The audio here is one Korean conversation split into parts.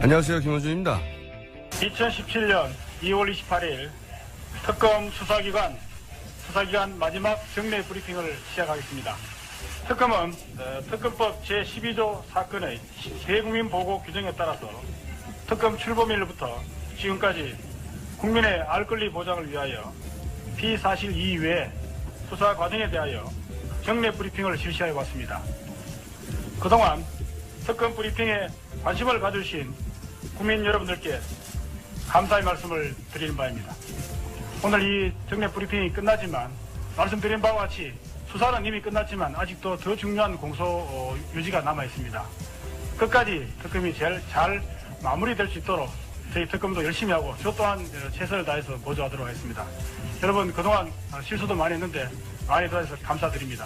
안녕하세요, 김원준입니다. 2017년 2월 28일 특검 수사기관 마지막 정례 브리핑을 시작하겠습니다. 특검은 특검법 제12조 사건의 대국민 보고 규정에 따라서 특검 출범일부터 지금까지 국민의 알 권리 보장을 위하여 피사실 이외에 수사 과정에 대하여 정례 브리핑을 실시해 왔습니다. 그동안 특검 브리핑에 관심을 가주신 국민 여러분들께 감사의 말씀을 드리는 바입니다. 오늘 이 정례 브리핑이 끝나지만 말씀드린 바와 같이 수사는 이미 끝났지만 아직도 더 중요한 공소 유지가 남아 있습니다. 끝까지 특검이 제일 잘 마무리될 수 있도록 저희 특검도 열심히 하고 저 또한 최선을 다해서 보조하도록 하겠습니다. 여러분 그동안 실수도 많이 했는데 많이 도와주셔서 감사드립니다.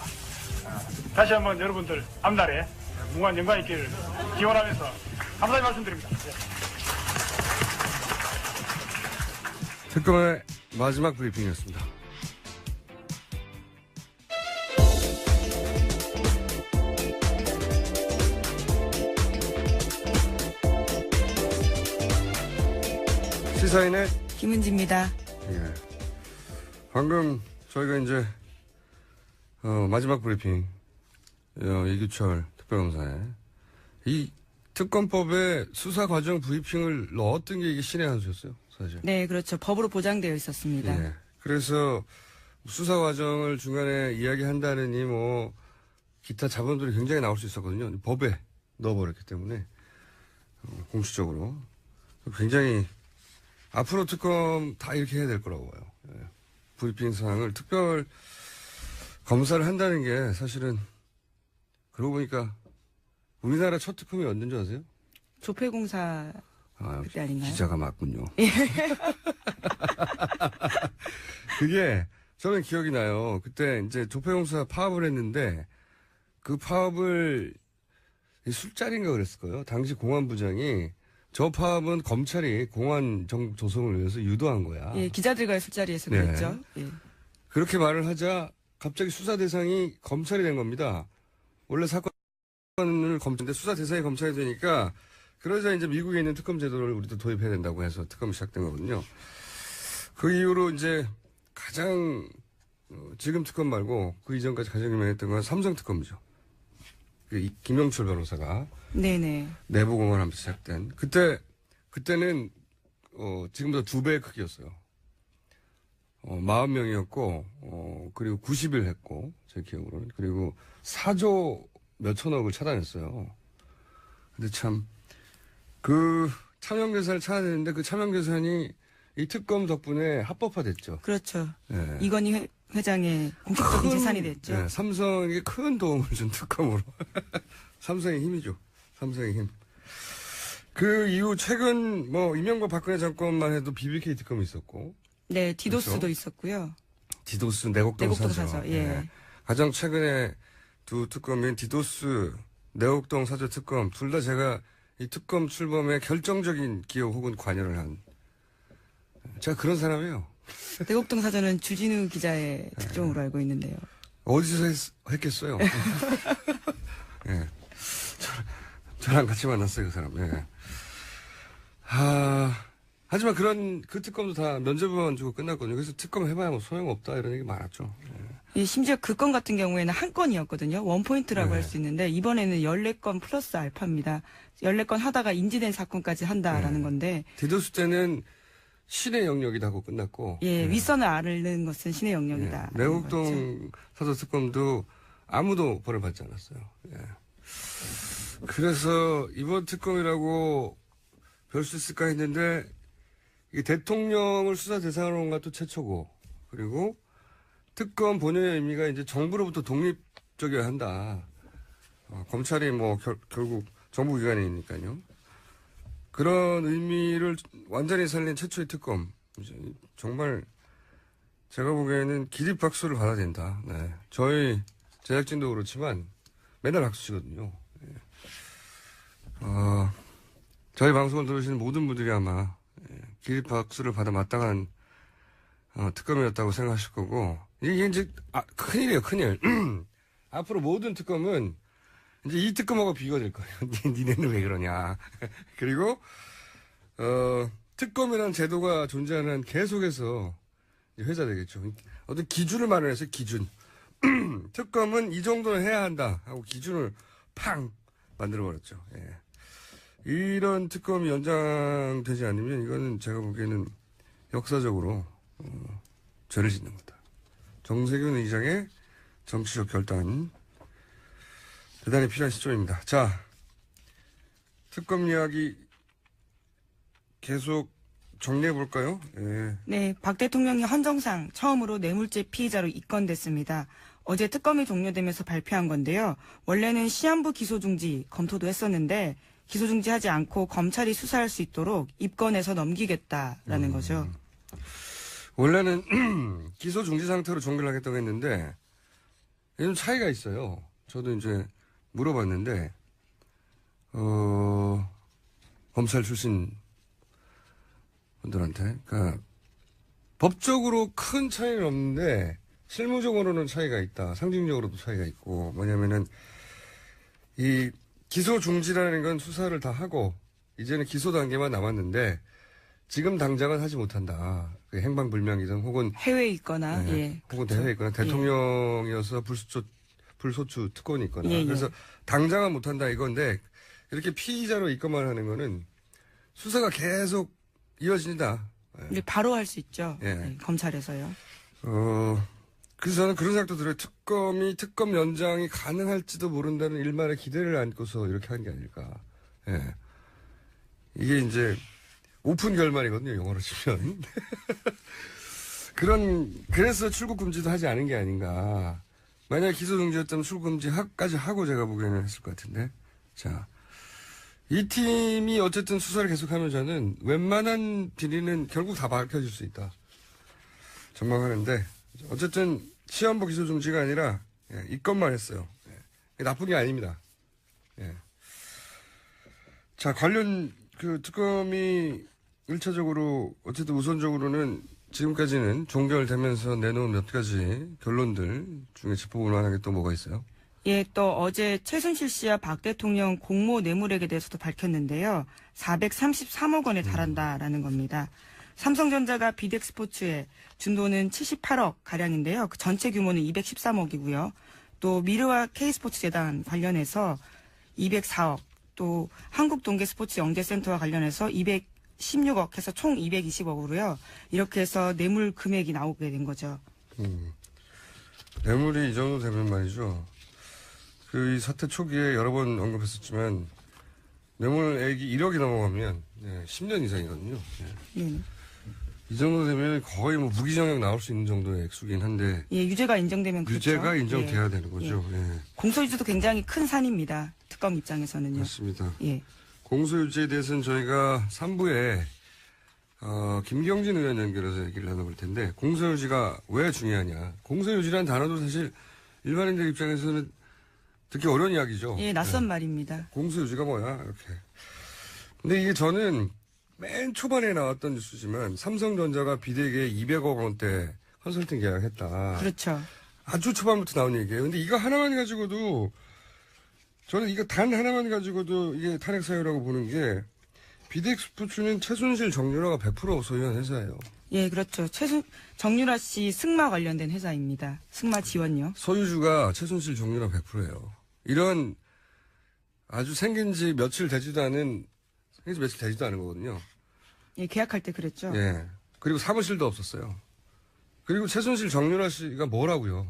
다시 한번 여러분들 앞날에 무한 영광 있기를 기원하면서 감사의 말씀드립니다. 특검의 마지막 브리핑이었습니다. 시사인의 김은지입니다. 예. 방금 저희가 이제 마지막 브리핑 이규철 특별검사의 이 특검법에 수사 과정 브리핑을 넣었던 게 이게 신의 한 수였어요, 사실. 네, 그렇죠. 법으로 보장되어 있었습니다. 예. 그래서 수사 과정을 중간에 이야기한다느니 뭐 기타 자본들이 굉장히 나올 수 있었거든요. 법에 넣어버렸기 때문에 공식적으로 굉장히 앞으로 특검 다 이렇게 해야 될 거라고 봐요. 예. 브리핑 사항을 특별 검사를 한다는 게 사실은 그러고 보니까 우리나라 첫 특검이 언제인 줄 아세요? 조폐공사 그때 아닌가요? 기자가 맞군요. 그게 저는 기억이 나요. 그때 이제 조폐공사 파업을 했는데 그 파업을 술자리인가 그랬을 거예요. 당시 공안부장이 저 파업은 검찰이 공안 조성을 위해서 유도한 거야. 예, 기자들과의 술자리에서 네. 그랬죠. 예. 그렇게 말을 하자 갑자기 수사 대상이 검찰이 된 겁니다. 원래 사건을 검찰인데 수사 대상이 검찰이 되니까 그러자 이제 미국에 있는 특검 제도를 우리도 도입해야 된다고 해서 특검이 시작된 거거든요. 그 이후로 이제 가장 지금 특검 말고 그 이전까지 가장 유명했던 건 삼성 특검이죠. 김영철 변호사가 네네. 내부 공헌하면서 시작된 그때는 지금보다 2배의 크기였어요. 40명이었고 그리고 90일 했고 제 기억으로는 그리고 4조 몇천억을 차단했어요. 근데 참 그 차명 계산을 찾아내는데 그 차명 계산이 이 특검 덕분에 합법화됐죠. 그렇죠. 예. 이건희 회장의 공식적인 재산이 됐죠. 예, 삼성에게 큰 도움을 준 특검으로. 삼성의 힘이죠. 삼성의 힘. 그 이후 최근 뭐 이명박 박근혜 정권만 해도 BBK 특검이 있었고. 네, 디도스도 그렇죠? 있었고요. 디도스 내곡동 사죠. 사저, 예. 예. 가장 최근에 두 특검인 디도스 내곡동 사저 특검 둘 다 제가 이 특검 출범에 결정적인 기여 혹은 관여를 한 제가 그런 사람이에요. 대곡동 사저는 주진우 기자의 특종으로 알고 있는데요. 어디서 했겠어요? 예. 저랑 같이 만났어요, 그 사람. 예. 하지만 그 특검도 다 면접만 주고 끝났거든요. 그래서 특검 해봐야 뭐 소용없다 이런 얘기 많았죠. 예. 예, 심지어 그 건 같은 경우에는 한 건이었거든요. 원포인트라고 네. 할 수 있는데 이번에는 14건 플러스 알파입니다. 14건 하다가 인지된 사건까지 한다라는 건데. 디도스 때는 신의 영역이다 하고 끝났고. 예, 윗선을 앓는 것은 신의 영역이다. 예. 내곡동 사저 특검도 아무도 벌을 받지 않았어요. 예. 그래서 이번 특검이라고 별 수 있을까 했는데 이 대통령을 수사 대상으로 한 것도 최초고 그리고 특검 본연의 의미가 이제 정부로부터 독립적이어야 한다. 검찰이 뭐 결국 정부기관이니까요. 그런 의미를 완전히 살린 최초의 특검. 정말 제가 보기에는 기립박수를 받아야 된다. 네. 저희 제작진도 그렇지만 맨날 박수 치거든요. 네. 저희 방송을 들으시는 모든 분들이 아마 기립박수를 받아 마땅한 특검이었다고 생각하실 거고 이게 이제 큰일이에요, 큰일. 앞으로 모든 특검은 이제 이 특검하고 비교가 될 거예요. 니네는 왜 그러냐. 그리고, 특검이라는 제도가 존재하는 한 계속해서 회자되겠죠. 어떤 기준을 마련해서 기준. 특검은 이 정도는 해야 한다 하고 기준을 팡 만들어버렸죠. 예. 이런 특검이 연장되지 않으면 이거는 제가 보기에는 역사적으로 죄를 짓는 거다. 정세균 의장의 정치적 결단 대단히 필요한 시점입니다. 자, 특검 이야기 계속 정리해 볼까요? 예. 네, 박 대통령이 헌정상 처음으로 뇌물죄 피의자로 입건됐습니다. 어제 특검이 종료되면서 발표한 건데요. 원래는 시한부 기소중지 검토도 했었는데 기소중지하지 않고 검찰이 수사할 수 있도록 입건해서 넘기겠다라는 거죠. 원래는 기소 중지 상태로 종결을 하겠다고 했는데 좀 차이가 있어요. 저도 이제 물어봤는데 검찰 출신 분들한테 그러니까 법적으로 큰 차이는 없는데 실무적으로는 차이가 있다. 상징적으로도 차이가 있고 뭐냐면은 이 기소 중지라는 건 수사를 다 하고 이제는 기소 단계만 남았는데 지금 당장은 하지 못한다. 그 행방불명이든 혹은 해외에 있거나 네, 예, 혹은 그렇죠. 대회에 있거나 대통령이어서 불소추 특권이 있거나 예, 예. 그래서 당장은 못한다 이건데 이렇게 피의자로 입건만 하는 거는 수사가 계속 이어진다. 이제 바로 할 수 있죠. 예. 네, 검찰에서요. 그래서 저는 그런 생각도 들어요. 특검 연장이 가능할지도 모른다는 일말의 기대를 안고서 이렇게 한 게 아닐까. 예. 이게 이제 오픈 결말이거든요, 영어로 치면. 그래서 출국 금지도 하지 않은 게 아닌가. 만약에 기소 중지였다면 출국 금지까지 하고 제가 보기에는 했을 것 같은데. 자. 이 팀이 어쨌든 수사를 계속하면 저는 웬만한 비리는 결국 다 밝혀질 수 있다. 전망하는데 어쨌든 시한부 기소 중지가 아니라 입건만 했어요. 나쁜 게 아닙니다. 예. 자, 관련 그 특검이 1차적으로 어쨌든 우선적으로는 지금까지는 종결되면서 내놓은 몇 가지 결론들 중에 짚어볼 만한 게 또 뭐가 있어요? 예, 또 어제 최순실 씨와 박 대통령 공모 뇌물액에 대해서도 밝혔는데요. 433억 원에 달한다라는 겁니다. 삼성전자가 비덱스포츠에 준 돈은 78억 가량인데요. 그 전체 규모는 213억이고요. 또 미르와 K스포츠재단 관련해서 204억, 또 한국동계스포츠영재센터와 관련해서 216억 해서 총 220억으로요. 이렇게 해서 뇌물 금액이 나오게 된 거죠. 뇌물이 이 정도 되면 말이죠. 그 이 사태 초기에 여러 번 언급했었지만 뇌물액이 1억이 넘어가면 10년 이상이거든요. 예. 이 정도 되면 거의 뭐 무기징역 나올 수 있는 정도의 액수긴 한데 예, 유죄가 인정되면 그렇죠. 유죄가 인정돼야 예. 되는 거죠. 예. 공소유지도 굉장히 큰 산입니다. 특검 입장에서는요. 맞습니다. 예. 공소유지에 대해서는 저희가 3부에 김경진 의원 연결해서 얘기를 나눠볼 텐데 공소유지가 왜 중요하냐. 공소유지라는 단어도 사실 일반인들 입장에서는 듣기 어려운 이야기죠. 예, 낯선 말입니다. 공소유지가 뭐야 이렇게. 근데 이게 저는 맨 초반에 나왔던 뉴스지만 삼성전자가 비대기에 200억 원대 컨설팅 계약했다. 그렇죠. 아주 초반부터 나온 얘기예요. 근데 이거 하나만 가지고도 저는 이거 단 하나만 가지고도 이게 탄핵 사유라고 보는 게 비덱스포츠는 최순실 정유라가 100% 소유한 회사예요. 예, 그렇죠. 정유라 씨 승마 관련된 회사입니다. 승마 지원요. 소유주가 최순실 정유라 100%예요. 이런 아주 생긴 지 며칠 되지도 않은 거거든요. 예, 계약할 때 그랬죠. 예. 그리고 사무실도 없었어요. 그리고 최순실 정유라 씨가 뭐라고요?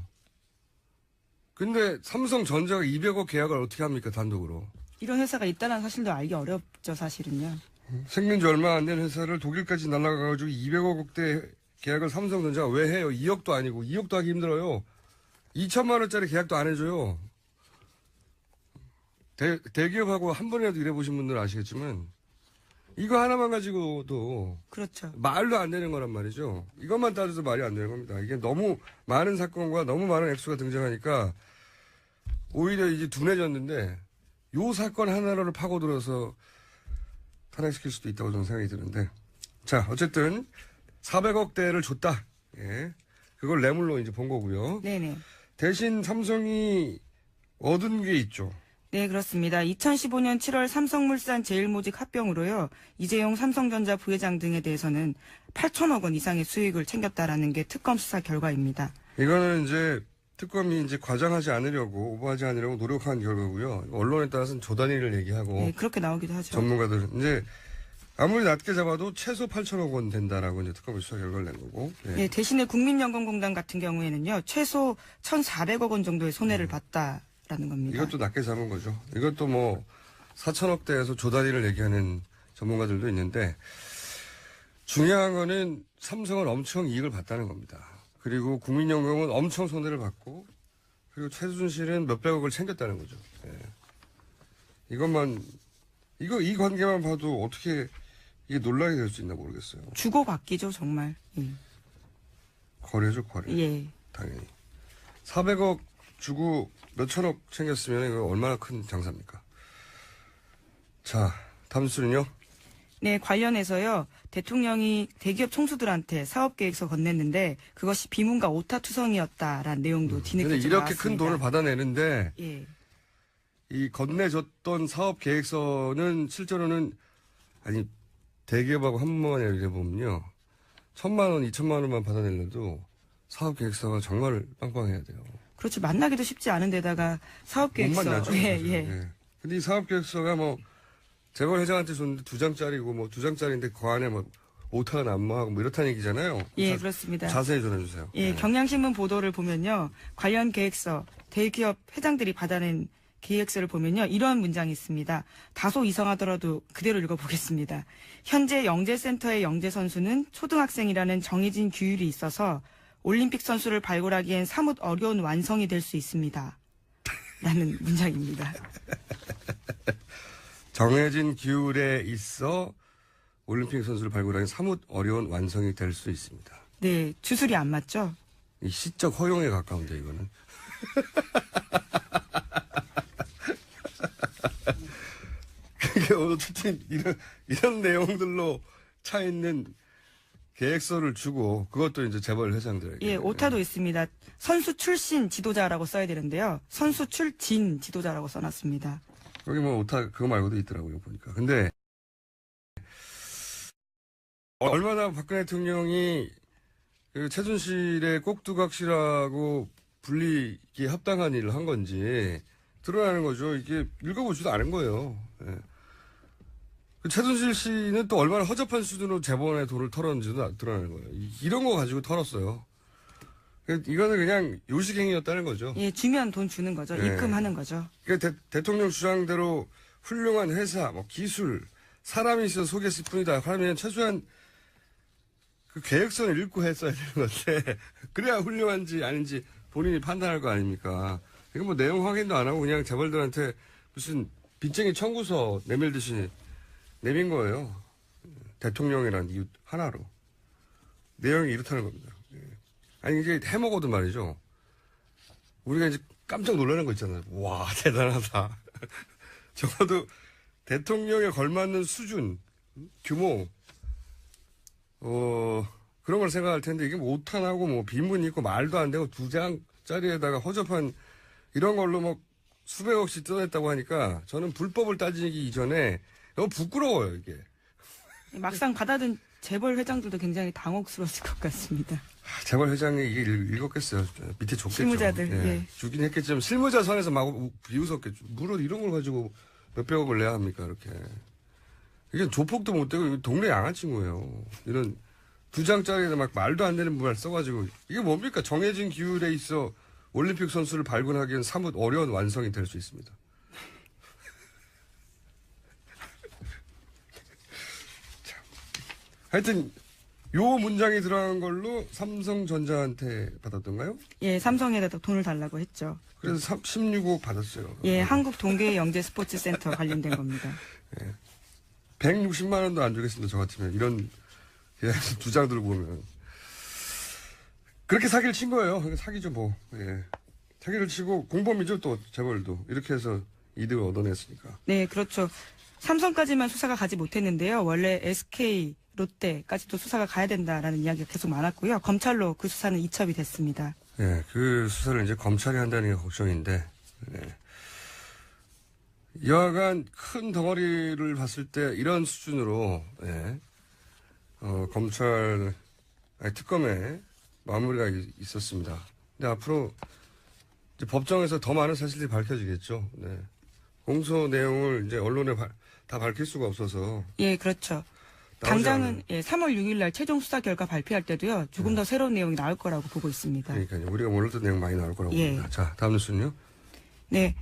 근데 삼성전자가 200억 계약을 어떻게 합니까, 단독으로? 이런 회사가 있다는 사실도 알기 어렵죠, 사실은요. 생긴 지 얼마 안 된 회사를 독일까지 날아가가지고 200억대 계약을 삼성전자가 왜 해요? 2억도 아니고, 2억도 하기 힘들어요. 2천만 원짜리 계약도 안 해줘요. 대기업하고 한 번이라도 일해보신 분들은 아시겠지만, 이거 하나만 가지고도 그렇죠. 말도 안 되는 거란 말이죠. 이것만 따져도 말이 안 되는 겁니다. 이게 너무 많은 사건과 너무 많은 액수가 등장하니까 오히려 이제 둔해졌는데 요 사건 하나를 파고들어서 탄핵시킬 수도 있다고 저는 생각이 드는데. 자, 어쨌든 400억대를 줬다. 예. 그걸 뇌물로 이제 본 거고요. 네네. 대신 삼성이 얻은 게 있죠. 네, 그렇습니다. 2015년 7월 삼성물산 제일모직 합병으로요. 이재용 삼성전자 부회장 등에 대해서는 8천억 원 이상의 수익을 챙겼다라는 게 특검 수사 결과입니다. 이거는 이제 특검이 이제 과장하지 않으려고, 오버하지 않으려고 노력한 결과고요. 언론에 따라서는 조단위를 얘기하고. 네, 그렇게 나오기도 하죠. 전문가들 이제 아무리 낮게 잡아도 최소 8천억 원 된다라고 이제 특검이 수사 결과를 낸 거고. 예. 네, 대신에 국민연금공단 같은 경우에는요. 최소 1,400억 원 정도의 손해를 봤다라는 겁니다. 이것도 낮게 잡은 거죠. 이것도 뭐 4천억대에서 조단위를 얘기하는 전문가들도 있는데 중요한 거는 삼성은 엄청 이익을 봤다는 겁니다. 그리고 국민연금은 엄청 손해를 봤고 그리고 최순실은 몇백억을 챙겼다는 거죠. 예. 이 관계만 봐도 어떻게 이게 논란이 될 수 있나 모르겠어요. 주고받기죠, 정말. 예. 거래죠, 거래. 예. 당연히. 400억 주고 몇천억 챙겼으면 이거 얼마나 큰 장사입니까? 자, 다음 수는요? 네, 관련해서요. 대통령이 대기업 총수들한테 사업계획서 건넸는데 그것이 비문과 오타투성이었다라는 내용도 뒤늦게 근데 좀 이렇게 큰 나왔습니다. 돈을 받아내는데 예. 이 건네줬던 사업 계획서는 실제로는 아니 대기업하고 한 번에 이래 보면요 1,000만 원, 2천만 원만 받아내려도 사업 계획서가 정말 빵빵해야 돼요. 그렇죠. 만나기도 쉽지 않은 데다가 못 사업계획서. 만나죠. 예, 사실. 예. 예. 근데 이 사업 계획서가 뭐 재벌 회장한테 줬는데 2장짜리고 뭐 2장짜리인데 그 안에 뭐 오타가 난무하고 뭐 이렇다는 얘기잖아요. 예, 그렇습니다. 자세히 전해주세요. 예, 네. 경향신문 보도를 보면요. 관련 계획서, 대기업 회장들이 받아낸 계획서를 보면요. 이러한 문장이 있습니다. 다소 이상하더라도 그대로 읽어보겠습니다. 현재 영재센터의 영재선수는 초등학생이라는 정해진 규율이 있어서 올림픽 선수를 발굴하기엔 사뭇 어려운 완성이 될 수 있습니다. 라는 문장입니다. 정해진 규율에 있어 올림픽 선수를 발굴하기 사뭇 어려운 완성이 될 수 있습니다. 네, 주술이 안 맞죠? 이 시적 허용에 가까운데 이거는. 그게 어쨌든 이런 내용들로 차 있는 계획서를 주고 그것도 이제 재벌 회장들에게. 예, 오타도 있습니다. 선수 출신 지도자라고 써야 되는데요. 선수 출진 지도자라고 써놨습니다. 여기 뭐 오타 그거 말고도 있더라고요 보니까. 근데 얼마나 박근혜 대통령이 그 최순실의 꼭두각시라고 불리기에 합당한 일을 한 건지 드러나는 거죠. 이게 읽어보지도 않은 거예요. 예. 그 최순실 씨는 또 얼마나 허접한 수준으로 재벌의 돈을 털었는지도 드러나는 거예요. 이런 거 가지고 털었어요. 이거는 그냥 요식행위였다는 거죠. 예, 주면 돈 주는 거죠. 네. 입금하는 거죠. 그러니까 대통령 주장대로 훌륭한 회사, 뭐 기술, 사람이 있어서 소개했을 뿐이다. 하면 최소한 그 계획서를 읽고 했어야 되는 건데 그래야 훌륭한지 아닌지 본인이 판단할 거 아닙니까? 이거 뭐 내용 확인도 안 하고 그냥 재벌들한테 무슨 빚쟁이 청구서 내밀듯이 내민 거예요. 대통령이라는 이유 하나로. 내용이 이렇다는 겁니다. 아니 이게 해먹어도 말이죠. 우리가 이제 깜짝 놀라는 거 있잖아요. 와 대단하다. 적어도 대통령에 걸맞는 수준, 규모, 그런 걸 생각할 텐데 이게 뭐 오탄하고 뭐 비문 있고 말도 안 되고 2장짜리에다가 허접한 이런 걸로 뭐 수백억씩 뜯어냈다고 하니까 저는 불법을 따지기 이전에 너무 부끄러워요 이게. 막상 받아든 재벌 회장들도 굉장히 당혹스러웠을 것 같습니다. 재벌 회장이 이게 읽었겠어요. 밑에 줬겠죠. 실무자들, 예. 예. 주긴 했겠지만 실무자 선에서 막 비웃었겠죠. 물론 이런 걸 가지고 몇백억을 내야 합니까 이렇게. 이게 조폭도 못 되고 동네 양아친구예요. 이런 2장짜리에다 막 말도 안 되는 말 써가지고 이게 뭡니까? 정해진 규율에 있어 올림픽 선수를 발굴하기엔 사뭇 어려운 완성이 될 수 있습니다. 하여튼 요 문장이 들어간 걸로 삼성전자한테 받았던가요? 예, 삼성에다 돈을 달라고 했죠. 그래서 16억 받았어요. 예, 한국 동계 영재 스포츠 센터 관련된 겁니다. 160만 원도 안 주겠습니다. 저 같으면 이런 계약서 2장 들고 보면 그렇게 사기를 친 거예요. 사기죠 뭐. 예. 사기를 치고 공범이죠 또 재벌도 이렇게 해서 이득을 얻어냈으니까. 네, 그렇죠. 삼성까지만 수사가 가지 못했는데요. 원래 SK, 롯데까지도 수사가 가야 된다라는 이야기가 계속 많았고요. 검찰로 그 수사는 이첩이 됐습니다. 예, 그 수사를 이제 검찰이 한다는 게 걱정인데, 예. 여하간 큰 덩어리를 봤을 때 이런 수준으로, 예, 특검에 마무리가 있었습니다. 근데 앞으로 이제 법정에서 더 많은 사실들이 밝혀지겠죠. 네. 공소 내용을 이제 언론에 다 밝힐 수가 없어서. 예, 그렇죠. 당장은 3월 6일 날 최종 수사 결과 발표할 때도요. 조금 더 새로운 내용이 나올 거라고 보고 있습니다. 그러니까요. 우리가 몰랐던 내용 많이 나올 거라고 예. 봅니다. 자, 다음 뉴스는요. 네.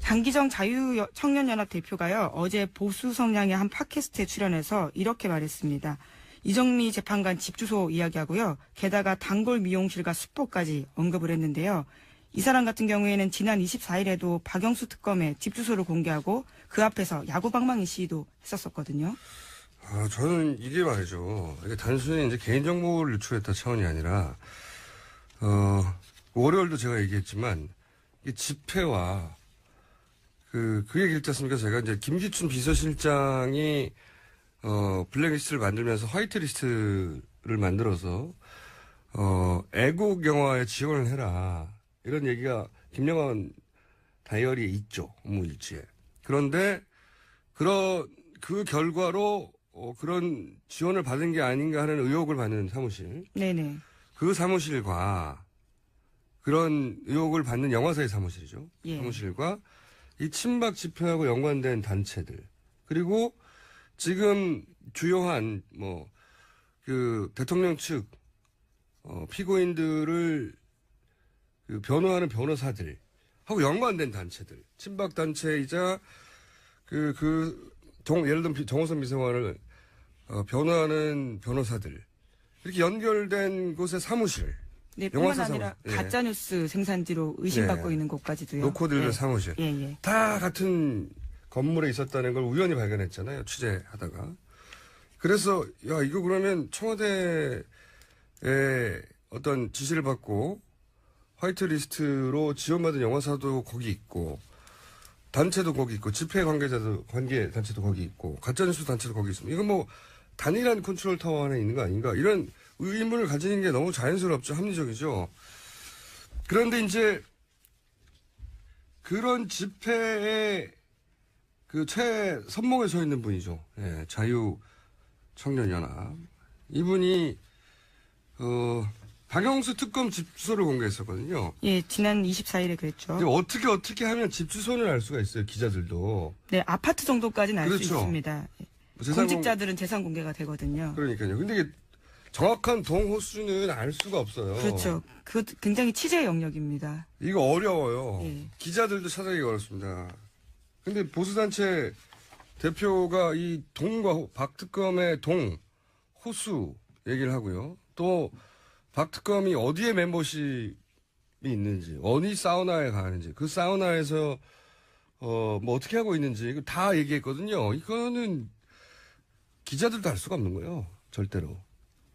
장기정 자유청년연합 대표가요. 어제 보수 성향의 한 팟캐스트에 출연해서 이렇게 말했습니다. 이정미 재판관 집 주소 이야기하고요. 게다가 단골 미용실과 숙소까지 언급을 했는데요. 이 사람 같은 경우에는 지난 24일에도 박영수 특검의 집 주소를 공개하고 그 앞에서 야구방망이 시위도 했었거든요. 저는 이게 말이죠. 이게 단순히 이제 개인정보를 유출했다 차원이 아니라, 월요일도 제가 얘기했지만, 이 집회와, 그 얘기를 했습니까? 제가 이제 김기춘 비서실장이, 블랙리스트를 만들면서 화이트리스트를 만들어서, 애국 영화에 지원을 해라. 이런 얘기가 김영환 다이어리에 있죠. 업무일지에. 그런데, 그 결과로 그런 지원을 받은 게 아닌가 하는 의혹을 받는 사무실. 네네. 그 사무실과 그런 의혹을 받는 영화사의 사무실이죠. 예. 사무실과 이 친박 집회하고 연관된 단체들. 그리고 지금 주요한 그 대통령 측 피고인들을 그 변호하는 변호사들 하고 연관된 단체들. 친박 단체이자 예를 들면 정호선 비서관을 변호하는 변호사들 이렇게 연결된 곳의 사무실, 네, 뿐만 영화사 아니라 사무실. 가짜뉴스 생산지로 의심받고 예. 있는 곳까지도요. 노코들의 예. 사무실 예. 다 같은 건물에 있었다는 걸 우연히 발견했잖아요. 취재하다가. 그래서 야 이거 그러면 청와대의 어떤 지시를 받고 화이트리스트로 지원받은 영화사도 거기 있고 단체도 거기 있고 집회 관계 단체도 거기 있고 가짜뉴스 단체도 거기 있습니다. 이건 뭐 단일한 컨트롤 타워 안에 있는 거 아닌가 이런 의문을 가지는 게 너무 자연스럽죠. 합리적이죠. 그런데 이제 그런 집회에 그 최선봉에 서 있는 분이죠. 예, 자유청년연합. 이분이 박영수 특검 집 주소를 공개했었거든요. 예, 지난 24일에 그랬죠. 근데 어떻게 하면 집 주소를 알 수가 있어요, 기자들도. 네, 아파트 정도까지는 알 수 그렇죠. 있습니다. 재산 공직자들은 재산 공개가 되거든요. 그러니까요. 근데 이게 정확한 동호수는 알 수가 없어요. 그렇죠. 그 굉장히 취재 영역입니다. 이거 어려워요. 예. 기자들도 찾아내기가 어렵습니다. 근데 보수단체 대표가 이 동과 박 특검의 호수 얘기를 하고요. 또 박 특검이 어디에 멤버십이 있는지, 어디 사우나에 가는지, 그 사우나에서 뭐 어떻게 하고 있는지 이거 다 얘기했거든요. 이거는 기자들도 알 수가 없는 거예요. 절대로.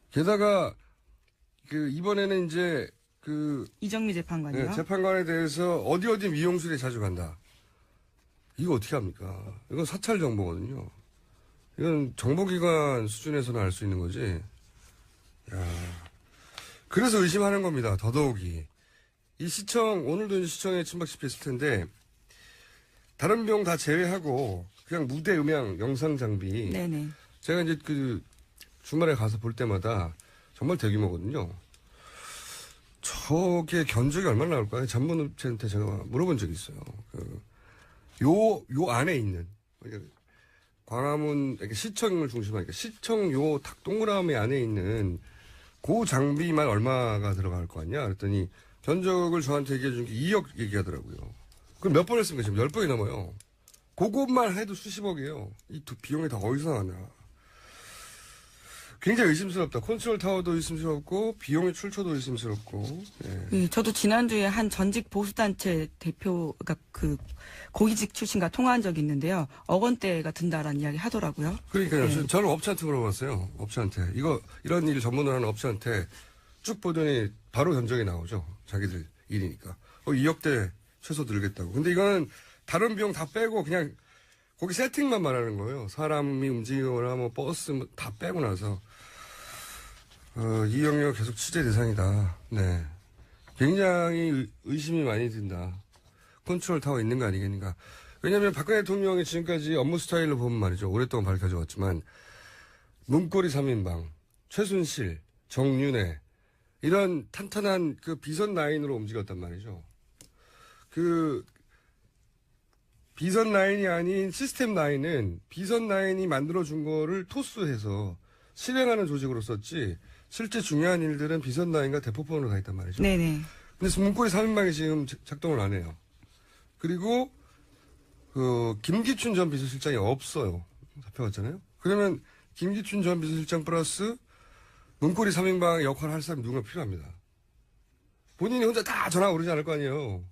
게다가 이번에는 이제 이정미 재판관이요. 네, 재판관에 대해서 어디 미용실에 자주 간다. 이거 어떻게 합니까? 이건 사찰 정보거든요. 이건 정보기관 수준에서는 알 수 있는 거지. 야. 그래서 의심하는 겁니다. 더더욱이. 이 오늘도 이제 시청에 친박 집회했을 텐데, 다른 비용 다 제외하고, 그냥 무대 음향, 영상 장비. 네네. 제가 이제 주말에 가서 볼 때마다 정말 대규모거든요. 저게 견적이 얼마나 나올까요? 전문업체한테 제가 물어본 적이 있어요. 요 안에 있는, 광화문, 시청을 중심하니까 시청 동그라미 안에 있는 그 장비만 얼마가 들어갈 거 아니야? 그랬더니 견적을 저한테 얘기해 준 게 2억 얘기하더라고요. 그럼 몇 번 했습니까? 지금 10번이 넘어요. 그것만 해도 수십억이에요. 이 비용이 다 어디서 나냐. 굉장히 의심스럽다. 컨트롤 타워도 의심스럽고 비용의 출처도 의심스럽고. 예. 저도 지난주에 한 전직 보수단체 대표가 고위직 출신과 통화한 적이 있는데요. 억 원대가 든다라는 이야기 하더라고요. 그러니까요. 네. 저는 업체한테 물어봤어요. 업체한테. 이런 일 전문을 하는 업체한테 쭉 보더니 바로 견적이 나오죠. 자기들 일이니까. 2억대 최소 들겠다고. 근데 이거는 다른 비용 다 빼고 그냥 거기 세팅만 말하는 거예요. 사람이 움직이거나 뭐 버스 다 빼고 나서. 이 영역 계속 취재 대상이다. 네. 굉장히 의심이 많이 든다. 컨트롤 타워 있는 거 아니겠는가. 왜냐하면 박근혜 대통령이 지금까지 업무 스타일로 보면 말이죠. 오랫동안 밝혀져 왔지만 문고리 3인방, 최순실, 정윤회 이런 탄탄한 그 비선 라인으로 움직였단 말이죠. 그 비선 라인이 아닌 시스템 라인은 비선 라인이 만들어준 거를 토스해서 실행하는 조직으로 썼지 실제 중요한 일들은 비선 라인과 대포폰으로 다 있단 말이죠. 네네. 근데 문고리 3인방이 지금 작동을 안 해요. 그리고 김기춘 전 비서실장이 없어요. 잡혀갔잖아요. 그러면 김기춘 전 비서실장 플러스 문고리 3인방 역할을 할 사람이 누군가 필요합니다. 본인이 혼자 다 전화 오르지 않을 거 아니에요.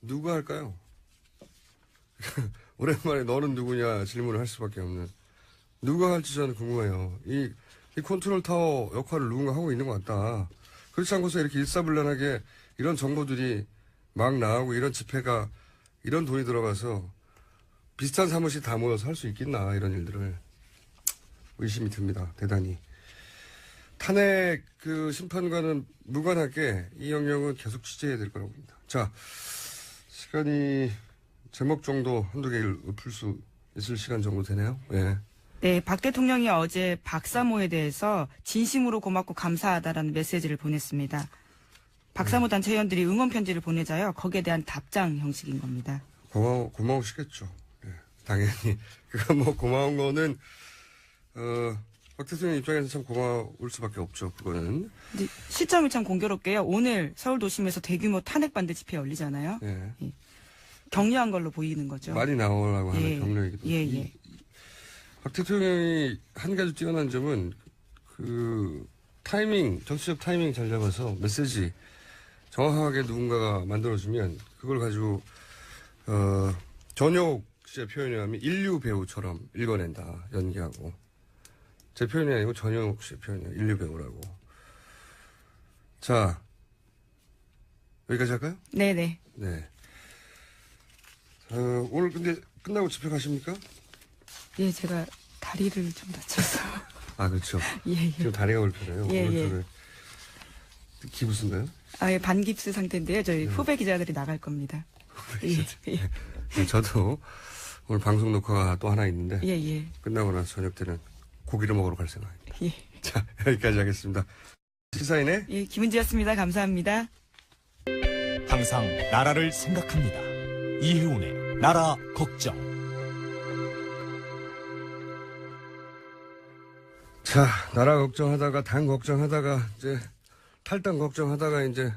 누가 할까요? 오랜만에 너는 누구냐 질문을 할 수밖에 없는. 누가 할지 저는 궁금해요. 이 컨트롤 타워 역할을 누군가 하고 있는 것 같다. 그렇지 않고서 이렇게 일사불란하게 이런 정보들이 막 나오고 이런 집회가 이런 돈이 들어가서 비슷한 사무실 다 모여서 할 수 있겠나 이런 일들을 의심이 듭니다. 대단히. 탄핵 그 심판과는 무관하게 이 영역은 계속 취재해야 될 거라고 봅니다. 자, 시간이 제목 정도 한두 개를 읊을 수 있을 시간 정도 되네요. 예. 네, 박 대통령이 어제 박사모에 대해서 진심으로 고맙고 감사하다라는 메시지를 보냈습니다. 박사모 단체 회원들이 응원 편지를 보내자요. 거기에 대한 답장 형식인 겁니다. 고마우시겠죠. 예, 당연히. 그가 뭐 고마운 거는 박 대통령 입장에서 참 고마울 수밖에 없죠. 그거는. 근데 시점이 참 공교롭게요. 오늘 서울 도심에서 대규모 탄핵 반대 집회 열리잖아요. 예. 예. 격려한 걸로 보이는 거죠. 많이 나오라고 하는 격려이기도 예, 하고. 예. 박 대통령이 한 가지 뛰어난 점은 그 타이밍, 정치적 타이밍 잘 잡아서 메시지 정확하게 누군가가 만들어주면 그걸 가지고 전효옥 씨의 표현을 하면 인류 배우처럼 읽어낸다. 연기하고. 제 표현이 아니고 전효옥 씨의 표현이에요. 인류 배우라고. 자, 여기까지 할까요? 네네. 네. 오늘 근데 끝나고 집에 가십니까? 예, 제가 다리를 좀 다쳐서. 아, 그렇죠. 예, 예. 지금 다리가 불편해요. 예, 오른쪽에. 기부스인가요? 아, 예, 반깁스 상태인데요. 저희 후배 기자들이 나갈 겁니다. 예, 예. 네, 저도 오늘 방송 녹화가 또 하나 있는데 예, 예. 끝나고 나서 저녁 때는 고기를 먹으러 갈 생각입니다. 예. 자, 여기까지 하겠습니다. 시사인의 예, 김은지였습니다. 감사합니다. 항상 나라를 생각합니다. 이혜훈의 나라 걱정. 자, 나라 걱정하다가 당 걱정하다가 이제 탈당 걱정하다가 이제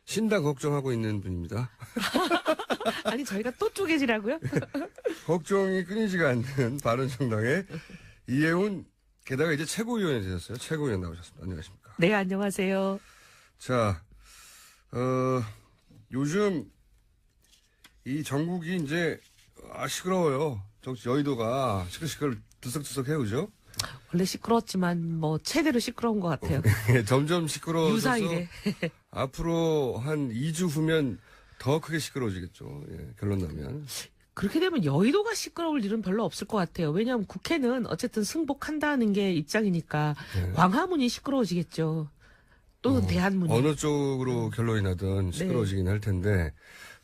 신당 걱정하고 있는 분입니다. 아니 저희가 또 쪼개지라고요? 걱정이 끊이지가 않는 바른정당의 이혜훈 게다가 이제 최고위원이 되셨어요. 최고위원 나오셨습니다. 안녕하십니까? 네, 안녕하세요. 자, 요즘 이 전국이 이제 시끄러워요. 정치 여의도가 시끌시끌 들썩들썩해요, 그죠? 원래 시끄러웠지만 뭐 최대로 시끄러운 것 같아요. 점점 시끄러워져서 유사일에. 앞으로 한 2주 후면 더 크게 시끄러워지겠죠. 예, 결론 나면. 그렇게 되면 여의도가 시끄러울 일은 별로 없을 것 같아요. 왜냐하면 국회는 어쨌든 승복한다는 게 입장이니까 네. 광화문이 시끄러워지겠죠. 또는 대한문이. 어느 쪽으로 결론이 나든 시끄러워지긴 할 텐데,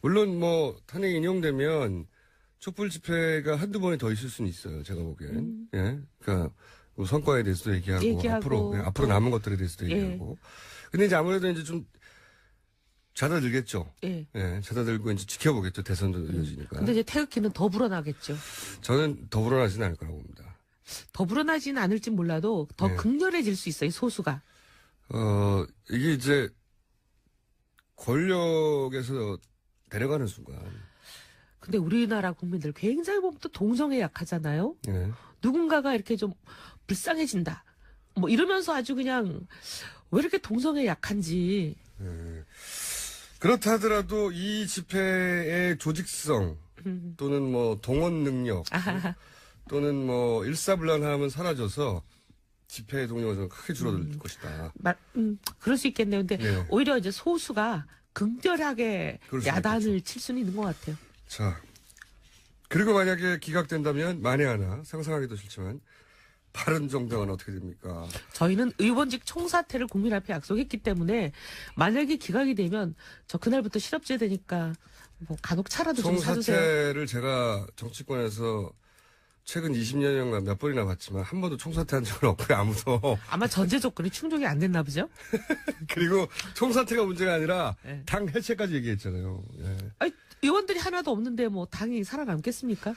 물론 뭐 탄핵이 인용되면 촛불 집회가 한두 번이 더 있을 수는 있어요. 제가 보기엔. 예. 그러니까 뭐 성과에 대해서도 얘기하고 앞으로 남은 것들에 대해서도 얘기하고. 근데 이제 아무래도 이제 좀 잦아들겠죠. 예. 예. 잦아들고 이제 지켜보겠죠. 대선도 이어지니까. 근데 이제 태극기는 더 불어나겠죠. 저는 더 불어나지는 않을 거라고 봅니다. 더 불어나지는 않을지 몰라도 더 네. 극렬해질 수 있어요. 소수가. 이게 이제 권력에서 내려가는 순간. 근데 우리나라 국민들 굉장히 보면 또 동성애 약하잖아요. 예. 누군가가 이렇게 좀 불쌍해진다. 뭐 이러면서 아주 그냥 왜 이렇게 동성애 약한지. 그렇다 하더라도 이 집회의 조직성 또는 뭐 동원 능력 또는 뭐 일사불란함은 사라져서 집회 동료가 좀 크게 줄어들 것이다. 그럴 수 있겠네요. 근데 네. 오히려 이제 소수가 극렬하게 그럴 수 야단을 있겠죠. 칠 수는 있는 것 같아요. 자, 그리고 만약에 기각된다면 만에 하나 상상하기도 싫지만 바른정당은 어떻게 됩니까? 저희는 의원직 총사퇴를 국민 앞에 약속했기 때문에 만약에 기각이 되면 저 그날부터 실업제 되니까 뭐 간혹 차라도 좀 사주세요. 총사퇴를 제가 정치권에서 최근 20년간 몇 번이나 봤지만 한 번도 총사퇴한 적은 없고요, 아무도. 아마 전제 조건이 충족이 안 됐나 보죠? 그리고 총사퇴가 문제가 아니라 네. 당 해체까지 얘기했잖아요. 예. 아니, 의원들이 하나도 없는데 뭐 당이 살아남겠습니까?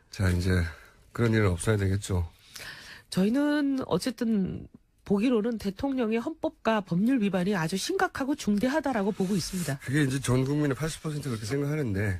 자, 이제 그런 일은 없어야 되겠죠. 저희는 어쨌든 보기로는 대통령의 헌법과 법률 위반이 아주 심각하고 중대하다라고 보고 있습니다. 그게 이제 전 국민의 80% 그렇게 생각하는데,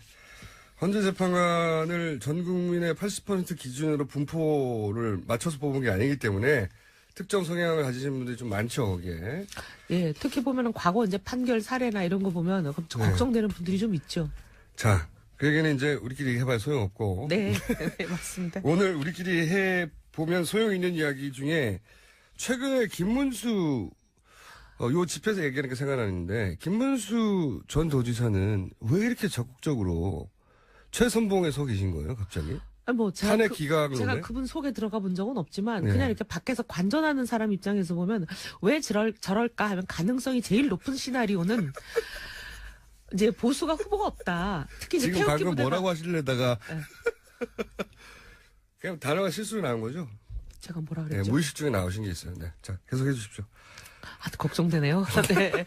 헌재재판관을 전 국민의 80% 기준으로 분포를 맞춰서 뽑은 게 아니기 때문에 특정 성향을 가지신 분들이 좀 많죠, 거기에. 예, 특히 보면은 과거 이제 판결 사례나 이런 거 보면 걱정되는 분들이 좀 있죠. 자, 그 얘기는 이제 우리끼리 해봐야 소용없고. 네, 네, 맞습니다. 오늘 우리끼리 해보면 소용있는 이야기 중에 최근에 김문수, 요 집회에서 얘기하는 게 생각나는데, 김문수 전 도지사는 왜 이렇게 적극적으로 최선봉에 서 계신 거예요, 갑자기? 아니 뭐 제가 탄핵 기각을 제가 오네? 그분 속에 들어가 본 적은 없지만 네. 그냥 이렇게 밖에서 관전하는 사람 입장에서 보면 왜 저럴까 하면 가능성이 제일 높은 시나리오는 이제 보수가 후보가 없다. 특히 이제 지금 태극기 방금 부대가 뭐라고 하시려다가 네. 그냥 단어가 실수로 나온 거죠? 제가 뭐라 네, 그랬죠? 무의식 중에 나오신 게 있어요. 네. 자, 계속해 주십시오. 아, 걱정되네요. 네.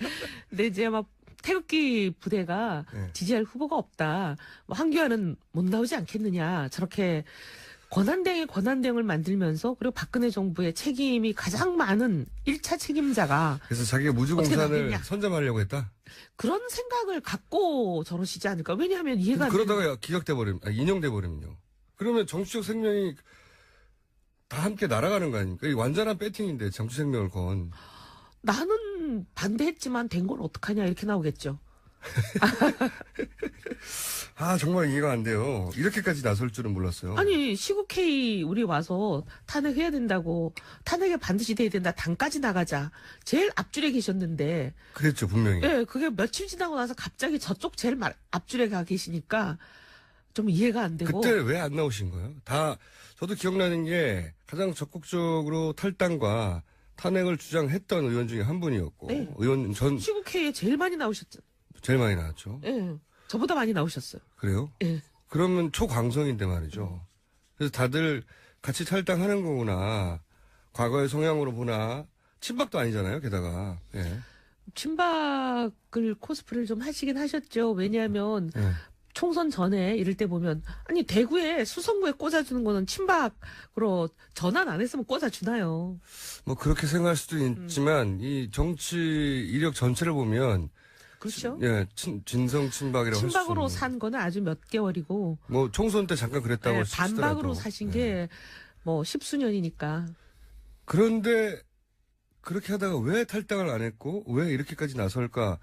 근데 이제 막 태극기 부대가 네. 지지할 후보가 없다. 뭐 한교안은 못 나오지 않겠느냐. 저렇게 권한대행을 만들면서 그리고 박근혜 정부의 책임이 가장 많은 1차 책임자가 그래서 자기가 어떻게 무주공산을 나오겠냐. 선점하려고 했다? 그런 생각을 갖고 저러시지 않을까. 왜냐하면 이해가 안 되는 그러다가 기각돼 버리면, 인용돼 버리면요. 그러면 정치적 생명이 다 함께 날아가는 거 아닙니까? 이 완전한 배팅인데, 정치 생명을 건. 나는 반대했지만 된 걸 어떡하냐 이렇게 나오겠죠. 아, 정말 이해가 안 돼요. 이렇게까지 나설 줄은 몰랐어요. 아니 시국회의 우리 와서 탄핵해야 된다고 탄핵에 반드시 돼야 된다 당까지 나가자 제일 앞줄에 계셨는데 그랬죠, 분명히. 예 그게 며칠 지나고 나서 갑자기 저쪽 제일 앞줄에 가 계시니까 좀 이해가 안 되고 그때 왜 안 나오신 거예요? 저도 기억나는 게 가장 적극적으로 탈당과 탄핵을 주장했던 의원 중에 한 분이었고, 네. 의원 시국회의에 제일 많이 나오셨죠. 제일 많이 나왔죠. 예 저보다 많이 나오셨어요. 그래요? 예 그러면 초광성인데 말이죠. 그래서 다들 같이 탈당하는 거구나. 과거의 성향으로 보나. 친박도 아니잖아요, 게다가. 예. 친박을 코스프레를 좀 하시긴 하셨죠. 왜냐하면 예. 총선 전에 이럴 때 보면 아니 대구에 수성구에 꽂아주는 거는 친박으로 전환 안 했으면 꽂아주나요? 뭐 그렇게 생각할 수도 있지만 이 정치 이력 전체를 보면 그렇죠. 예, 진성 친박이라고 할 수 친박으로 있는. 산 거는 아주 몇 개월이고 뭐 총선 때 잠깐 그랬다고 네, 치더라도. 반박으로 사신 예. 게 뭐 10수년이니까 그런데 그렇게 하다가 왜 탈당을 안 했고 왜 이렇게까지 나설까?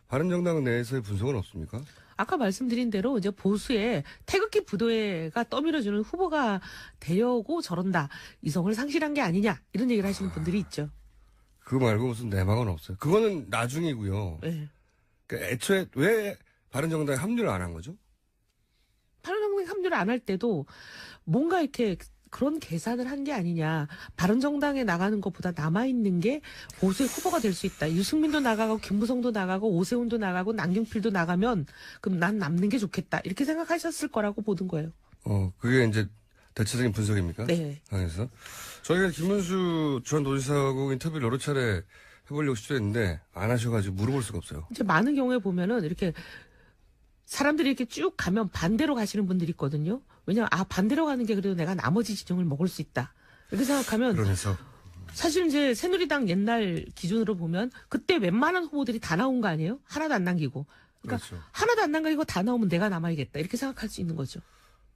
바른정당 내에서의 분석은 없습니까? 아까 말씀드린 대로 이제 보수의 태극기 부대가 떠밀어주는 후보가 되려고 저런다. 이성을 상실한 게 아니냐 이런 얘기를 하시는 분들이 있죠. 그거 말고 무슨 내막은 없어요. 그거는 나중이고요. 네. 그러니까 애초에 왜 바른정당에 합류를 안 한 거죠? 바른정당 합류를 안 할 때도 뭔가 이렇게 그런 계산을 한 게 아니냐. 바른정당에 나가는 것보다 남아있는 게 보수의 후보가 될 수 있다. 유승민도 나가고 김무성도 나가고 오세훈도 나가고 남경필도 나가면 그럼 난 남는 게 좋겠다. 이렇게 생각하셨을 거라고 보는 거예요. 그게 이제 대체적인 분석입니까? 네. 당에서 저희가 김문수 전 도지사하고 인터뷰를 여러 차례 해보려고 시도했는데 안 하셔가지고 물어볼 수가 없어요. 이제 많은 경우에 보면은 이렇게 사람들이 이렇게 쭉 가면 반대로 가시는 분들이 있거든요. 왜냐면 반대로 가는 게 그래도 내가 나머지 지정을 먹을 수 있다. 이렇게 생각하면 그러면서 사실 이제 새누리당 옛날 기준으로 보면 그때 웬만한 후보들이 다 나온 거 아니에요? 하나도 안 남기고. 그러니까 그렇죠. 하나도 안 남기고 다 나오면 내가 남아야겠다. 이렇게 생각할 수 있는 거죠.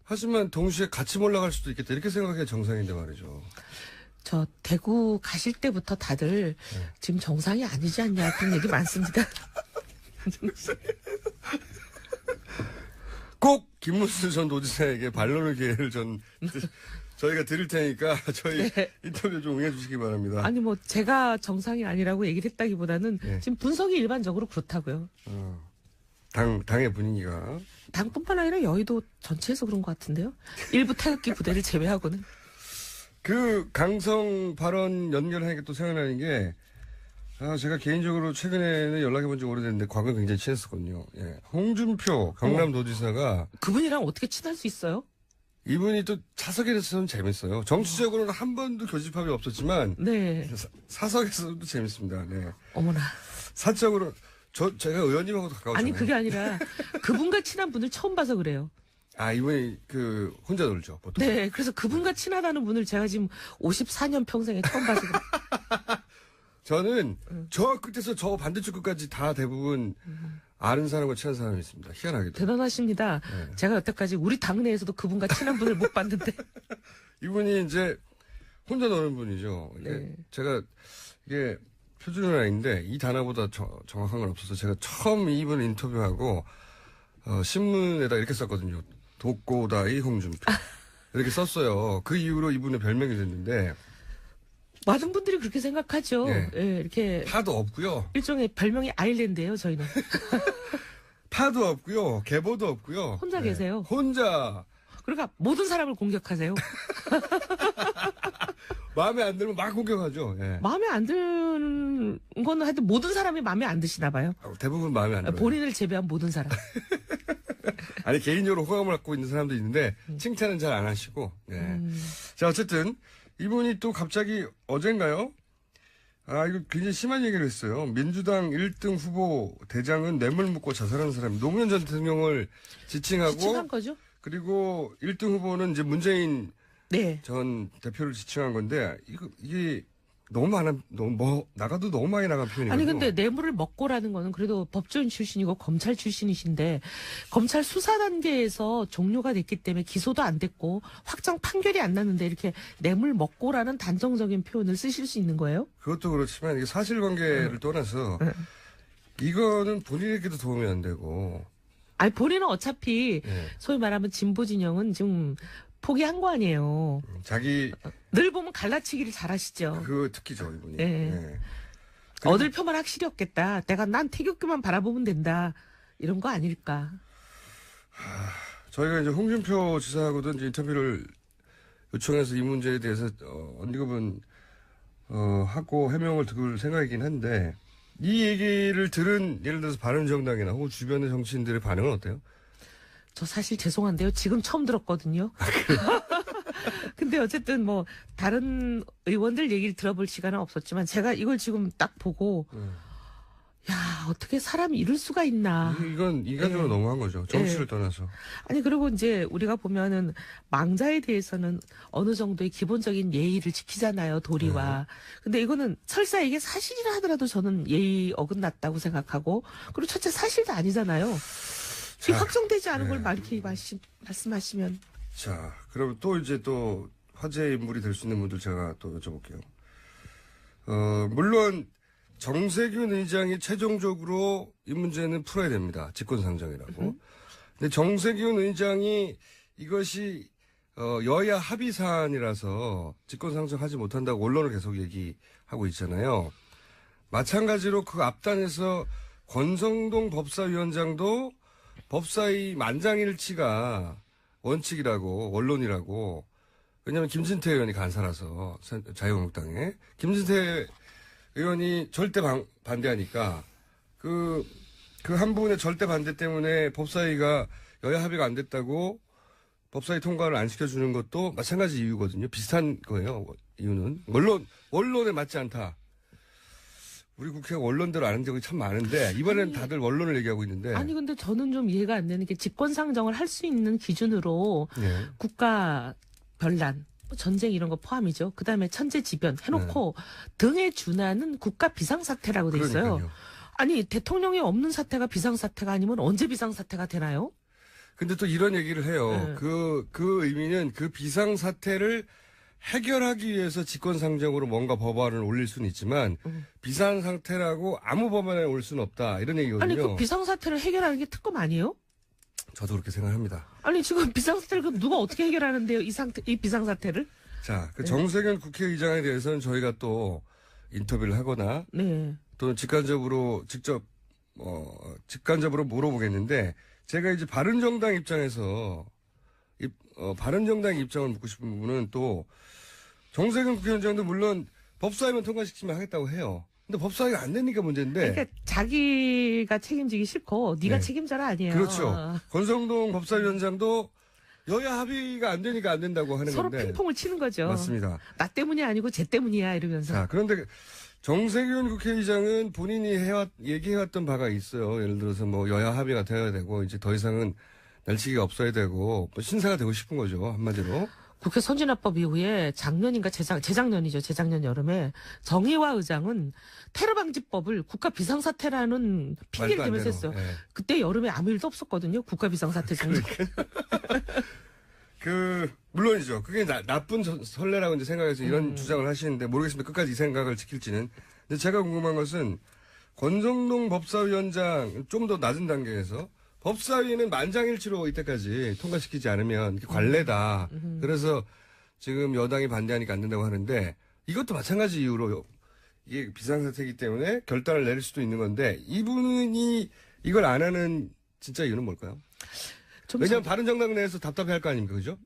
하지만 동시에 같이 몰라갈 수도 있겠다 이렇게 생각해야 정상인데 말이죠. 저 대구 가실 때부터 다들 지금 정상이 아니지 않냐 그런 얘기 많습니다. 꼭 김문수 전 도지사에게 반론의 기회를 저희가 드릴 테니까 저희 네. 인터뷰 좀 응해주시기 바랍니다. 아니 뭐 제가 정상이 아니라고 얘기를 했다기보다는 네. 지금 분석이 일반적으로 그렇다고요. 당의 분위기가. 당뿐만 아니라 여의도 전체에서 그런 것 같은데요. 일부 태극기 부대를 제외하고는. 그 강성 발언 연결하니까 또 생각나는 게 제가 개인적으로 최근에는 연락해본 지 오래됐는데 과거에 굉장히 친했었거든요. 예. 홍준표 경남도지사가 그분이랑 어떻게 친할 수 있어요? 이분이 또 차석에서는 재밌어요. 정치적으로는 한 번도 교집합이 없었지만 네. 사석에서도 재밌습니다. 네. 어머나. 사적으로 제가 의원님하고도 가까웠잖아요. 아니 그게 아니라 그분과 친한 분을 처음 봐서 그래요. 이분이 혼자 놀죠 보통. 네. 그래서 그분과 친하다는 분을 제가 지금 54년 평생에 처음 봐서 그래요. 저는 저 끝에서 저 반대쪽 끝까지 다 대부분 아는 사람과 친한 사람이 있습니다. 희한하게도. 대단하십니다. 네. 제가 여태까지 우리 당내에서도 그분과 친한 분을 못 봤는데. 이분이 이제 혼자 노는 분이죠. 네. 제가 이게 표준은 아닌데 이 단어보다 정확한 건 없어서 제가 처음 이분 인터뷰하고 신문에다 이렇게 썼거든요. 독고다이 홍준표 이렇게 썼어요. 그 이후로 이분의 별명이 됐는데 많은 분들이 그렇게 생각하죠. 네. 예, 이렇게 파도 없고요. 일종의 별명이 아일랜드예요, 저희는. 파도 없고요. 계보도 없고요. 혼자 계세요. 혼자 그러니까 모든 사람을 공격하세요. 마음에 안 들면 막 공격하죠. 예. 마음에 안 드는 거는 하여튼 모든 사람이 마음에 안 드시나 봐요. 대부분 마음에 안 들어요. 본인을 제외한 모든 사람. 아니 개인적으로 호감을 갖고 있는 사람도 있는데 칭찬은 잘 안 하시고. 네. 자 어쨌든 이분이 또 갑자기 어젠가요? 이거 굉장히 심한 얘기를 했어요. 민주당 1등 후보 대장은 뇌물 묻고 자살한 사람. 노무현 전 대통령을 지칭하고 지칭한 거죠? 그리고 1등 후보는 이제 문재인 네. 전 대표를 지칭한 건데 이게 너무 나가도 너무 많이 나간 표현이거든요. 아니 근데 뇌물을 먹고라는 거는 그래도 법조인 출신이고 검찰 출신이신데 검찰 수사 단계에서 종료가 됐기 때문에 기소도 안 됐고 확정 판결이 안 났는데 이렇게 뇌물 먹고라는 단정적인 표현을 쓰실 수 있는 거예요? 그것도 그렇지만 이게 사실관계를 떠나서 이거는 본인에게도 도움이 안 되고 아니 본인은 어차피 네. 소위 말하면 진보 진영은 지금 포기한 거 아니에요. 자기 늘 보면 갈라치기를 잘하시죠. 그 특기죠 이분이. 네. 네. 얻을 표만 확실히 없겠다. 난 태극기만 바라보면 된다. 이런 거 아닐까. 저희가 이제 홍준표 지사하고도 이제 인터뷰를 요청해서 이 문제에 대해서 언급은 하고 해명을 들을 생각이긴 한데 이 얘기를 들은 예를 들어서 바른정당이나 혹은 주변의 정치인들의 반응은 어때요? 저 사실 죄송한데요. 지금 처음 들었거든요. 근데 어쨌든 뭐 다른 의원들 얘기를 들어볼 시간은 없었지만 제가 이걸 지금 딱 보고 야 어떻게 사람이 이럴 수가 있나. 이건 인간적으로 네. 너무한 거죠. 정치를 네. 떠나서. 아니 그리고 이제 우리가 보면은 망자에 대해서는 어느 정도의 기본적인 예의를 지키잖아요. 도리와. 근데 이거는 설사 이게 사실이라 하더라도 저는 예의 어긋났다고 생각하고 그리고 첫째 사실도 아니잖아요. 이 확정되지 않은 걸 이렇게 말씀하시면. 자, 그럼 또 이제 또 화제의 인물이 될 수 있는 분들 제가 또 여쭤볼게요. 물론 정세균 의장이 최종적으로 이 문제는 풀어야 됩니다. 직권상정이라고. 근데 정세균 의장이 이것이 여야 합의 사안이라서 직권상정하지 못한다고 언론을 계속 얘기하고 있잖아요. 마찬가지로 그 앞단에서 권성동 법사위원장도 법사위 만장일치가 원칙이라고 원론이라고 왜냐하면 김진태 의원이 간사라서 자유한국당에 김진태 의원이 절대 반대하니까 그 한 부분의 절대 반대 때문에 법사위가 여야 합의가 안 됐다고 법사위 통과를 안 시켜주는 것도 마찬가지 이유거든요. 비슷한 거예요. 이유는 원론에 맞지 않다. 우리 국회가 원론대로 안 한 적이 참 많은데 이번엔 다들 원론을 얘기하고 있는데 아니 근데 저는 좀 이해가 안 되는 게 직권상정을 할 수 있는 기준으로 네. 국가 변란, 전쟁 이런 거 포함이죠. 그다음에 천재지변 해놓고 등에 준하는 국가 비상사태라고 돼 있어요. 그러니까요. 아니 대통령이 없는 사태가 비상사태가 아니면 언제 비상사태가 되나요? 근데 또 이런 얘기를 해요. 네. 그 의미는 그 비상사태를 해결하기 위해서 직권상정으로 뭔가 법안을 올릴 수는 있지만 비상상태라고 아무 법안에 올 수는 없다. 이런 얘기거든요. 아니 그 비상사태를 해결하는 게 특검 아니에요? 저도 그렇게 생각합니다. 아니 지금 비상사태를 그럼 누가 어떻게 해결하는데요? 이 비상사태를? 자, 그 정세균 국회의장에 대해서는 저희가 또 인터뷰를 하거나 네. 또는 직간접으로 물어보겠는데 제가 이제 바른정당 입장에서 바른정당 입장을 묻고 싶은 부분은 또 정세균 국회의장도 물론 법사위만 통과시키면 하겠다고 해요. 근데 법사위가 안 되니까 문제인데. 그러니까 자기가 책임지기 싫고 네가 네. 책임져라 아니에요. 그렇죠. 권성동 법사위원장도 여야 합의가 안 되니까 안 된다고 하는 서로 건데. 핑퐁을 치는 거죠. 맞습니다. 나 때문이 아니고 쟤 때문이야 이러면서. 자, 그런데 정세균 국회의장은 본인이 얘기해왔던 바가 있어요. 예를 들어서 뭐 여야 합의가 되어야 되고 이제 더 이상은 날치기가 없어야 되고 뭐 신사가 되고 싶은 거죠. 한마디로. 국회 선진화법 이후에 작년인가 재작년이죠. 재작년 여름에 정의화 의장은 테러 방지법을 국가 비상사태라는 핑계를 말도 안 대면서 되는, 했어요. 예. 그때 여름에 아무 일도 없었거든요. 국가 비상사태 정도. 물론이죠. 그게 나쁜 선례라고 이제 생각해서 이런 주장을 하시는데 모르겠습니다. 끝까지 이 생각을 지킬지는. 근데 제가 궁금한 것은 권성동 법사위원장 좀 더 낮은 단계에서 법사위는 만장일치로 이때까지 통과시키지 않으면 관례다. 그래서 지금 여당이 반대하니까 안 된다고 하는데 이것도 마찬가지 이유로 이게 비상사태이기 때문에 결단을 내릴 수도 있는 건데 이분이 이걸 안 하는 진짜 이유는 뭘까요? 좀 왜냐하면 바른정당 내에서 답답해할 거 아닙니까, 그죠?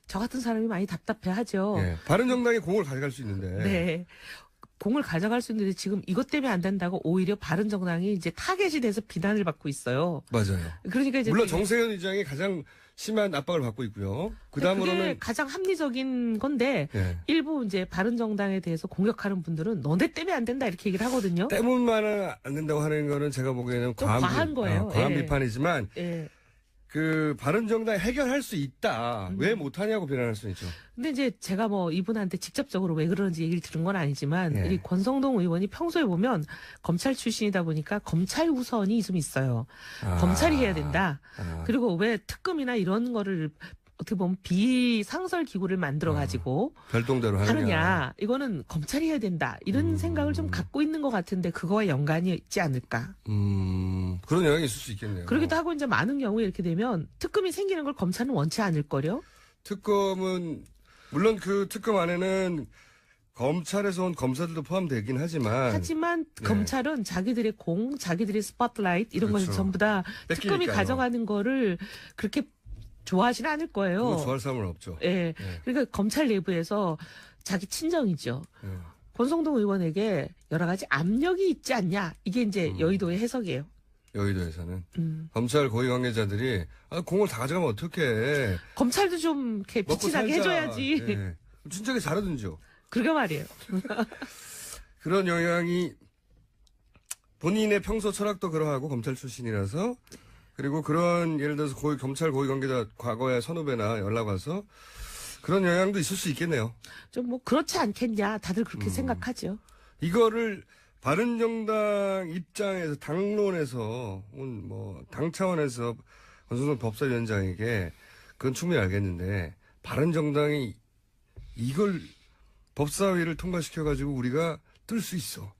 저 같은 사람이 많이 답답해하죠. 예. 바른정당이 공을 가져갈 수 있는데. 네. 공을 가져갈 수 있는데 지금 이것 때문에 안 된다고 오히려 바른정당이 이제 타겟이 돼서 비난을 받고 있어요. 맞아요. 그러니까 이제 물론 정세현 의장이 가장 심한 압박을 받고 있고요. 그 그게 다음으로는 가장 합리적인 건데 예. 일부 이제 바른정당에 대해서 공격하는 분들은 너네 때문에 안 된다 이렇게 얘기를 하거든요. 때문만은 안 된다고 하는 거는 제가 보기에는 좀 과한 거예요. 과한 예. 비판이지만 예. 그 바른정당이 해결할 수 있다. 왜 못하냐고 비난할 수 있죠. 근데 이제 제가 뭐 이분한테 직접적으로 왜 그러는지 얘기를 들은 건 아니지만 예. 이 권성동 의원이 평소에 보면 검찰 출신이다 보니까 검찰 우선이 좀 있어요. 검찰이 해야 된다. 그리고 왜 특검이나 이런 거를 어떻게 보면 비상설 기구를 만들어 가지고 별동대로 하느냐. 이거는 검찰이 해야 된다. 이런 생각을 좀 갖고 있는 것 같은데 그거와 연관이 있지 않을까. 그런 영향이 있을 수 있겠네요. 그러기도 하고 이제 많은 경우에 이렇게 되면 특검이 생기는 걸 검찰은 원치 않을 거요. 특검은 물론 그 특검 안에는 검찰에서 온 검사들도 포함되긴 하지만 네. 검찰은 자기들의 자기들의 스포트라이트 이런 그렇죠. 것을 전부 다 특검이 뺏기니까요. 가져가는 거를 그렇게 좋아하지는 않을 거예요. 그거 좋아할 사람은 없죠. 예. 그러니까 검찰 내부에서 자기 친정이죠. 예. 권성동 의원에게 여러 가지 압력이 있지 않냐. 이게 이제 여의도의 해석이에요. 여의도에서는 검찰 고위 관계자들이 공을 다 가져가면 어떡해. 검찰도 좀 이렇게 먹고 빛이 나게 살자. 해줘야지. 예. 진작에 잘하든지요. 그러게 말이에요. 그런 영향이 본인의 평소 철학도 그러하고 검찰 출신이라서 그리고 그런 예를 들어서 검찰 고위 관계자 과거에 선후배나 연락 와서 그런 영향도 있을 수 있겠네요. 좀 뭐 그렇지 않겠냐. 다들 그렇게 생각하죠. 이거를 바른정당 입장에서 당론에서 뭐 당 차원에서 권성동 법사위원장에게 그건 충분히 알겠는데 바른정당이 이걸 법사위를 통과시켜가지고 우리가 뜰 수 있어.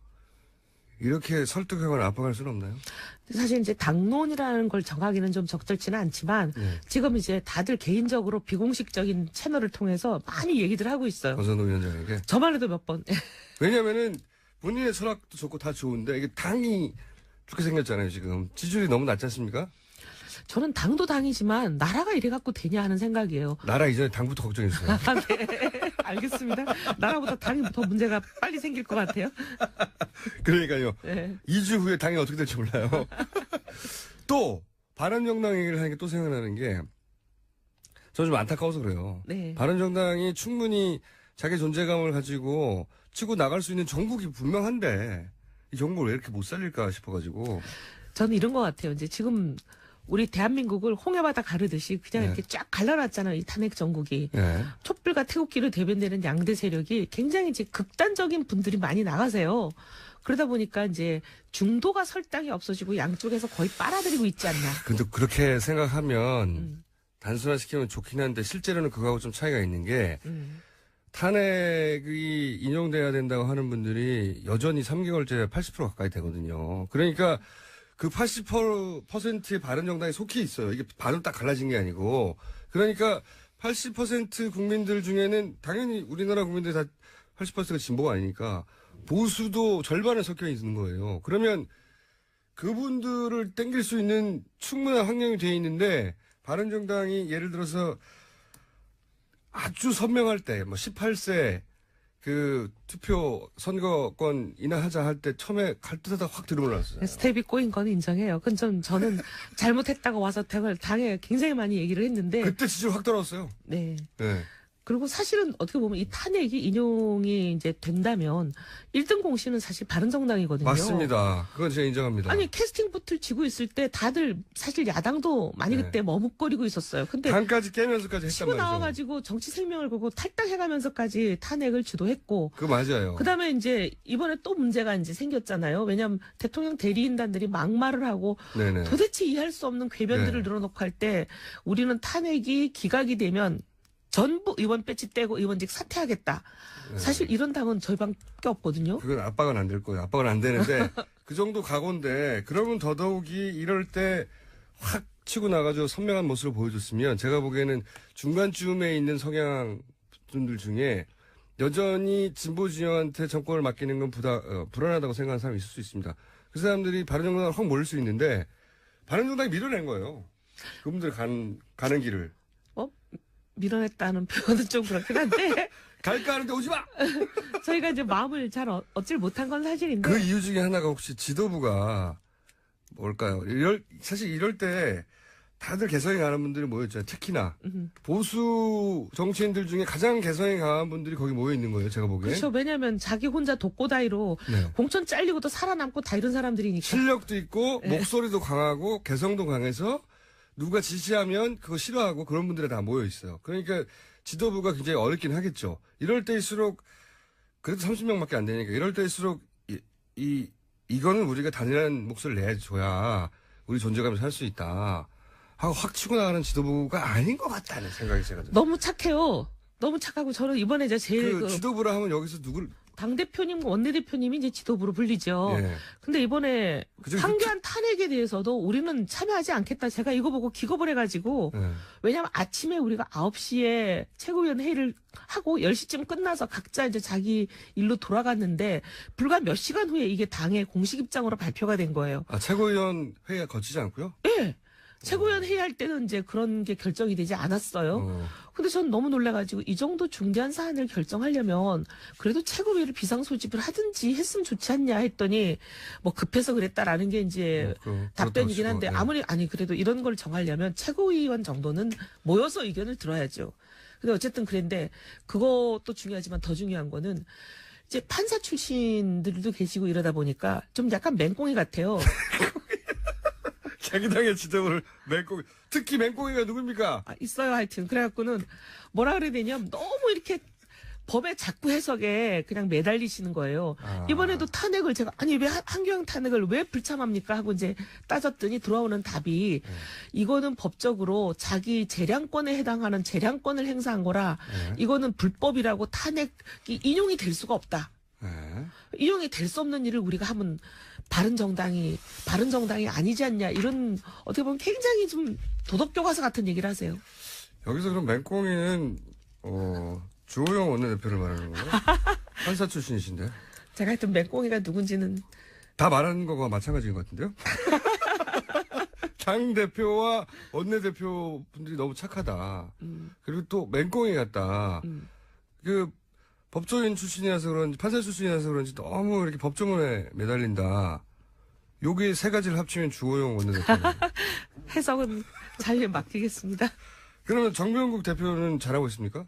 이렇게 설득하거나 압박할 수는 없나요? 사실 이제 당론이라는 걸 정하기는 좀 적절치는 않지만 지금 이제 다들 개인적으로 비공식적인 채널을 통해서 많이 얘기들 하고 있어요. 권성동 위원장에게. 저만 해도 몇 번. 왜냐면은 본인의 철학도 좋고 다 좋은데 이게 당이 죽게 생겼잖아요, 지금. 지지율이 너무 낮지 않습니까? 저는 당도 당이지만 나라가 이래 갖고 되냐 하는 생각이에요. 나라 이전에 당부터 걱정했어요. 네, 알겠습니다. 나라보다 당이 더 문제가 빨리 생길 것 같아요. 그러니까요. 네. 2주 후에 당이 어떻게 될지 몰라요. 또 바른정당 얘기를 하니까 또 생각나는 게 저는 좀 안타까워서 그래요. 네. 바른정당이 충분히 자기 존재감을 가지고 치고 나갈 수 있는 정국이 분명한데 이 정국을 왜 이렇게 못 살릴까 싶어가지고 저는 이런 것 같아요. 이제 지금 우리 대한민국을 홍해바다 가르듯이 그냥 이렇게 쫙 갈라놨잖아요. 이 탄핵 정국이. 예. 촛불과 태극기로 대변되는 양대 세력이 굉장히 이제 극단적인 분들이 많이 나가세요. 그러다 보니까 이제 중도가 설당이 없어지고 양쪽에서 거의 빨아들이고 있지 않나. 근데 그렇게 생각하면 단순화시키면 좋긴 한데 실제로는 그거하고 좀 차이가 있는 게 탄핵이 인용돼야 된다고 하는 분들이 여전히 3개월째 80% 가까이 되거든요. 그러니까 그 80%의 바른정당에 속해 있어요. 이게 반으로 딱 갈라진 게 아니고. 그러니까 80% 국민들 중에는 당연히 우리나라 국민들 다 80%가 진보가 아니니까 보수도 절반에 섞여 있는 거예요. 그러면 그분들을 땡길 수 있는 충분한 환경이 돼 있는데 바른정당이 예를 들어서 아주 선명할 때, 뭐 18세 그 투표 선거권 인하하자 할 때 처음에 갈듯하다 확 들어올랐어요. 스텝이 꼬인 건 인정해요. 근데 저는 잘못했다고 와서 당에 굉장히 많이 얘기를 했는데. 그때 지지율 확 떨어졌어요. 네. 네. 그리고 사실은 어떻게 보면 이 탄핵이 인용이 이제 된다면 1등 공신은 사실 바른정당이거든요. 맞습니다. 그건 제가 인정합니다. 아니 캐스팅 보트를 쥐고 있을 때 다들 사실 야당도 많이 네. 그때 머뭇거리고 있었어요. 근데 당까지 깨면서까지 했단 치고 말이죠. 나와가지고 정치 생명을 걸고 탈당해가면서까지 탄핵을 주도했고 그거 맞아요. 그다음에 이제 이번에 또 문제가 이제 생겼잖아요. 왜냐하면 대통령 대리인단들이 막말을 하고 네네. 도대체 이해할 수 없는 궤변들을 네. 늘어놓고 할 때 우리는 탄핵이 기각이 되면 전부 의원 배지 떼고 의원직 사퇴하겠다. 네. 사실 이런 당은 저희 밖에 없거든요. 그건 압박은 안 될 거예요. 압박은 안 되는데 그 정도 각오인데 그러면 더더욱이 이럴 때 확 치고 나가지고 선명한 모습을 보여줬으면 제가 보기에는 중간쯤에 있는 성향 분들 중에 여전히 진보 진영한테 정권을 맡기는 건 불안하다고 생각하는 사람이 있을 수 있습니다. 그 사람들이 바른정당을 확 몰릴 수 있는데 바른정당이 밀어낸 거예요. 그분들 가는 길을. 밀어냈다는 표현은 좀 그렇긴 한데 갈까 하는데 오지 마! 저희가 이제 마음을 잘 얻질 못한 건 사실인데 그 이유 중에 하나가 혹시 지도부가 뭘까요? 사실 이럴 때 다들 개성이 강한 분들이 모여있잖아요. 특히나 보수 정치인들 중에 가장 개성이 강한 분들이 거기 모여 있는 거예요. 제가 보기엔. 그렇죠. 왜냐하면 자기 혼자 독고다이로 네. 공천 잘리고도 살아남고 다 이런 사람들이니까. 실력도 있고 네. 목소리도 강하고 개성도 강해서 누가 지시하면 그거 싫어하고 그런 분들이 다 모여 있어요. 그러니까 지도부가 굉장히 어렵긴 하겠죠. 이럴 때일수록 그래도 30명밖에 안 되니까 이럴 때일수록 이거는 우리가 단일한 목소리를 내줘야 우리 존재감을 살 수 있다 하고 확 치고 나가는 지도부가 아닌 것 같다는 생각이 제가 들어요. 너무 착해요. 너무 착하고 저는 이번에 이제 제일 그 지도부라 하면 여기서 누굴 당대표님, 원내대표님이 이제 지도부로 불리죠. 예. 근데 이번에 그중에 황교안 탄핵에 대해서도 우리는 참여하지 않겠다. 제가 이거 보고 기겁을 해가지고 예. 왜냐면 아침에 우리가 9시에 최고위원 회의를 하고 10시쯤 끝나서 각자 이제 자기 일로 돌아갔는데 불과 몇 시간 후에 이게 당의 공식 입장으로 발표가 된 거예요. 아, 최고위원 회의가 거치지 않고요? 예. 최고위원 회의할 때는 이제 그런 게 결정이 되지 않았어요. 근데 전 너무 놀라가지고 이 정도 중대한 사안을 결정하려면 그래도 최고위를 비상소집을 하든지 했으면 좋지 않냐 했더니 뭐 급해서 그랬다라는 게 이제 답변이긴 한데 아니 그래도 이런 걸 정하려면 최고위원 정도는 모여서 의견을 들어야죠. 근데 어쨌든 그랬는데 그것도 중요하지만 더 중요한 거는 이제 판사 출신들도 계시고 이러다 보니까 좀 약간 맹꽁이 같아요. 자기 당의 지도부를 맹꽁이, 특히 맹꽁이가 누굽니까? 있어요, 하여튼. 그래갖고는 뭐라 그래야 되냐면 너무 이렇게 법의 자꾸 해석에 그냥 매달리시는 거예요. 이번에도 탄핵을 제가, 아니, 왜 한교안 탄핵을 왜 불참합니까? 하고 이제 따졌더니 들어오는 답이 이거는 법적으로 자기 재량권에 해당하는 재량권을 행사한 거라 이거는 불법이라고 탄핵이 인용이 될 수가 없다. 인용이 될 수 없는 일을 우리가 하면 바른정당이 아니지 않냐 이런 어떻게 보면 굉장히 좀 도덕교과서 같은 얘기를 하세요. 여기서 그럼 맹꽁이는 주호영 원내대표를 말하는 거예요? 판사 출신이신데 제가 하여튼 맹꽁이가 누군지는 다 말하는 거와 마찬가지인 것 같은데요? 당 대표와 원내대표 분들이 너무 착하다. 그리고 또 맹꽁이 같다. 그 법조인 출신이라서 그런지 판사 출신이라서 그런지 너무 이렇게 법조문에 매달린다. 여기 세 가지를 합치면 주호영 원내대표. 해석은 자유에 맡기겠습니다. 그러면 정병국 대표는 잘하고 있습니까?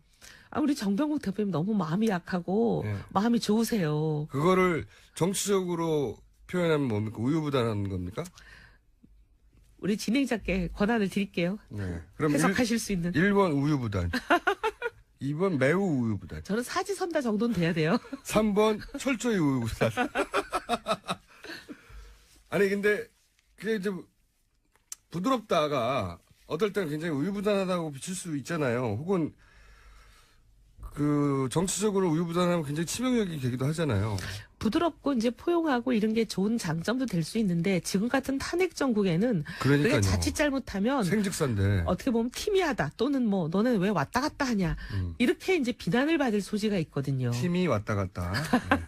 우리 정병국 대표님 너무 마음이 약하고 마음이 좋으세요. 그거를 정치적으로 표현하면 뭡니까? 우유부단한 겁니까? 우리 진행자께 권한을 드릴게요. 네. 그럼 해석하실 수 있는. 1번 우유부단. 2번 매우 우유부단. 저는 사지선다 정도는 돼야 돼요. 3번 철저히 우유부단. 아니 근데 그게 이제 부드럽다가 어떨 때는 굉장히 우유부단하다고 비칠 수 있잖아요. 혹은 그 정치적으로 우유부단하면 굉장히 치명적이 되기도 하잖아요. 부드럽고 이제 포용하고 이런 게 좋은 장점도 될 수 있는데 지금 같은 탄핵 정국에는 그러니까요. 그게 자칫 잘못하면 생직사인데. 어떻게 보면 팀이하다 또는 뭐 너네 왜 왔다 갔다 하냐 이렇게 이제 비난을 받을 소지가 있거든요. 팀이 왔다 갔다. 네.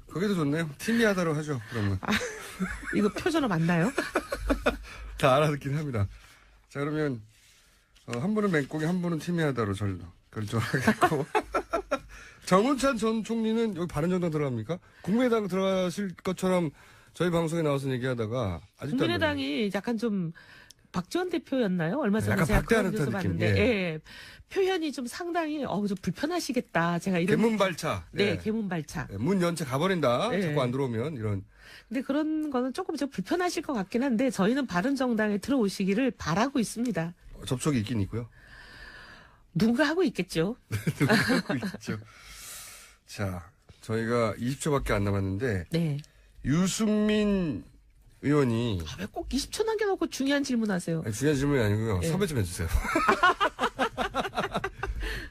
그게 더 좋네요. 팀이 하다로 하죠. 그러면. 이거 표준어 맞나요? 다 알아듣긴 합니다. 자 그러면 한 분은 맹꽁이 한 분은 팀이 하다로 결정하겠고 정운찬 전 총리는 여기 바른정당 들어갑니까? 국민의당 들어가실 것처럼 저희 방송에 나와서 얘기하다가 아직도 안 국민의당이 약간 좀 박지원 대표였나요? 얼마 전에 약간 제가 박대하는 그런 뉴스 듯한 느낌. 봤는데 예. 예. 표현이 좀 상당히 좀 불편하시겠다. 제가 이런 개문발차. 네, 예. 개문발차. 예, 문 연체 가버린다. 예. 자꾸 안 들어오면 이런. 근데 그런 거는 조금 좀 불편하실 것 같긴 한데 저희는 바른정당에 들어오시기를 바라고 있습니다. 접촉이 있긴 있고요. 누군가 하고 있겠죠. 하고 있죠. 자, 저희가 20초밖에 안 남았는데 네. 유승민 의원이 왜 꼭 20초 남겨놓고 중요한 질문하세요? 아니, 중요한 질문이 아니고요. 예. 섭외 좀 해주세요.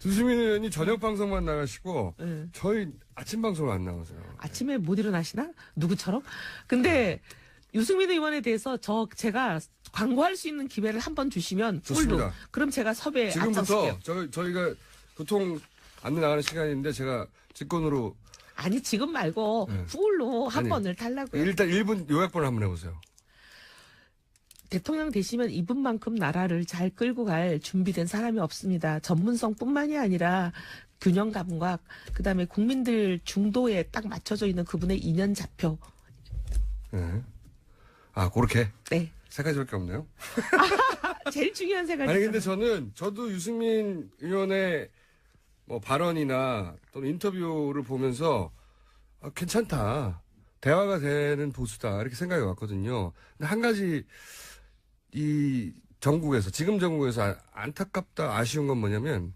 유승민 의원이 저녁 방송만 나가시고 예. 저희 아침 방송을 안 나오세요. 아침에 못 일어나시나? 누구처럼? 근데 유승민 의원에 대해서 제가 광고할 수 있는 기회를 한번 주시면 좋습니다. 꿀로. 그럼 제가 섭외 지금부터 앞장설게요. 저희가 보통 안내 나가는 시간인데 제가 직권으로 아니 지금 말고 네. 풀로 한 아니, 번을 달라고요. 일단 1분 요약본을 한번 해보세요. 대통령 되시면 이분만큼 나라를 잘 끌고 갈 준비된 사람이 없습니다. 전문성뿐만이 아니라 균형 감각, 그다음에 국민들 중도에 딱 맞춰져 있는 그분의 이념 좌표. 네. 아 그렇게 네. 세 가지밖에 없네요. 제일 중요한 세 가지. 아니 근데 저도 유승민 의원의 뭐 발언이나 또는 인터뷰를 보면서 괜찮다. 대화가 되는 보수다. 이렇게 생각이 왔거든요. 근데 한 가지 이 정국에서 지금 정국에서 안타깝다 아쉬운 건 뭐냐면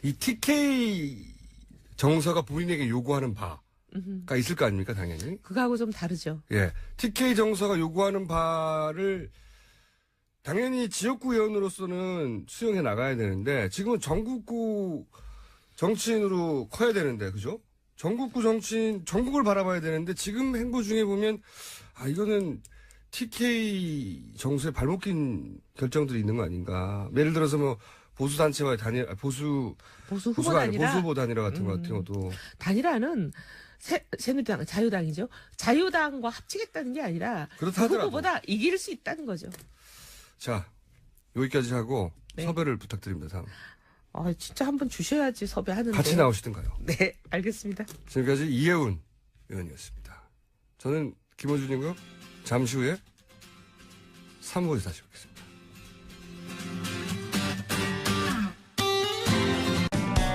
이 TK 정서가 본인에게 요구하는 바가 있을 거 아닙니까 당연히. 그거하고 좀 다르죠. 예, TK 정서가 요구하는 바를 당연히 지역구 의원으로서는 수용해 나가야 되는데 지금은 전국구 정치인으로 커야 되는데 그죠? 전국구 정치인 전국을 바라봐야 되는데 지금 행보 중에 보면 이거는 TK 정서에 발목 낀 결정들이 있는 거 아닌가? 예를 들어서 뭐 보수 단체와의 단일 보수 후보 보수가 아니라 단일화. 보수 후보 단일화 같은 것도 단일화는 새누리당, 자유당이죠. 자유당과 합치겠다는 게 아니라 그렇다 그 하더라도. 후보보다 이길 수 있다는 거죠. 자 여기까지 하고 네. 섭외를 부탁드립니다. 다음 진짜 한번 주셔야지 섭외하는데. 같이 나오시든가요. 네, 알겠습니다. 지금까지 이혜훈 의원이었습니다. 저는 김호준이고요. 잠시 후에 3부에서 다시 뵙겠습니다.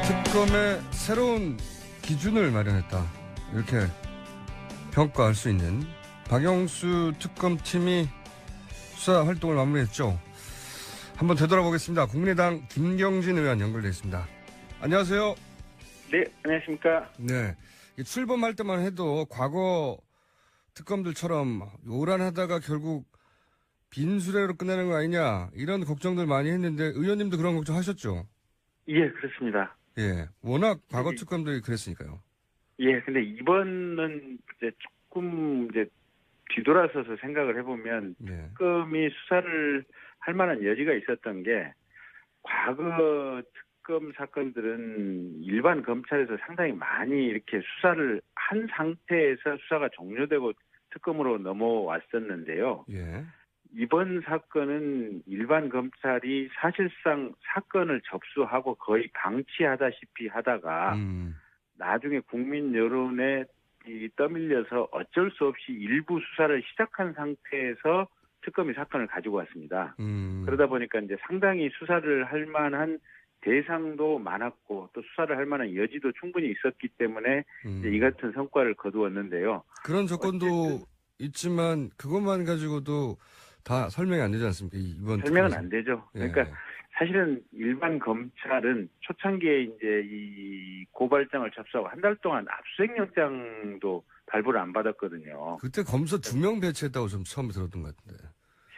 특검의 새로운 기준을 마련했다. 이렇게 평가할 수 있는 박영수 특검팀이 수사 활동을 마무리했죠. 한번 되돌아보겠습니다. 국민의당 김경진 의원 연결되어 있습니다. 안녕하세요. 네, 안녕하십니까. 네. 이 출범할 때만 해도 과거 특검들처럼 요란하다가 결국 빈수레로 끝나는 거 아니냐 이런 걱정들 많이 했는데 의원님도 그런 걱정 하셨죠? 예, 그렇습니다. 예. 워낙 과거 네. 특검들이 그랬으니까요. 예, 근데 이번은 이제 조금 이제 뒤돌아서서 생각을 해보면 네. 특검이 수사를 할 만한 여지가 있었던 게 과거 특검 사건들은 일반 검찰에서 상당히 많이 이렇게 수사를 한 상태에서 수사가 종료되고 특검으로 넘어왔었는데요. 예. 이번 사건은 일반 검찰이 사실상 사건을 접수하고 거의 방치하다시피 하다가 나중에 국민 여론에 떠밀려서 어쩔 수 없이 일부 수사를 시작한 상태에서 특검이 사건을 가지고 왔습니다. 그러다 보니까 이제 상당히 수사를 할 만한 대상도 많았고 또 수사를 할 만한 여지도 충분히 있었기 때문에 이제 이 같은 성과를 거두었는데요. 그런 조건도 어쨌든 있지만 그것만 가지고도 다 설명이 안 되지 않습니까? 이번 설명은 특검에서. 안 되죠. 예. 그러니까 사실은 일반 검찰은 초창기에 이제 이 고발장을 접수하고 한 달 동안 압수수색영장도 발부를 안 받았거든요. 그때 검사 2명 배치했다고 좀 처음에 들었던 것 같은데.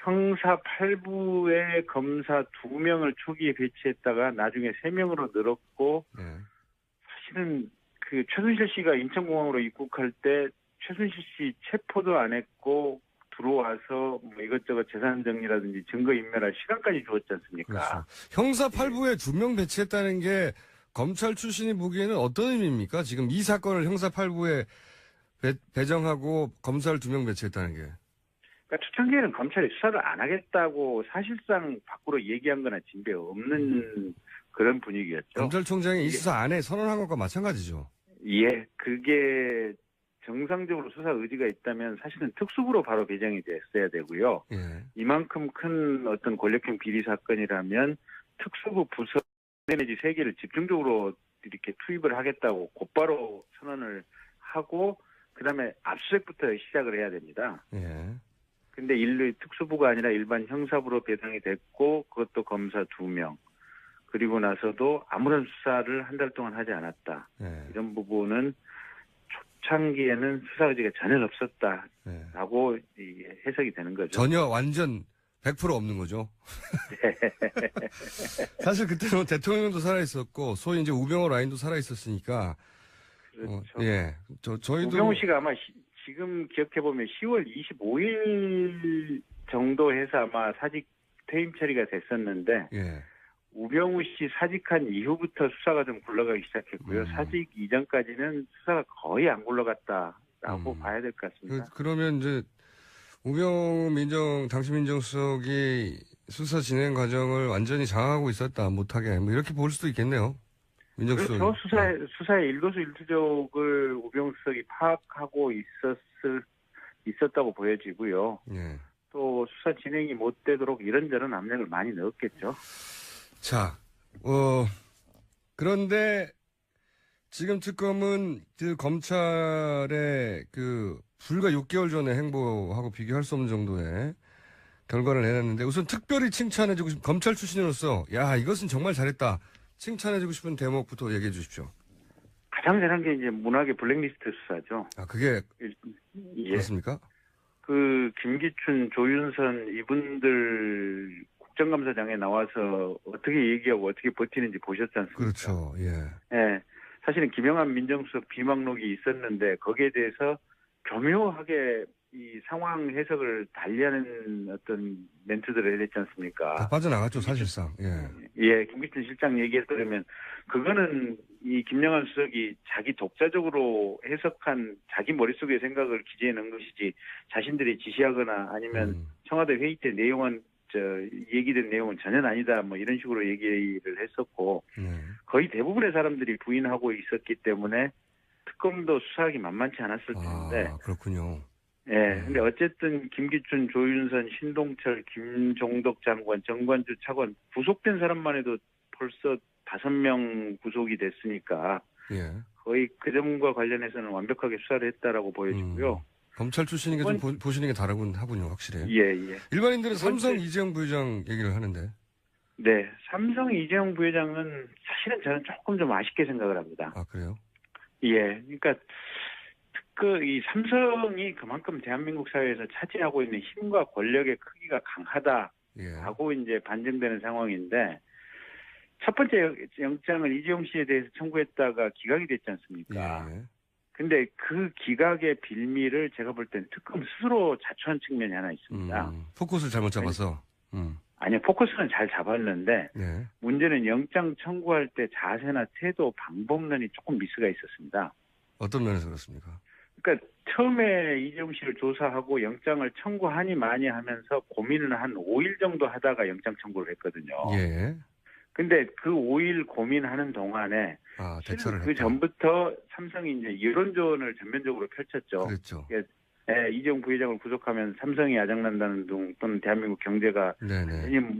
형사 8부에 검사 2명을 초기에 배치했다가 나중에 3명으로 늘었고 네. 사실은 그 최순실 씨가 인천공항으로 입국할 때 최순실 씨 체포도 안 했고 들어와서 뭐 이것저것 재산 정리라든지 증거 인멸할 시간까지 주었지 않습니까? 그렇죠. 형사 8부에 2명 배치했다는 게 검찰 출신이 보기에는 어떤 의미입니까? 지금 이 사건을 형사 8부에 배정하고 검사를 2명 배치했다는 게. 그러니까 초창기에는 검찰이 수사를 안 하겠다고 사실상 밖으로 얘기한 거나 진배 없는 그런 분위기였죠. 검찰총장이 이 수사 안에 선언한 것과 마찬가지죠. 예, 그게 정상적으로 수사 의지가 있다면 사실은 특수부로 바로 배정이 됐어야 되고요. 예. 이만큼 큰 어떤 권력형 비리 사건이라면 특수부 부서 내지 3개를 집중적으로 이렇게 투입을 하겠다고 곧바로 선언을 하고 그다음에 압수수색부터 시작을 해야 됩니다. 예. 근데 특수부가 아니라 일반 형사부로 배정이 됐고 그것도 검사 2명. 그리고 나서도 아무런 수사를 한 달 동안 하지 않았다. 예. 이런 부분은 초창기에는 수사 의지가 전혀 없었다라고 해석이 되는 거죠. 전혀 완전 100% 없는 거죠. 사실 그때는 대통령도 살아있었고, 소위 이제 우병호 라인도 살아있었으니까. 그렇죠. 예. 저희도. 우병우 씨가 아마 지금 기억해보면 10월 25일 정도 해서 아마 사직 퇴임 처리가 됐었는데, 예. 우병우 씨 사직한 이후부터 수사가 좀 굴러가기 시작했고요. 사직 이전까지는 수사가 거의 안 굴러갔다라고 봐야 될 것 같습니다. 그러면 이제 우병우 당시 민정수석이 수사 진행 과정을 완전히 장악하고 있었다, 못하게. 뭐 이렇게 볼 수도 있겠네요. 민정수석이. 그렇죠. 수사의 일거수일투족을 우병우 수석이 파악하고 있었다고 보여지고요. 예. 또 수사 진행이 못 되도록 이런저런 압력을 많이 넣었겠죠. 자, 그런데 지금 특검은 그 검찰의 불과 6개월 전에 행보하고 비교할 수 없는 정도의 결과를 내놨는데 우선 특별히 칭찬해주고 싶은 검찰 출신으로서 야, 이것은 정말 잘했다. 칭찬해주고 싶은 대목부터 얘기해 주십시오. 가장 잘한 게 이제 문학의 블랙리스트 수사죠. 아, 그게 예. 그렇습니까? 김기춘, 조윤선 이분들 국정감사장에 나와서 어떻게 얘기하고 어떻게 버티는지 보셨지 않습니까? 그렇죠. 예. 예. 사실은 김영한 민정수석 비망록이 있었는데 거기에 대해서 교묘하게 이 상황 해석을 달리하는 어떤 멘트들을 해야 되지 않습니까? 다 빠져나갔죠, 사실상. 예. 예, 김기춘 실장 얘기에 따르면 그거는 이 김영한 수석이 자기 독자적으로 해석한 자기 머릿속의 생각을 기재해 놓은 것이지 자신들이 지시하거나 아니면 청와대 회의 때 내용은 얘기된 내용은 전혀 아니다 뭐 이런 식으로 얘기를 했었고 거의 대부분의 사람들이 부인하고 있었기 때문에 특검도 수사하기 만만치 않았을 텐데. 아, 그렇군요. 예, 근데 어쨌든 김기춘, 조윤선, 신동철, 김종덕 장관, 정관주 차관 구속된 사람만 해도 벌써 5명 구속이 됐으니까 예. 거의 그 점과 관련해서는 완벽하게 수사를 했다라고 보여지고요. 검찰 출신이니까 좀 보시는 게 다르군 하군요, 확실히. 예. 일반인들은 삼성 이재용 부회장 얘기를 하는데. 네, 삼성 이재용 부회장은 사실은 저는 조금 좀 아쉽게 생각을 합니다. 아, 그래요? 예, 그러니까 이 삼성이 그만큼 대한민국 사회에서 차지하고 있는 힘과 권력의 크기가 강하다라고 이제 반증되는 상황인데 첫 번째 영장을 이재용 씨에 대해서 청구했다가 기각이 됐지 않습니까? 예. 근데 그 기각의 빌미를 제가 볼 땐 특검 스스로 자초한 측면이 하나 있습니다. 포커스를 잘못 잡아서. 아니요, 포커스는 잘 잡았는데 네. 문제는 영장 청구할 때 자세나 태도, 방법론이 조금 미스가 있었습니다. 어떤 면에서 그렇습니까? 그러니까 처음에 이재용 씨를 조사하고 영장을 청구하니 많이 하면서 고민을 한 5일 정도 하다가 영장 청구를 했거든요. 예. 근데 그 5일 고민하는 동안에 대처를 그 전부터 삼성이 이제 여론전을 전면적으로 펼쳤죠. 그렇죠. 예, 이재용 부회장을 구속하면 삼성이 아작난다는 등 또는 대한민국 경제가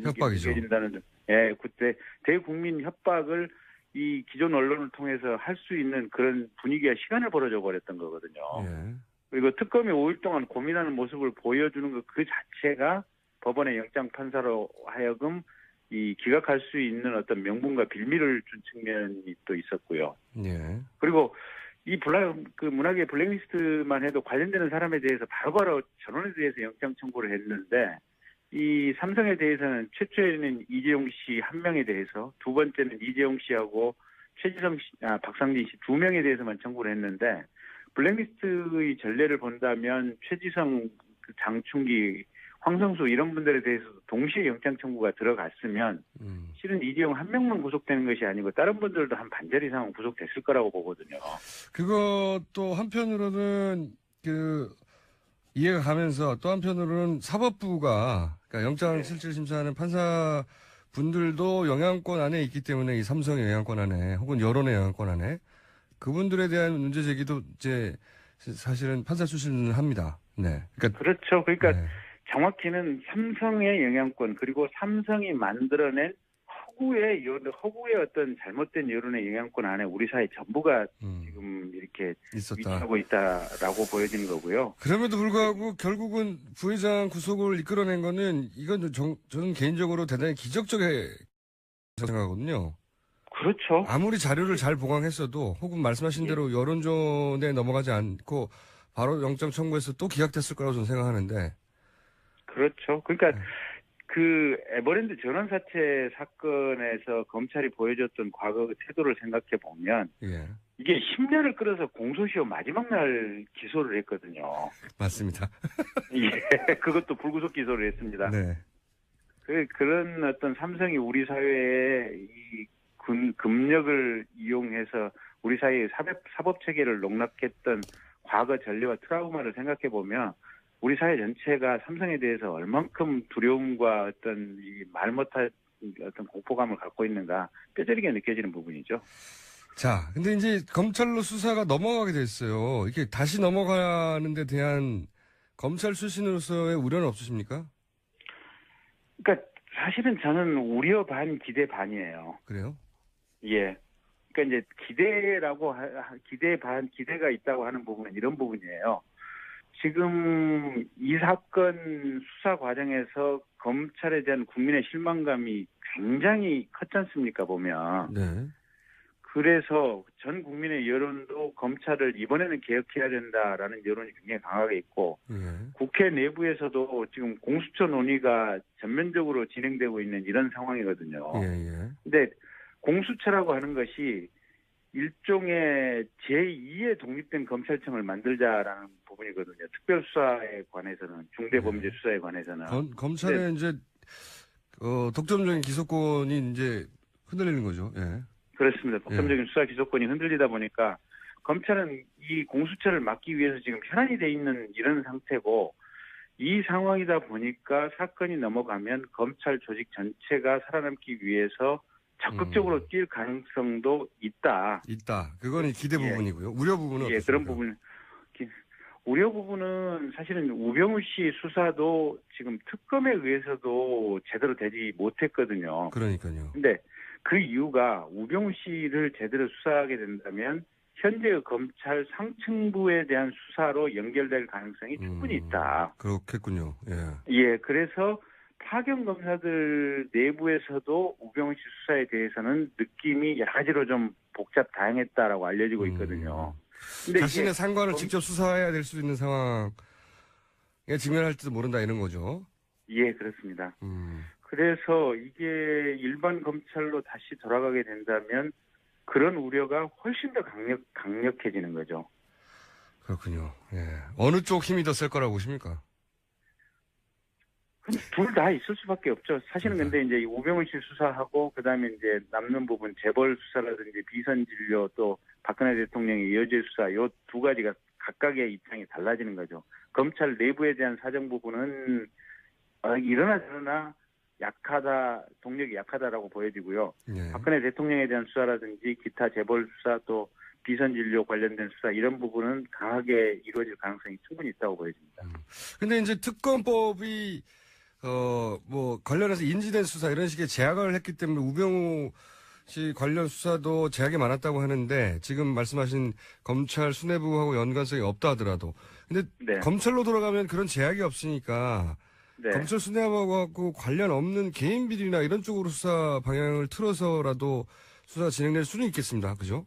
협박이죠. 무너진다는 등, 예, 그때 대국민 협박을 이 기존 언론을 통해서 할 수 있는 그런 분위기와 시간을 벌어져 버렸던 거거든요. 예. 그리고 특검이 5일 동안 고민하는 모습을 보여주는 것 그 자체가 법원의 영장 판사로 하여금 이 기각할 수 있는 어떤 명분과 빌미를 준 측면이 또 있었고요. 예. 그리고 이 문학의 블랙리스트만 해도 관련되는 사람에 대해서 바로바로 전원에 대해서 영장 청구를 했는데 이 삼성에 대해서는 최초에는 이재용 씨 한 명에 대해서 두 번째는 이재용 씨하고 최지성 씨, 박상진 씨 두 명에 대해서만 청구를 했는데 블랙리스트의 전례를 본다면 최지성, 장충기, 황성수 이런 분들에 대해서도 동시에 영장 청구가 들어갔으면 실은 이재용 한 명만 구속되는 것이 아니고 다른 분들도 한 반절 이상은 구속됐을 거라고 보거든요. 그것도 한편으로는 이해가 가면서 또 한편으로는 사법부가 그러니까 영장 실질 심사하는 판사 분들도 영향권 안에 있기 때문에 이 삼성의 영향권 안에 혹은 여론의 영향권 안에 그분들에 대한 문제 제기도 이제 사실은 판사 출신은 합니다. 네. 그러니까 그렇죠. 그러니까 네. 정확히는 삼성의 영향권 그리고 삼성이 만들어낸 허구의 어떤 잘못된 여론의 영향권 안에 우리 사회 전부가 지금 이렇게 있었다. 위치하고 있다라고 보여지는 거고요. 그럼에도 불구하고 결국은 부회장 구속을 이끌어낸 거는 이건 저는 개인적으로 대단히 기적적인 생각하거든요. 그렇죠. 아무리 자료를 잘 보강했어도 혹은 말씀하신 대로 여론전에 넘어가지 않고 바로 영장 청구해서 또 기각됐을 거라고 저는 생각하는데. 그렇죠. 그러니까 그 에버랜드 전원 사채 사건에서 검찰이 보여줬던 과거 태도를 생각해 보면 예. 이게 10년을 끌어서 공소시효 마지막 날 기소를 했거든요. 맞습니다. 예, 그것도 불구속 기소를 했습니다. 네. 그런 어떤 삼성이 우리 사회에 이 금력을 이용해서 우리 사회의 사법 체계를 농락했던 과거 전례와 트라우마를 생각해 보면 우리 사회 전체가 삼성에 대해서 얼만큼 두려움과 어떤 말 못할 어떤 공포감을 갖고 있는가 뼈저리게 느껴지는 부분이죠. 자, 근데 이제 검찰로 수사가 넘어가게 됐어요. 이게 다시 넘어가는 데 대한 검찰 출신으로서의 우려는 없으십니까? 그러니까 사실은 저는 우려 반 기대 반이에요. 그래요? 예. 그러니까 이제 기대가 있다고 하는 부분은 이런 부분이에요. 지금 이 사건 수사 과정에서 검찰에 대한 국민의 실망감이 굉장히 컸지 않습니까, 보면. 네. 그래서 전 국민의 여론도 검찰을 이번에는 개혁해야 된다라는 여론이 굉장히 강하게 있고, 예. 국회 내부에서도 지금 공수처 논의가 전면적으로 진행되고 있는 이런 상황이거든요. 예, 예. 근데 공수처라고 하는 것이 일종의 제2의 독립된 검찰청을 만들자라는 부분이거든요. 특별수사에 관해서는, 중대범죄수사에 관해서는. 검찰의 이제, 독점적인 기소권이 이제 흔들리는 거죠. 예. 그렇습니다. 독점적인 수사 기소권이 흔들리다 보니까 검찰은 이 공수처를 막기 위해서 지금 현안이 돼 있는 이런 상태고, 이 상황이다 보니까 사건이 넘어가면 검찰 조직 전체가 살아남기 위해서 적극적으로 뛸 가능성도 있다. 그거는 기대 예. 부분이고요. 우려 부분은 예, 어떻습니까? 그런 부분. 우려 부분은 사실은 우병우 씨 수사도 지금 특검에 의해서도 제대로 되지 못했거든요. 그러니까요. 근데 그 이유가 우병우 씨를 제대로 수사하게 된다면 현재의 검찰 상층부에 대한 수사로 연결될 가능성이 충분히 있다. 그렇겠군요. 예. 예, 그래서 파견 검사들 내부에서도 우병우 씨 수사에 대해서는 느낌이 여러 가지로 좀 복잡 다양했다라고 알려지고 있거든요. 근데 자신의 상관을 직접 수사해야 될 수 있는 상황에 직면할지도 모른다 이런 거죠. 예, 그렇습니다. 그래서 이게 일반 검찰로 다시 돌아가게 된다면 그런 우려가 훨씬 더 강력해지는 거죠. 그렇군요. 예. 어느 쪽 힘이 더 셀 거라고 보십니까? 둘 다 있을 수밖에 없죠. 사실은 근데 이제 우병우 씨 수사하고 그다음에 이제 남는 부분 재벌 수사라든지 비선 진료 또 박근혜 대통령의 여죄 수사 요 두 가지가 각각의 입장이 달라지는 거죠. 검찰 내부에 대한 사정 부분은 이러나 저러나 약하다, 동력이 약하다라고 보여지고요. 예. 박근혜 대통령에 대한 수사라든지 기타 재벌 수사 또 비선 진료 관련된 수사 이런 부분은 강하게 이루어질 가능성이 충분히 있다고 보여집니다. 근데 이제 특검법이 관련해서 인지된 수사 이런 식의 제약을 했기 때문에 우병우 씨 관련 수사도 제약이 많았다고 하는데 지금 말씀하신 검찰 수뇌부하고 연관성이 없다 하더라도 근데 네. 검찰로 돌아가면 그런 제약이 없으니까 네. 검찰 수뇌부하고 관련 없는 개인 비리나 이런 쪽으로 수사 방향을 틀어서라도 수사 진행될 수는 있겠습니다. 그죠?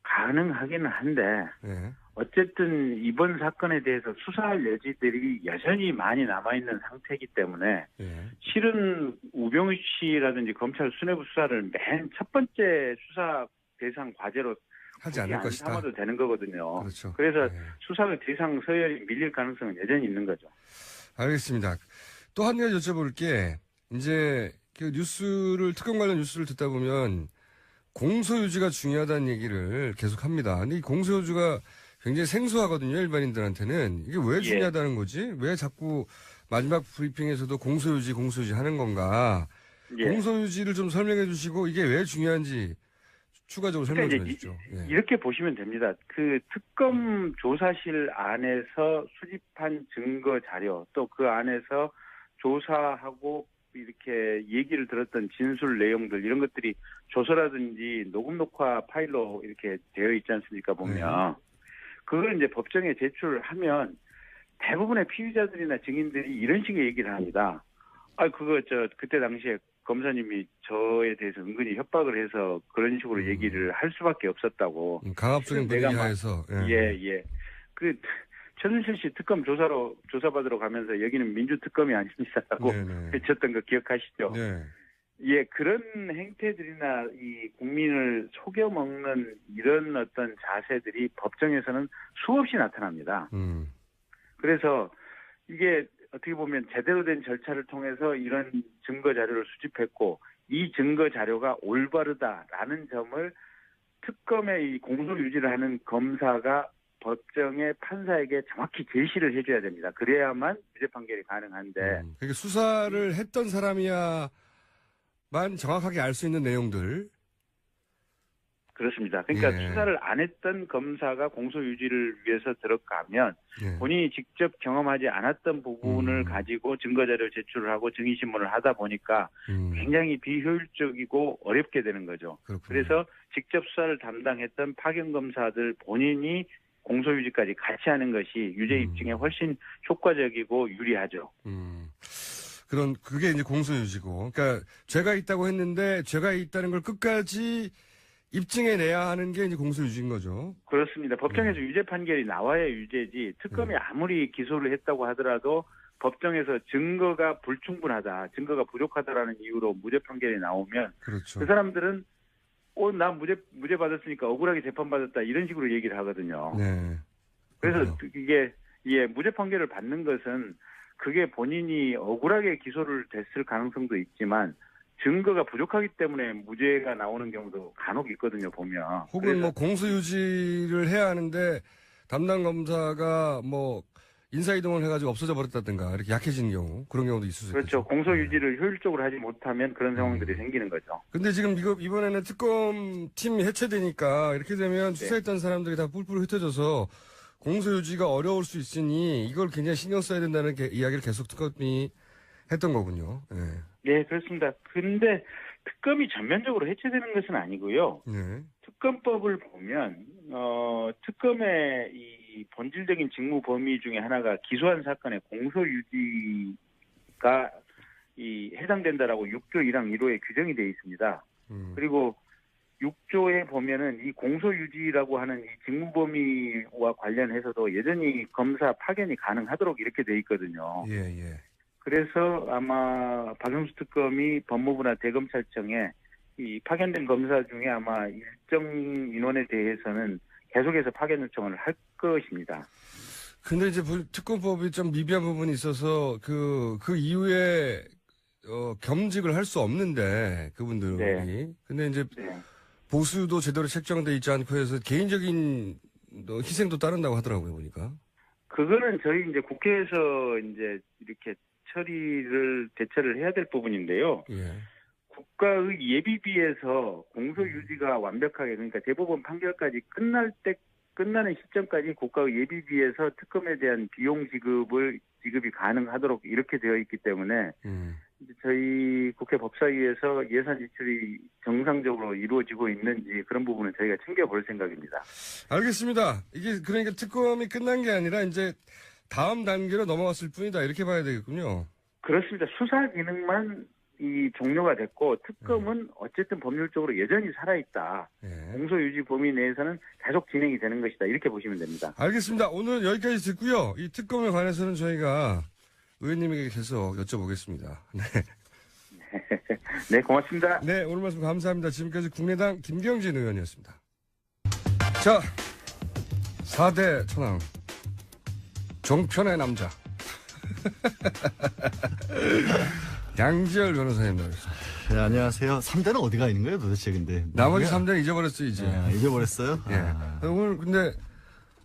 가능하기는 한데 예. 어쨌든 이번 사건에 대해서 수사할 여지들이 여전히 많이 남아있는 상태이기 때문에 예. 실은 우병우 씨라든지 검찰 수뇌부 수사를 맨 첫 번째 수사 대상 과제로 하지 않을 안 것이다. 삼아도 되는 거거든요. 그렇죠. 그래서 예. 수사의 대상 서열이 밀릴 가능성은 여전히 있는 거죠. 알겠습니다. 또 한 가지 여쭤볼 게 이제 그 특검 관련 뉴스를 듣다 보면 공소유지가 중요하다는 얘기를 계속 합니다. 근데 이 공소유지가 굉장히 생소하거든요, 일반인들한테는. 이게 왜 중요하다는 거지? 왜 자꾸 마지막 브리핑에서도 공소유지 하는 건가? 예. 공소유지를 좀 설명해 주시고 이게 왜 중요한지 추가적으로 설명 좀 그러니까 해주십시오. 예. 이렇게 보시면 됩니다. 그 특검 조사실 안에서 수집한 증거 자료 또 그 안에서 조사하고 이렇게 얘기를 들었던 진술 내용들 이런 것들이 조서라든지 녹음 녹화 파일로 이렇게 되어 있지 않습니까 보면 그걸 이제 법정에 제출하면 대부분의 피의자들이나 증인들이 이런 식의 얘기를 합니다. 그거 그때 당시에 검사님이 저에 대해서 은근히 협박을 해서 그런 식으로 얘기를 할 수밖에 없었다고. 강압적인 분위기 내가 막- 하에서. 예. 그 최순실 씨 특검 조사받으러 가면서 여기는 민주특검이 아닙니다라고 네네. 외쳤던 거 기억하시죠? 네. 예, 그런 행태들이나 이 국민을 속여먹는 이런 어떤 자세들이 법정에서는 수없이 나타납니다. 그래서 이게 어떻게 보면 제대로 된 절차를 통해서 이런 증거 자료를 수집했고 이 증거 자료가 올바르다라는 점을 특검의 이 공소 유지를 하는 검사가 법정의 판사에게 정확히 제시를 해줘야 됩니다. 그래야만 무죄 판결이 가능한데. 그러니까 수사를 했던 사람이야만 정확하게 알 수 있는 내용들. 그렇습니다. 그러니까 예. 수사를 안 했던 검사가 공소 유지를 위해서 들어가면 예. 본인이 직접 경험하지 않았던 부분을 가지고 증거자료 제출을 하고 증인신문을 하다 보니까 굉장히 비효율적이고 어렵게 되는 거죠. 그렇군요. 그래서 직접 수사를 담당했던 파견검사들 본인이 공소유지까지 같이 하는 것이 유죄 입증에 훨씬 효과적이고 유리하죠. 그게 이제 공소유지고. 그러니까 죄가 있다고 했는데 죄가 있다는 걸 끝까지 입증해내야 하는 게 이제 공소유지인 거죠. 그렇습니다. 법정에서 유죄 판결이 나와야 유죄지 특검이 아무리 기소를 했다고 하더라도 법정에서 증거가 불충분하다, 증거가 부족하다라는 이유로 무죄 판결이 나오면 그렇죠. 그 사람들은 나 무죄 받았으니까 억울하게 재판받았다 이런 식으로 얘기를 하거든요. 네. 그래서 그렇군요. 이게 무죄 판결을 받는 것은 그게 본인이 억울하게 기소를 됐을 가능성도 있지만 증거가 부족하기 때문에 무죄가 나오는 경우도 간혹 있거든요, 보면. 혹은 뭐 공소유지를 해야 하는데 담당 검사가 뭐 인사이동을 해가지고 없어져 버렸다든가 이렇게 약해지는 경우 그런 경우도 있을 수 있죠. 그렇죠. 공소유지를 효율적으로 하지 못하면 그런 상황들이 생기는 거죠. 근데 지금 이번에는 특검 팀이 해체되니까 이렇게 되면 수사했던 사람들이 다 뿔뿔 흩어져서 공소유지가 어려울 수 있으니 이걸 굉장히 신경 써야 된다는 이야기를 계속 특검이 했던 거군요. 네. 네, 그렇습니다. 근데 특검이 전면적으로 해체되는 것은 아니고요. 네. 특검법을 보면 특검의 이 본질적인 직무 범위 중에 하나가 기소한 사건의 공소유지가 해당된다라고 6조 1항 1호에 규정이 되어 있습니다. 그리고 6조에 보면은 이 공소유지라고 하는 이 직무 범위와 관련해서도 여전히 검사 파견이 가능하도록 이렇게 되어 있거든요. 예. 그래서 아마 박영수 특검이 법무부나 대검찰청에 이 파견된 검사 중에 아마 일정 인원에 대해서는 계속해서 파견 요청을 할 것입니다. 근데 이제 특검법이 좀 미비한 부분이 있어서 그 이후에 겸직을 할 수 없는데 그분들이. 네. 근데 이제 네. 보수도 제대로 책정돼 있지 않고 해서 개인적인 희생도 따른다고 하더라고요, 보니까. 그거는 저희 이제 국회에서 이제 이렇게 대처를 해야 될 부분인데요. 예. 국가의 예비비에서 공소유지가 완벽하게 그러니까 대법원 판결까지 끝나는 시점까지 국가의 예비비에서 특검에 대한 비용 지급이 가능하도록 이렇게 되어 있기 때문에 이제 저희 국회 법사위에서 예산 지출이 정상적으로 이루어지고 있는지 그런 부분은 저희가 챙겨볼 생각입니다. 알겠습니다. 이게 그러니까 특검이 끝난 게 아니라 이제 다음 단계로 넘어갔을 뿐이다 이렇게 봐야 되겠군요. 그렇습니다. 수사 기능만 종료가 됐고 특검은 어쨌든 법률적으로 여전히 살아있다. 예. 공소유지 범위 내에서는 계속 진행이 되는 것이다. 이렇게 보시면 됩니다. 알겠습니다. 오늘 여기까지 듣고요. 이 특검에 관해서는 저희가 의원님에게 계속 여쭤보겠습니다. 네. 네, 고맙습니다. 네, 오늘 말씀 감사합니다. 지금까지 국민의당 김경진 의원이었습니다. 자, 4대 천왕. 종편의 남자. 양지열 변호사님 나오셨습니다. 네, 안녕하세요. 3대는 어디가 있는 거예요, 도대체, 근데? 나머지 3대는 잊어버렸어요, 이제. 잊어버렸어요? 예. 오늘 근데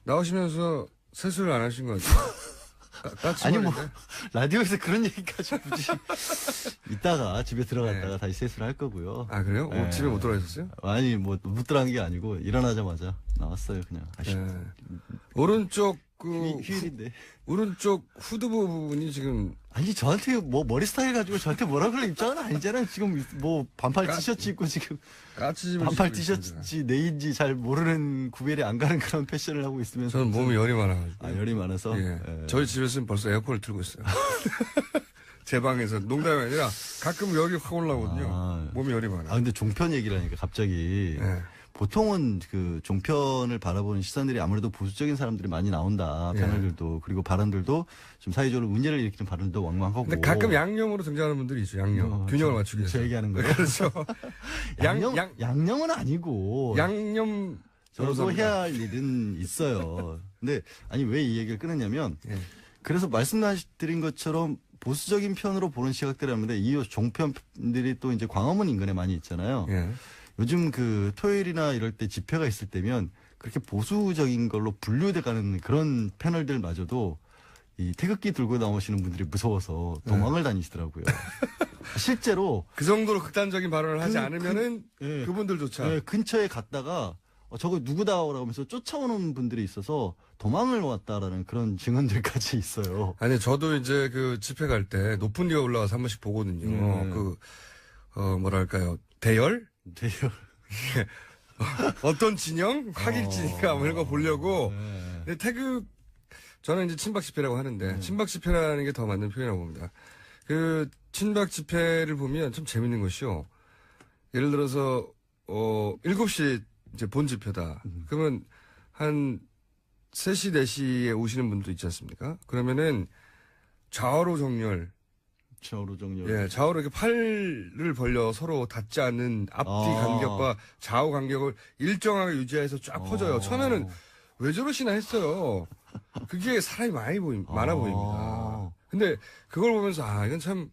나오시면서 세수를 안 하신 것 같아요. 아니, 뭐, 까치발인데? 라디오에서 그런 얘기까지 굳이. 이따가 집에 들어갔다가 다시 세수를 할 거고요. 아, 그래요? 네. 집에 못 들어가셨어요? 아니, 뭐, 못 들어간 게 아니고, 일어나자마자 나왔어요, 그냥. 네. 오른쪽, 휴일인데. 오른쪽 후드 부분이 지금, 아니, 저한테 뭐, 머리 스타일 가지고 저한테 뭐라 그럴 입장은 아니잖아요. 지금 뭐, 반팔 티셔츠 입고 지금. 까치집을 반팔 짓고 있습니다. 티셔츠인지 네인지 잘 모르는 구별이 안 가는 그런 패션을 하고 있으면서. 저는 몸이 열이 많아가지고. 아, 열이 많아서? 예. 예. 저희 집에서는 벌써 에어컨을 틀고 있어요. 제 방에서 농담이 아니라 가끔 여기 확 올라오거든요. 아. 몸이 열이 많아요. 아, 근데 종편 얘기를 하니까 갑자기. 예. 보통은 그 종편을 바라보는 시선들이 아무래도 보수적인 사람들이 많이 나온다. 예. 패널들도. 그리고 발언들도 좀 사회적으로 문제를 일으키는 발언도 왕왕하고. 근데 가끔 양념으로 등장하는 분들이 있죠. 양념. 균형을 맞추기 위해서. 저 얘기하는 거예요? 그렇죠. 양념은 아니고. 양념. 저도 변호사입니다. 해야 할 일은 있어요. 근데 아니 왜 이 얘기를 끊었냐면 예. 그래서 말씀드린 것처럼 보수적인 편으로 보는 시각들이 있는데 이 종편들이 또 이제 광화문 인근에 많이 있잖아요. 예. 요즘 그 토요일이나 이럴 때 집회가 있을 때면 그렇게 보수적인 걸로 분류돼 가는 그런 패널들마저도 이 태극기 들고 나오시는 분들이 무서워서 도망을 다니시더라고요. 실제로 그 정도로 극단적인 발언을 하지 않으면은 예. 그분들조차. 예, 근처에 갔다가 저거 누구다라고 하면서 쫓아오는 분들이 있어서 도망을 왔다라는 그런 증언들까지 있어요. 아니, 저도 이제 그 집회 갈 때 높은 데가 올라가서 한 번씩 보거든요. 뭐랄까요. 대열? 대열. 어떤 진영? 확일지니까 뭐 이런 거 보려고. 근데 저는 이제 친박 집회라고 하는데, 친박 집회라는 게 더 맞는 표현이라고 봅니다. 그, 친박 집회를 보면 참 재밌는 것이요. 예를 들어서, 7시 이제 본 집회다. 그러면 한 3시, 4시에 오시는 분도 있지 않습니까? 그러면은 좌우로 정렬. 좌우로 정렬. 예, 좌우로 이렇게 팔을 벌려 서로 닿지 않는 앞뒤 아. 간격과 좌우 간격을 일정하게 유지해서 쫙 퍼져요. 처음에는 왜 저러시나 했어요. 그게 사람이 많아 보입니다. 근데 그걸 보면서 이건 참.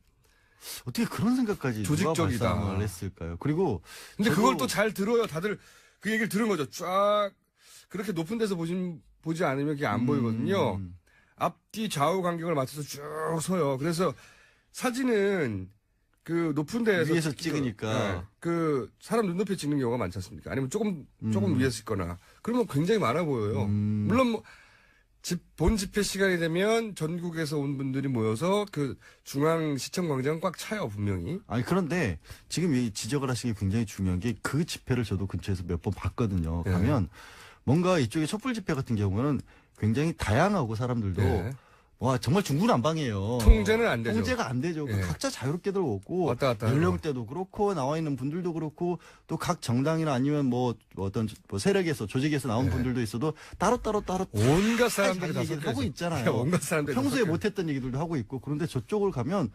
어떻게 그런 생각까지 조직적이다. 누가 발상을 했을까요? 그리고 근데 저도- 그걸 또 잘 들어요. 다들 그 얘기를 들은 거죠. 쫙 그렇게 높은 데서 보지 않으면 그게 안 보이거든요. 앞뒤 좌우 간격을 맞춰서 쭉 서요. 그래서 사진은 그 높은 데에서 위에서 찍으니까. 네, 그 사람 눈높이에 찍는 경우가 많지 않습니까? 아니면 조금 위에서 있거나 그러면 굉장히 많아 보여요. 물론 뭐 본 집회 시간이 되면 전국에서 온 분들이 모여서 그 중앙 시청 광장은 꽉 차요, 분명히. 아니 그런데 지금 이 지적을 하시는 게 굉장히 중요한 게 그 집회를 저도 근처에서 몇 번 봤거든요. 예. 가면 뭔가 이쪽에 촛불 집회 같은 경우는 굉장히 다양하고 사람들도 예. 와 정말 중구난방이에요. 통제는 안 되죠. 통제가 안 되죠. 예. 각자 자유롭게들 오고 왔다 갔다 하고. 연령대도 그렇고 나와 있는 분들도 그렇고 또 각 정당이나 아니면 뭐 어떤 뭐 세력에서 조직에서 나온 예. 분들도 있어도 따로 온갖 사람들이 다 얘기를 섞여 하고 있어요. 있잖아요. 온갖 사람들이 다 평소에 섞여 못했던 얘기들도 하고 있고 그런데 저쪽을 가면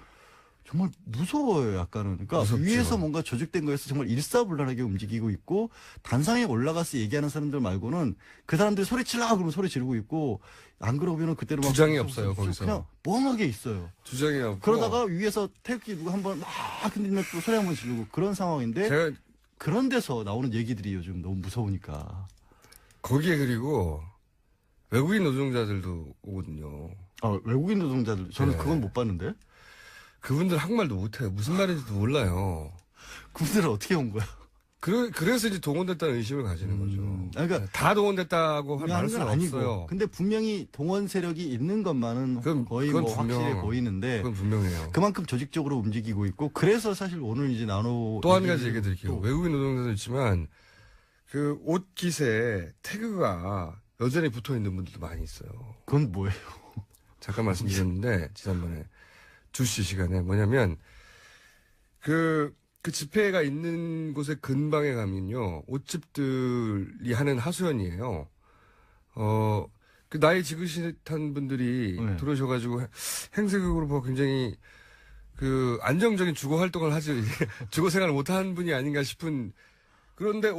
정말 무서워요, 약간은. 그러니까 무섭죠. 위에서 뭔가 조직된 거에서 정말 일사불란하게 움직이고 있고 단상에 올라가서 얘기하는 사람들 말고는 그 사람들이 소리치려고 그러면 소리 지르고 있고 안 그러면은 그때로 막 주장이 없어요, 거기서. 그냥 멍하게 있어요. 주장이 없고. 그러다가 위에서 태극기 누구 한번 막 흔들면 또 소리 한번 지르고 그런 상황인데 제가 그런 데서 나오는 얘기들이 요즘 너무 무서우니까. 거기에 그리고 외국인 노동자들도 오거든요. 아, 외국인 노동자들 저는 네. 그건 못 봤는데. 그분들 한국말도 못해요. 무슨 말인지도 몰라요. 그분들은 어떻게 온 거야? 그래서 이제 동원됐다는 의심을 가지는 거죠. 그러니까 다 동원됐다고 말할 하는 수는 건 아니고. 없어요. 근데 분명히 동원 세력이 있는 것만은 거의 그건 뭐 확실해 분명- 보이는데 그건 분명해요. 그만큼 조직적으로 움직이고 있고 그래서 사실 오늘 이제 또 한 가지 얘기 드릴게요. 또 외국인 노동자도 있지만 그 옷 깃에 태그가 여전히 붙어 있는 분들도 많이 있어요. 그건 뭐예요? 잠깐 말씀드렸는데 지난번에 2시 시간에 뭐냐면 그 집회가 있는 곳의 근방에 가면요 옷집들이 하는 하소연이에요. 그 나이 지긋한 분들이 네. 들어오셔가지고 행색으로 보고 굉장히 그 안정적인 주거 활동을 하지 주거 생활을 못하는 분이 아닌가 싶은. 그런데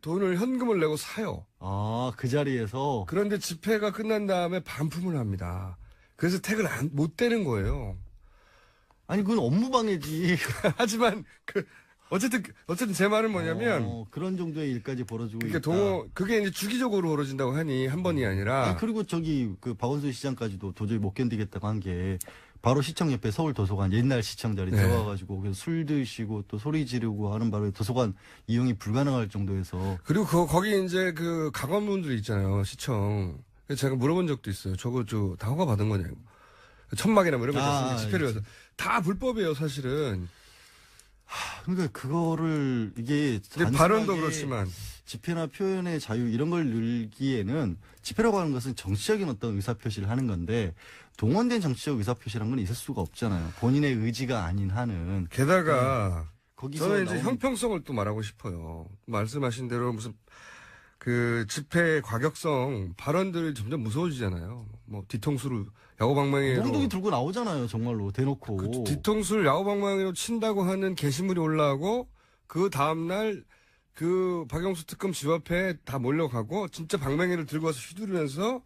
돈을 현금을 내고 사요. 아, 그 자리에서 그런데 집회가 끝난 다음에 반품을 합니다. 그래서 태그를 못 떼는 거예요. 아니 그건 업무 방해지. 하지만 어쨌든 제 말은 뭐냐면, 그런 정도의 일까지 벌어지고 그러니까 있다. 그게 이제 주기적으로 벌어진다고 하니, 한 번이 아니라. 그리고 저기 그 박원순 시장까지도 도저히 못 견디겠다고 한 게 바로 시청 옆에 서울 도서관 옛날 시청 자리 네. 들어가가지고 그래서 술 드시고 또 소리 지르고 하는 바로 도서관 이용이 불가능할 정도에서 그리고 거기 이제 그 강원분들 있잖아요, 시청. 그래서 제가 물어본 적도 있어요. 저거 다 허가 받은 거냐고. 천막이나 뭐 이런 거 있잖아요. 집회를 위해서. 다 불법이에요, 사실은. 그러니까 그거를 이게 근데 발언도 단순하게 그렇지만. 집회나 표현의 자유 이런 걸 늘기에는 집회라고 하는 것은 정치적인 어떤 의사표시를 하는 건데 동원된 정치적 의사표시라는 건 있을 수가 없잖아요. 본인의 의지가 아닌 한은. 게다가 거기서 저는 이제 나오는 형평성을 또 말하고 싶어요. 말씀하신 대로 무슨 그 집회 과격성 발언들이 점점 무서워지잖아요. 뭐 뒤통수를 야구방망이로 몽둥이 들고 나오잖아요, 정말로 대놓고. 뒤통수를 야구방망이로 친다고 하는 게시물이 올라오고 그 다음날 그 박영수 특검 집 앞에 다 몰려가고 진짜 방망이를 들고 와서 휘두르면서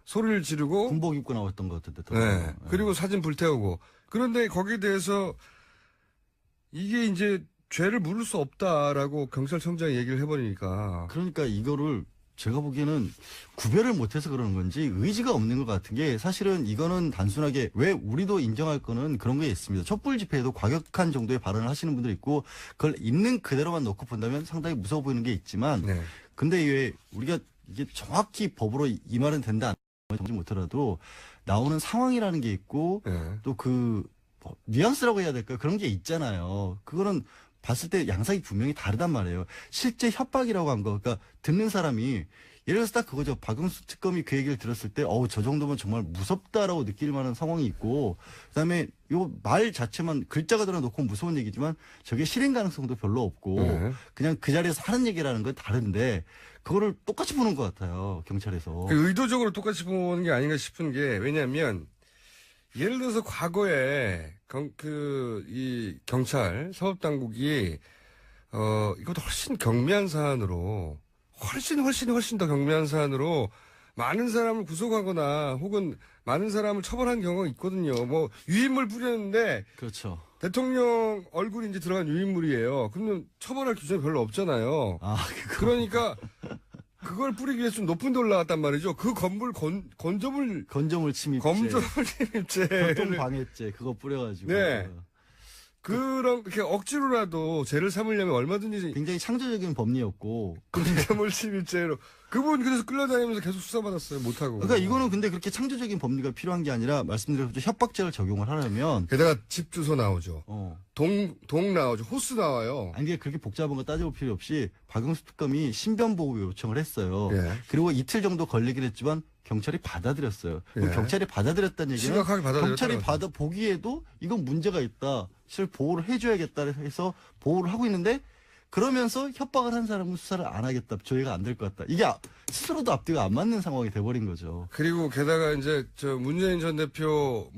소리를 지르고 군복 입고 나왔던 것 같은데. 네. 그리고 사진 불태우고 그런데 거기에 대해서 이게 이제 죄를 물을 수 없다라고 경찰청장이 얘기를 해버리니까 그러니까 이거를 제가 보기에는 구별을 못해서 그러는 건지 의지가 없는 것 같은 게 사실은 이거는 단순하게 왜 우리도 인정할 거는 그런 게 있습니다. 촛불 집회에도 과격한 정도의 발언을 하시는 분들이 있고 그걸 있는 그대로만 놓고 본다면 상당히 무서워 보이는 게 있지만 네. 근데 왜 우리가 이게 정확히 법으로 이 말은 된다 정지 못하더라도 나오는 상황이라는 게 있고 네. 또 그 뉘앙스라고 해야 될까요? 그런 게 있잖아요. 그거는 봤을 때 양상이 분명히 다르단 말이에요. 실제 협박이라고 한 거, 그러니까 듣는 사람이 예를 들어서 딱 그거죠. 박영수 특검이 그 얘기를 들었을 때, 저 정도면 정말 무섭다라고 느낄 만한 상황이 있고, 그다음에 요 말 자체만 글자가 들어놓고 무서운 얘기지만 저게 실행 가능성도 별로 없고, 네. 그냥 그 자리에서 하는 얘기라는 건 다른데 그거를 똑같이 보는 것 같아요. 경찰에서. 그 의도적으로 똑같이 보는 게 아닌가 싶은 게 왜냐하면 예를 들어서 과거에 이 경찰 사법당국이 이것도 훨씬 경미한 사안으로 훨씬 더 경미한 사안으로 많은 사람을 구속하거나 혹은 많은 사람을 처벌한 경우가 있거든요. 뭐 유인물 뿌렸는데 그렇죠. 대통령 얼굴이 이제 들어간 유인물이에요. 그러면 처벌할 기준이 별로 없잖아요. 그러니까 그걸 뿌리기 위해서 좀 높은 데 올라갔단 말이죠. 그 건물 건조물 침입죄. 교통방해죄 그거 뿌려가지고. 네. 그렇게 억지로라도 죄를 삼으려면 얼마든지 굉장히 창조적인 법리였고. 건조물 침입죄로 그분 그래서 끌려다니면서 계속 수사받았어요. 못하고. 그러니까 이거는 근데 그렇게 창조적인 법리가 필요한 게 아니라 말씀드린 협박죄를 적용을 하려면. 게다가 집 주소 나오죠. 동 나오죠. 호수 나와요. 아니 이게 그렇게 복잡한 거 따져볼 필요 없이 박영수 특검이 신변 보호 요청을 했어요. 예. 그리고 이틀 정도 걸리긴 했지만 경찰이 받아들였어요. 예. 경찰이 받아들였다는 얘기는 심각하게 받아들였다는 경찰이 보기에도 이건 문제가 있다. 실을 보호를 해줘야겠다 해서 보호를 하고 있는데 그러면서 협박을 한 사람은 수사를 안 하겠다. 조회가 안 될 것 같다. 이게 스스로도 앞뒤가 안 맞는 상황이 돼버린 거죠. 그리고 게다가 이제 문재인 전 대표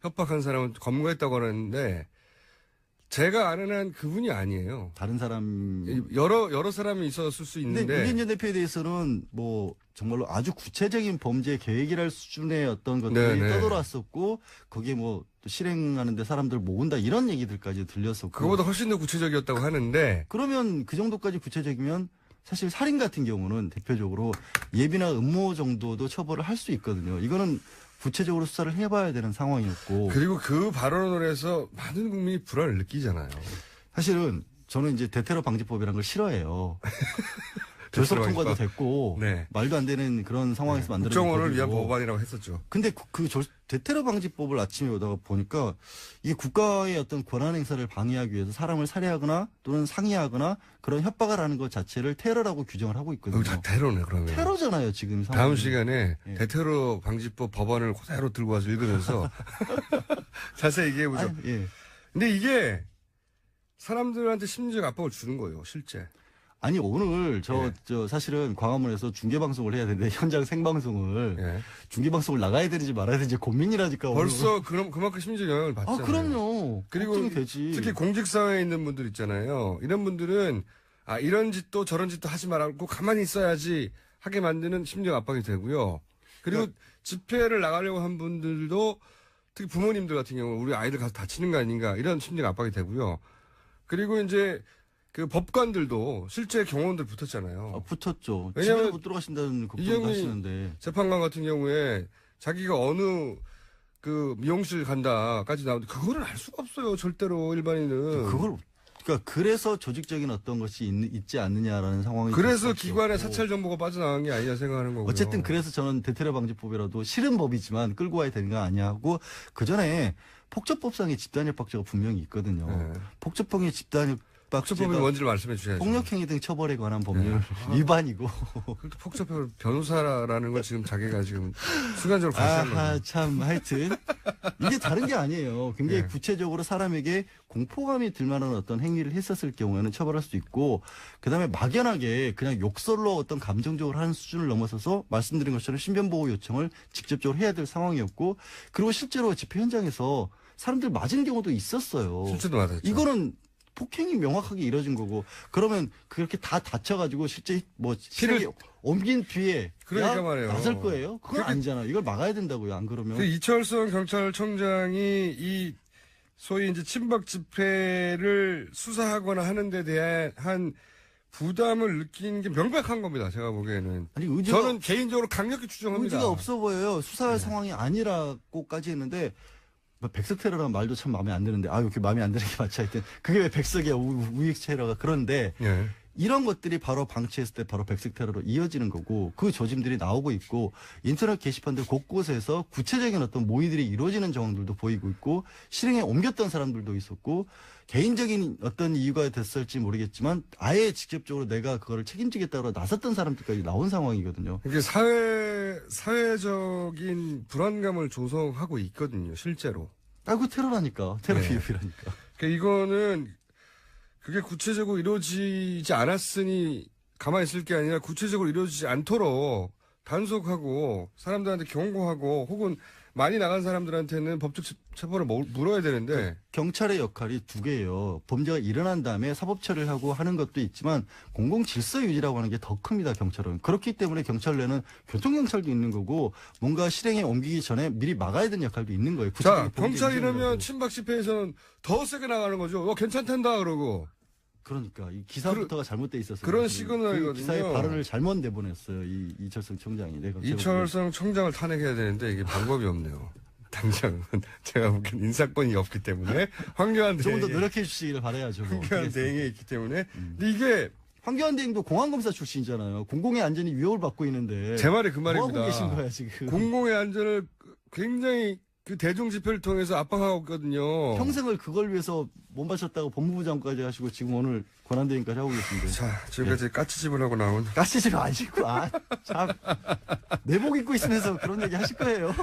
협박한 사람은 검거했다고 하는데 제가 아는 한 그분이 아니에요. 다른 사람 여러 사람이 있었을 수 근데 있는데 문재인 전 대표에 대해서는 뭐 정말로 아주 구체적인 범죄 계획이랄 수준의 어떤 것들이 네네. 떠돌았었고 거기에 뭐 또 실행하는데 사람들 모은다 이런 얘기들까지 들렸었고 그거보다 훨씬 더 구체적이었다고 하는데 그러면 그 정도까지 구체적이면 사실 살인 같은 경우는 대표적으로 예비나 음모 정도도 처벌을 할 수 있거든요. 이거는 구체적으로 수사를 해봐야 되는 상황이었고 그리고 그 발언을 해서 많은 국민이 불안을 느끼잖아요. 사실은 저는 이제 대테러 방지법이라는 걸 싫어해요. 결석 통과도 됐고 네. 말도 안 되는 그런 상황에서 만들어진 국정원을 위한 법이고. 법안이라고 했었죠. 근데 대테러 방지법을 아침에 오다가 보니까 이게 국가의 어떤 권한 행사를 방해하기 위해서 사람을 살해하거나 또는 상해하거나 그런 협박을 하는 것 자체를 테러라고 규정을 하고 있거든요. 다 테러네 그러면. 테러잖아요 지금 상황이. 다음 시간에 예. 대테러 방지법 법안을 그대로 들고 와서 읽으면서 자세히 얘기해보죠. 예. 근데 이게 사람들한테 심리적 압박을 주는 거예요, 실제. 아니 오늘 예. 저 사실은 광화문에서 중계 방송을 해야 되는데 현장 생방송을 예. 중계 방송을 나가야 되는지 말아야 되는지 고민이라니까. 오늘. 벌써 그만큼 심리적 영향을 받잖아요. 그럼요. 그리고 걱정이 되지. 특히 공직사회에 있는 분들 있잖아요. 이런 분들은 이런 짓도 저런 짓도 하지 말고 가만히 있어야지 하게 만드는 심리적 압박이 되고요. 그리고 집회를 나가려고 한 분들도 특히 부모님들 같은 경우 우리 아이들 가서 다치는 거 아닌가 이런 심리적 압박이 되고요. 그리고 이제 그 법관들도 실제 경호원들 붙었잖아요. 붙었죠. 왜냐면 집에 못 들어가신다는 걱정도 이정희 하시는데. 재판관 같은 경우에 자기가 어느 그 미용실 간다까지 나오는데 그거를 알 수가 없어요. 절대로 일반인은. 그러니까 그래서 조직적인 어떤 것이 있지 않느냐라는 상황이. 그래서 될 수밖에 기관의 없고. 사찰 정보가 빠져나간 게 아니냐 생각하는 거고요. 어쨌든 그래서 저는 대테러 방지법이라도 싫은 법이지만 끌고 와야 되는 거 아니야 하고 그 전에 폭처법상의 집단협박죄가 분명히 있거든요. 네. 폭처법의 집단협박죄가 폭처법이 뭔지를 말씀해 주셔야죠. 폭력행위 등 처벌에 관한 법률 위반이고. 그래도 폭처법 변호사라는 걸 지금 자기가 지금 순간적으로 발생한 거죠. 참 하여튼 이게 다른 게 아니에요. 굉장히 네. 구체적으로 사람에게 공포감이 들 만한 어떤 행위를 했었을 경우에는 처벌할 수 있고, 그다음에 막연하게 그냥 욕설로 어떤 감정적으로 하는 수준을 넘어서서 말씀드린 것처럼 신변보호 요청을 직접적으로 해야 될 상황이었고, 그리고 실제로 집회 현장에서 사람들 맞은 경우도 있었어요. 실제도 맞았죠. 이거는 폭행이 명확하게 이뤄진 거고, 그러면 그렇게 다 다쳐가지고 실제 뭐 실행에 옮긴 뒤에 그러니까 야, 말이에요. 나설 거예요? 그건 아니잖아. 이걸 막아야 된다고요. 안 그러면. 그 이철성 경찰청장이 이 소위 이제 친박 집회를 수사하거나 하는 데 대한 부담을 느끼는 게 명백한 겁니다. 제가 보기에는. 아니 의지가, 저는 개인적으로 강력히 추정합니다. 의지가 없어 보여요. 수사할 상황이 아니라고까지 했는데, 뭐 백석 테러라는 말도 참 마음에 안 드는데, 이렇게 마음에 안 드는 게 맞지. 하여튼 그게 왜 백석이야, 우익 테러가. 그런데 예. 이런 것들이 바로 방치했을 때 바로 백석 테러로 이어지는 거고, 그 조짐들이 나오고 있고, 인터넷 게시판들 곳곳에서 구체적인 어떤 모의들이 이루어지는 정황들도 보이고 있고, 실행에 옮겼던 사람들도 있었고, 개인적인 어떤 이유가 됐을지 모르겠지만 아예 직접적으로 내가 그거를 책임지겠다고 나섰던 사람들까지 나온 상황이거든요. 이게 사회적인 불안감을 조성하고 있거든요, 실제로. 그 테러라니까. 테러 네. 비유라니까. 그러니까 이거는 그게 구체적으로 이루어지지 않았으니 가만히 있을 게 아니라 구체적으로 이루어지지 않도록 단속하고 사람들한테 경고하고 혹은 많이 나간 사람들한테는 법적 처벌을 물어야 되는데 경찰의 역할이 두 개예요. 범죄가 일어난 다음에 사법 처리를 하고 하는 것도 있지만 공공 질서 유지라고 하는 게 더 큽니다. 경찰은. 그렇기 때문에 경찰 내는 교통경찰도 있는 거고 뭔가 실행에 옮기기 전에 미리 막아야 되는 역할도 있는 거예요. 자, 경찰이라면 친박 집회에서는 더 세게 나가는 거죠. 괜찮단다 그러고. 그러니까 이 기사부터가 잘못돼 있었어요. 그런 시그널이거든요. 그 기사의 발언을 잘못 내보냈어요. 이철성 청장이. 이철성 청장을 탄핵해야 되는데 이게 방법이 없네요. 당장은 제가 보기엔 인사권이 없기 때문에 황교안 조금 더 대행이 노력해 주시기를 바라야죠. 황교안 대행에 있기 때문에 근데 이게 황교안 대행도 공안검사 출신이잖아요. 공공의 안전이 위협을 받고 있는데 제 말이 그 뭐 말입니다. 하고 계신 거야 지금. 공공의 안전을 굉장히 그 대중 집회를 통해서 압박하고 있거든요. 평생을 그걸 위해서 몸 바쳤다고 법무부 장관까지 하시고 지금 오늘 권한대행까지 하고 계신데. 자, 지금까지 까치집을 하고 나온 가시질 아시고 참 내복 입고 있으면서 그런 얘기 하실 거예요.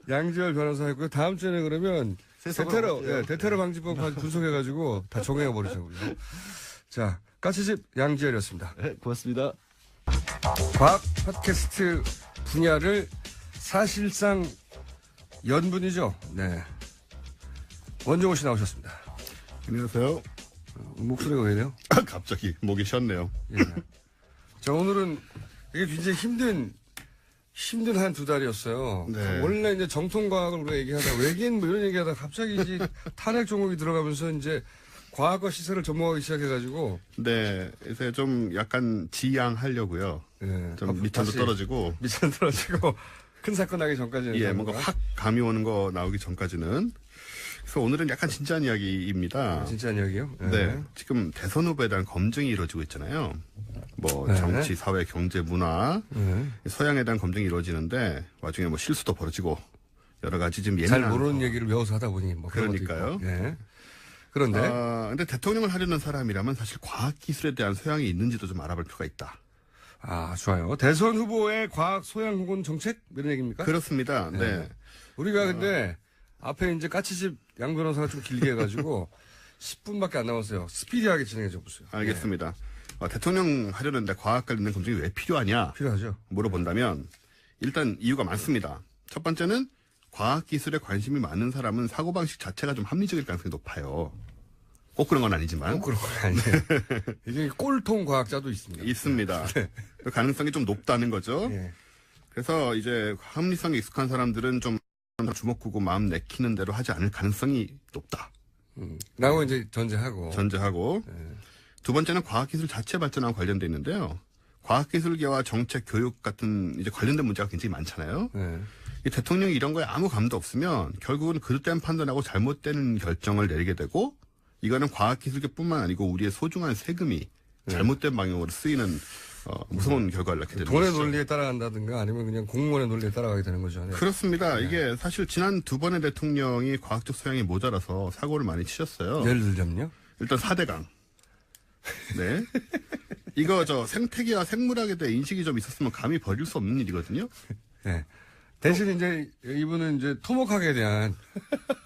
양지열 변호사였고요. 다음 주에는 그러면 대테러 방지법 분석해가지고 다 정해가 버리자고요. 자, 까치집 양지열이었습니다. 네, 고맙습니다. 과학 팟캐스트 분야를 사실상 연분이죠. 네. 원종호 씨 나오셨습니다. 안녕하세요. 목소리가 왜 이래요? 갑자기 목이 쉬었네요. 예. 자, 오늘은 이게 굉장히 힘든 한 두 달이었어요. 네. 원래 이제 정통과학을 우리가 얘기하다 외계인 뭐 이런 얘기하다 갑자기 이제 탄핵 종목이 들어가면서 이제 과학과 시설을 접목하기 시작해가지고. 네, 이제 좀 약간 지양하려고요. 예. 좀 밑으로 떨어지고. 밑으로 떨어지고 큰 사건 나기 전까지는. 예, 뭔가 확 감이 오는 거 나오기 전까지는. 그래서 오늘은 약간 진지한 이야기입니다. 진짜 이야기요? 네. 지금 대선 후보에 대한 검증이 이루어지고 있잖아요. 뭐 네. 정치, 사회, 경제, 문화, 네. 서양에 대한 검증이 이루어지는데 와중에 뭐 실수도 벌어지고 여러 가지 지금 잘 예민한 모르는 얘기를 외워서 하다 보니 뭐 그런 것도 그러니까요. 있고. 예. 그런데 근데 대통령을 하려는 사람이라면 사실 과학 기술에 대한 소양이 있는지도 좀 알아볼 필요가 있다. 좋아요. 대선 후보의 과학 소양 혹은 정책 이런 얘기입니까? 그렇습니다. 네. 우리가 근데 앞에 이제 까치집 양 변호사가 좀 길게 해가지고 10분밖에 안 남았어요. 스피디하게 진행해 줘 보세요. 알겠습니다. 대통령 하려는데 과학 관련된 검증이 왜 필요하냐? 필요하죠. 물어본다면 일단 이유가 많습니다. 첫 번째는 과학 기술에 관심이 많은 사람은 사고방식 자체가 좀 합리적일 가능성이 높아요. 꼭 그런 건 아니지만. 그런 건 아니에요. 이게 꼴통 과학자도 있습니다. 있습니다. 그 가능성이 좀 높다는 거죠. 예. 그래서 이제 합리성에 익숙한 사람들은 좀 주먹구고 마음 내키는 대로 하지 않을 가능성이 높다. 라고 이제 전제하고. 두 번째는 과학기술 자체 발전하고 관련돼 있는데요. 과학기술계와 정책, 교육 같은 이제 관련된 문제가 굉장히 많잖아요. 네. 이 대통령이 이런 거에 아무 감도 없으면 결국은 그릇된 판단하고 잘못된 결정을 내리게 되고 이거는 과학기술계뿐만 아니고 우리의 소중한 세금이 잘못된 방향으로 쓰이는 무서운 결과를 낳게 되는 돈의 것이죠. 논리에 따라간다든가 아니면 그냥 공무원의 논리에 따라가게 되는 거죠. 네. 그렇습니다. 이게 사실 지난 두 번의 대통령이 과학적 소양이 모자라서 사고를 많이 치셨어요. 예를 들자면요. 일단 4대강. 네. 이거 생태계와 생물학에 대해 인식이 좀 있었으면 감히 버릴 수 없는 일이거든요. 네. 대신 이제 이분은 이제 토목학에 대한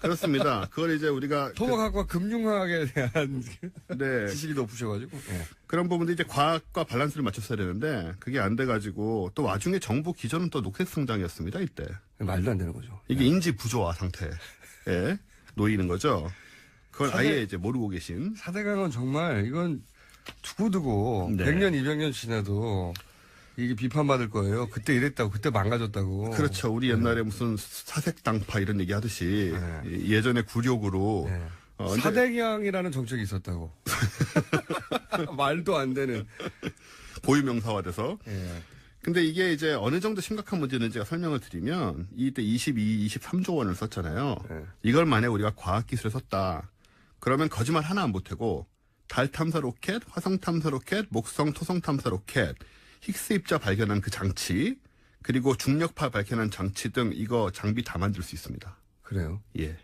그렇습니다. 그걸 이제 우리가 토목학과 금융학에 대한 네. 지식이 높으셔가지고 그런 부분도 이제 과학과 밸런스를 맞췄어야 되는데 그게 안 돼가지고 또 와중에 정부 기조는 또 녹색 성장이었습니다 이때. 말도 안 되는 거죠. 이게 인지 부조화 상태에 놓이는 거죠. 그걸 아예 이제 모르고 계신. 4대강은 정말 이건 두고두고 네. 100년, 200년 지나도 이게 비판받을 거예요. 그때 이랬다고, 그때 망가졌다고. 그렇죠. 우리 옛날에 무슨 사색당파 이런 얘기 하듯이 예전에 굴욕으로 네. 근데 사대강이라는 정책이 있었다고. 말도 안 되는. 고유명사화돼서. 예. 근데 이게 이제 어느 정도 심각한 문제는 제가 설명을 드리면 이때 23조 원을 썼잖아요. 네. 이걸 만약 우리가 과학기술에 썼다. 그러면 거짓말 하나 안 보태고 달 탐사 로켓, 화성 탐사 로켓, 목성 토성 탐사 로켓, 힉스 입자 발견한 그 장치, 그리고 중력파 발견한 장치 등 이거 장비 다 만들 수 있습니다. 그래요? 예.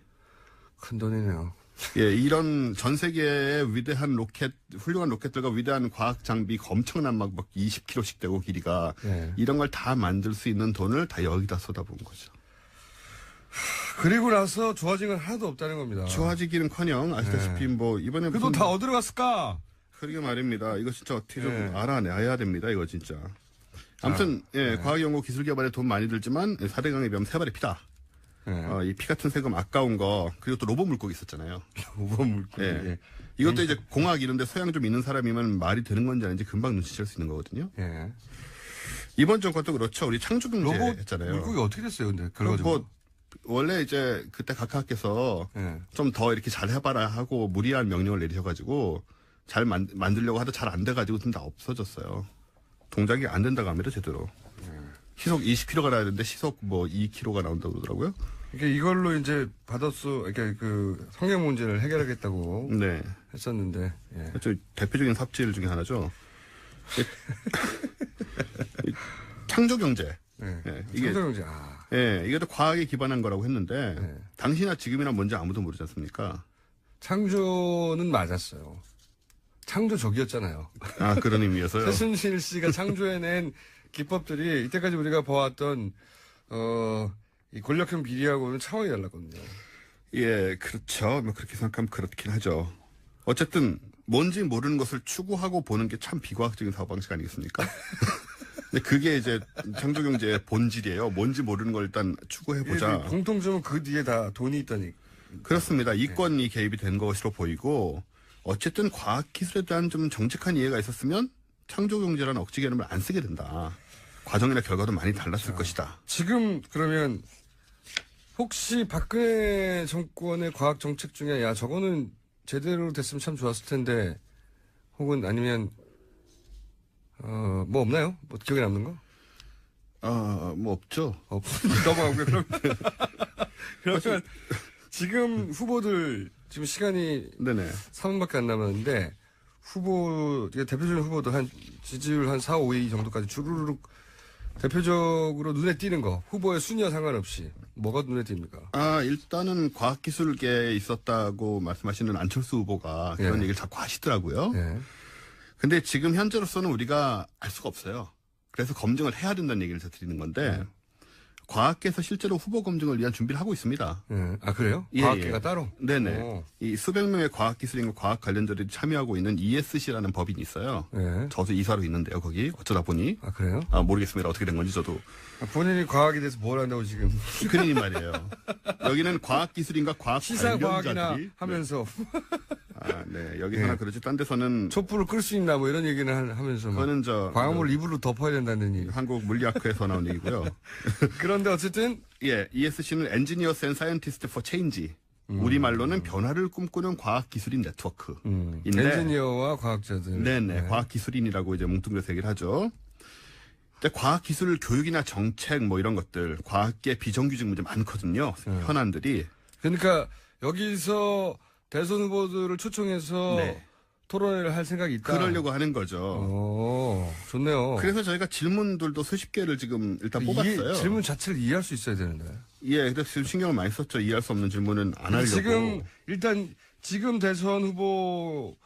큰 돈이네요. 예, 이런 전 세계의 위대한 로켓, 훌륭한 로켓들과 위대한 과학 장비 엄청난 막 20km씩 되고 길이가 네. 이런 걸 다 만들 수 있는 돈을 다 여기다 쏟아부은 거죠. 그리고 나서 좋아진 건 하나도 없다는 겁니다. 좋아지기는커녕 아시다시피 뭐 이번에 그 돈 다 어디로 갔을까? 그러게 말입니다. 이거 진짜 어떻게 좀 네. 알아내야 됩니다. 이거 진짜. 아무튼 과학연구기술개발에 돈 많이 들지만 4대강에 비하면 3발의 피다. 이 피 같은 세금 아까운 거 그리고 또 로봇 물고기 있었잖아요. 로봇 물고기. 예. 이것도 이제 공학 이런데 소양 좀 있는 사람이면 말이 되는 건지 아닌지 금방 눈치챌 수 있는 거거든요. 예. 이번 정권도 그렇죠. 우리 창조경제 로봇 했잖아요. 물고기 어떻게 됐어요, 근데? 그럼 그래가지고. 뭐 원래 이제 그때 각하께서 예. 좀 더 이렇게 잘 해봐라 하고 무리한 명령을 내리셔가지고 잘 만들려고 하다 잘 안 돼가지고 좀 다 없어졌어요. 동작이 안 된다고 합니다, 제대로. 시속 20km가 나야 되는데 시속 뭐 2km가 나온다고 그러더라고요. 이게 이걸로 이제 이렇게 그 성형 문제를 해결하겠다고 네. 했었는데. 예. 그렇죠. 대표적인 삽질 중에 하나죠. 창조경제. 네. 이게 창조경제. 이게 또 과학에 기반한 거라고 했는데 네. 당시나 지금이나 뭔지 아무도 모르지 않습니까? 창조는 맞았어요. 창조적이었잖아요. 아, 그런 의미에서요. 최순실 씨가 창조해낸 기법들이 이때까지 우리가 보았던 이 권력형 비리하고는 차원이 달랐거든요. 예, 그렇죠. 뭐 그렇게 생각하면 그렇긴 하죠. 어쨌든 뭔지 모르는 것을 추구하고 보는 게 참 비과학적인 사고방식 아니겠습니까? 근데 그게 이제 창조경제의 본질이에요. 뭔지 모르는 걸 일단 추구해보자. 공통점은 그 뒤에 다 돈이 있다니. 그렇습니다. 이권이 개입이 된 것으로 보이고 어쨌든 과학기술에 대한 좀 정직한 이해가 있었으면 창조경제라는 억지 개념을 안 쓰게 된다. 과정이나 결과도 많이 달랐을 것이다. 지금 그러면 혹시 박근혜 정권의 과학 정책 중에 야 저거는 제대로 됐으면 참 좋았을 텐데 혹은 아니면 뭐 없나요? 뭐 기억에 남는 거? 뭐 없죠. 넘어가고요. 그러면 지금 후보들 지금 시간이 네네. 3분밖에 안 남았는데 대표적인 후보들 한 지지율 한 4, 5위 정도까지 주르륵 대표적으로 눈에 띄는 거 후보의 순위와 상관없이 뭐가 눈에 띕니까? 일단은 과학기술계에 있었다고 말씀하시는 안철수 후보가 그런 얘기를 자꾸 하시더라고요. 예. 근데 지금 현재로서는 우리가 알 수가 없어요. 그래서 검증을 해야 된다는 얘기를 제가 드리는 건데 과학계에서 실제로 후보 검증을 위한 준비를 하고 있습니다. 그래요? 예, 과학계가 예. 따로? 네네. 오. 이 수백 명의 과학기술인과 과학 관련자들이 참여하고 있는 ESC라는 법인이 있어요. 예. 저도 이사로 있는데요, 거기. 어쩌다 보니. 그래요? 모르겠습니다. 어떻게 된 건지 저도. 본인이 과학에 대해서 뭘 한다고 지금 그러니 말이에요. 여기는 과학기술인과 과학 시사 과학이나 관련자들이. 하면서 네. 여기서나 그렇지. 딴 데서는. 촛불을 끌 수 있나 뭐 이런 얘기는 하면서 그거는 광화문을 입으로 덮어야 된다는 얘기. 한국 물리학회에서 나온 얘기고요. 그런데 어쨌든 예, ESC는 Engineers and Scientists for Change. 우리말로는 변화를 꿈꾸는 과학기술인 네트워크인데 엔지니어와 과학자들. 네네, 과학기술인이라고 이제 뭉뚱그려서 얘기를 하죠. 근데 과학기술 교육이나 정책 뭐 이런 것들, 과학계 비정규직 문제 많거든요. 현안들이. 그러니까 여기서 대선 후보들을 초청해서 네. 토론회를 할 생각이 있다. 그러려고 하는 거죠. 좋네요. 그래서 저희가 질문들도 수십 개를 지금 일단 뽑았어요. 질문 자체를 이해할 수 있어야 되는데. 예, 그래서 지금 신경을 많이 썼죠. 이해할 수 없는 질문은 안 하려고. 지금 대선 후보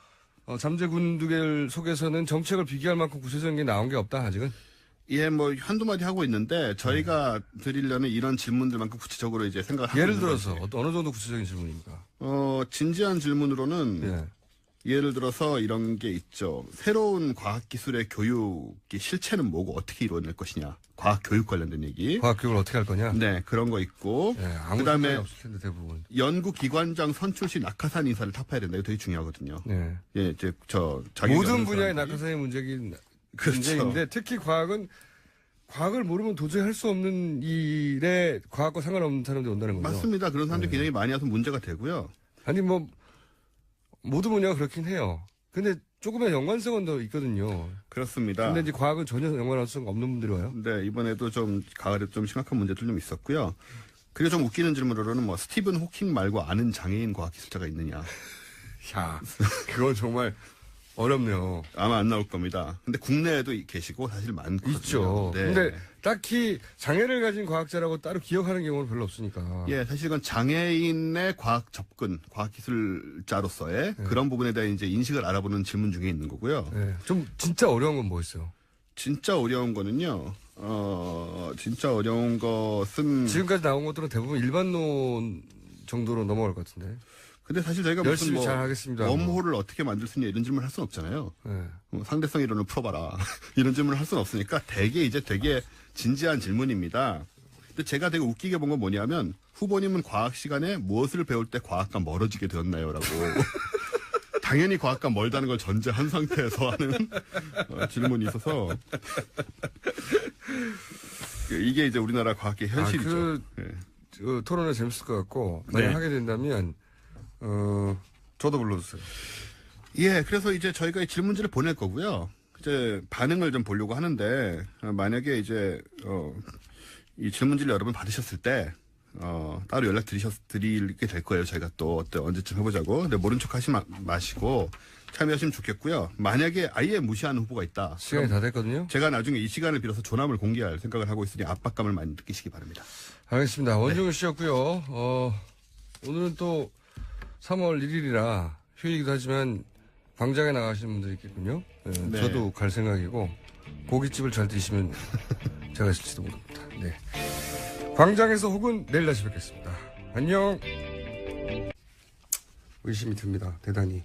잠재 군두들 속에서는 정책을 비교할 만큼 구체적인 게 나온 게 없다, 아직은? 예, 뭐 한두 마디 하고 있는데 저희가 드리려는 이런 질문들만큼 구체적으로 이제 생각하고 예를 있는 들어서 거지. 어느 정도 구체적인 질문입니까? 진지한 질문으로는 예. 예를 들어서 이런 게 있죠. 새로운 과학기술의 교육이 실체는 뭐고 어떻게 이루어낼 것이냐. 과학교육 관련된 얘기. 과학교육을 어떻게 할 거냐? 네, 그런 거 있고. 예, 아무 그다음에 생각이 없을 텐데 대부분. 연구기관장 선출 시 낙하산 인사를 타파해야 된다. 이거 되게 중요하거든요. 예. 예, 이제 자기 모든 분야의 낙하산의 문제인데 특히 과학을 모르면 도저히 할 수 없는 일에 과학과 상관없는 사람들이 온다는 거죠. 맞습니다. 그런 사람들이 굉장히 많이 와서 문제가 되고요. 아니 뭐 모든 분야가 그렇긴 해요. 근데 조금의 연관성은 더 있거든요. 그렇습니다. 근데 이제 과학은 전혀 연관성 없는 분들이 와요. 네, 이번에도 좀 가을에 좀 심각한 문제들 좀 있었고요. 그리고 좀 웃기는 질문으로는 뭐 스티븐 호킹 말고 아는 장애인 과학기술자가 있느냐. 야, 그건 정말 어렵네요. 아마 안 나올 겁니다. 근데 국내에도 계시고 사실 많거든요. 있죠. 네. 근데 딱히 장애를 가진 과학자라고 따로 기억하는 경우는 별로 없으니까. 예, 사실 이건 장애인의 과학 접근, 과학기술자로서의 그런 부분에 대한 이제 인식을 알아보는 질문 중에 있는 거고요. 네. 좀 진짜 어려운 건 뭐 있어요? 진짜 어려운 거는요. 진짜 어려운 것은 지금까지 나온 것들은 대부분 일반론 정도로 넘어갈 것 같은데. 근데 사실 저희가 열심히 무슨 잘 하겠습니다. 웜홀을 어떻게 만들 수 있냐 이런 질문을 할 수는 없잖아요. 네. 상대성 이론을 풀어봐라. 이런 질문을 할 수는 없으니까 되게 진지한 질문입니다. 근데 제가 되게 웃기게 본 건 뭐냐면 후보님은 과학 시간에 무엇을 배울 때 과학과 멀어지게 되었나요? 라고. 당연히 과학과 멀다는 걸 전제한 상태에서 하는 질문이 있어서 이게 이제 우리나라 과학의 현실이죠. 그 토론회 재밌을 것 같고 만약 네. 하게 된다면 저도 불러주세요. 예, 그래서 이제 저희가 이 질문지를 보낼 거고요. 이제 반응을 좀 보려고 하는데 만약에 이제 이 질문지를 여러분 받으셨을 때 따로 연락 드리게 될 거예요. 저희가 또 언제쯤 해보자고. 근데 모른 척 하지 마시고 참여하시면 좋겠고요. 만약에 아예 무시하는 후보가 있다. 시간이 다 됐거든요. 제가 나중에 이 시간을 빌어서 조남을 공개할 생각을 하고 있으니 압박감을 많이 느끼시기 바랍니다. 알겠습니다. 원종우 씨였고요. 오늘은 또 3월 1일이라 휴일이기도 하지만 광장에 나가시는 분들이 있겠군요. 네. 저도 갈 생각이고 고깃집을 잘 드시면 제가 있을지도 모릅니다. 네. 광장에서 혹은 내일 다시 뵙겠습니다. 안녕. 의심이 듭니다. 대단히.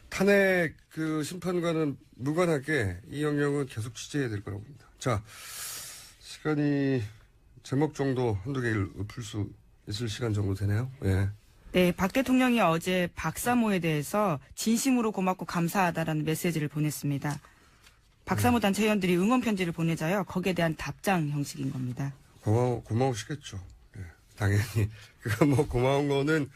탄핵 그 심판과는 무관하게 이 영역은 계속 취재해야 될 거라고 봅니다. 자, 시간이 제목 정도 한두 개를 읊을 수 있을 시간 정도 되네요. 예. 네, 박 대통령이 어제 박사모에 대해서 진심으로 고맙고 감사하다라는 메시지를 보냈습니다. 박사모 단체 회원들이 응원 편지를 보내자요. 거기에 대한 답장 형식인 겁니다. 고마우시겠죠. 네, 당연히. 그건 뭐 고마운 거는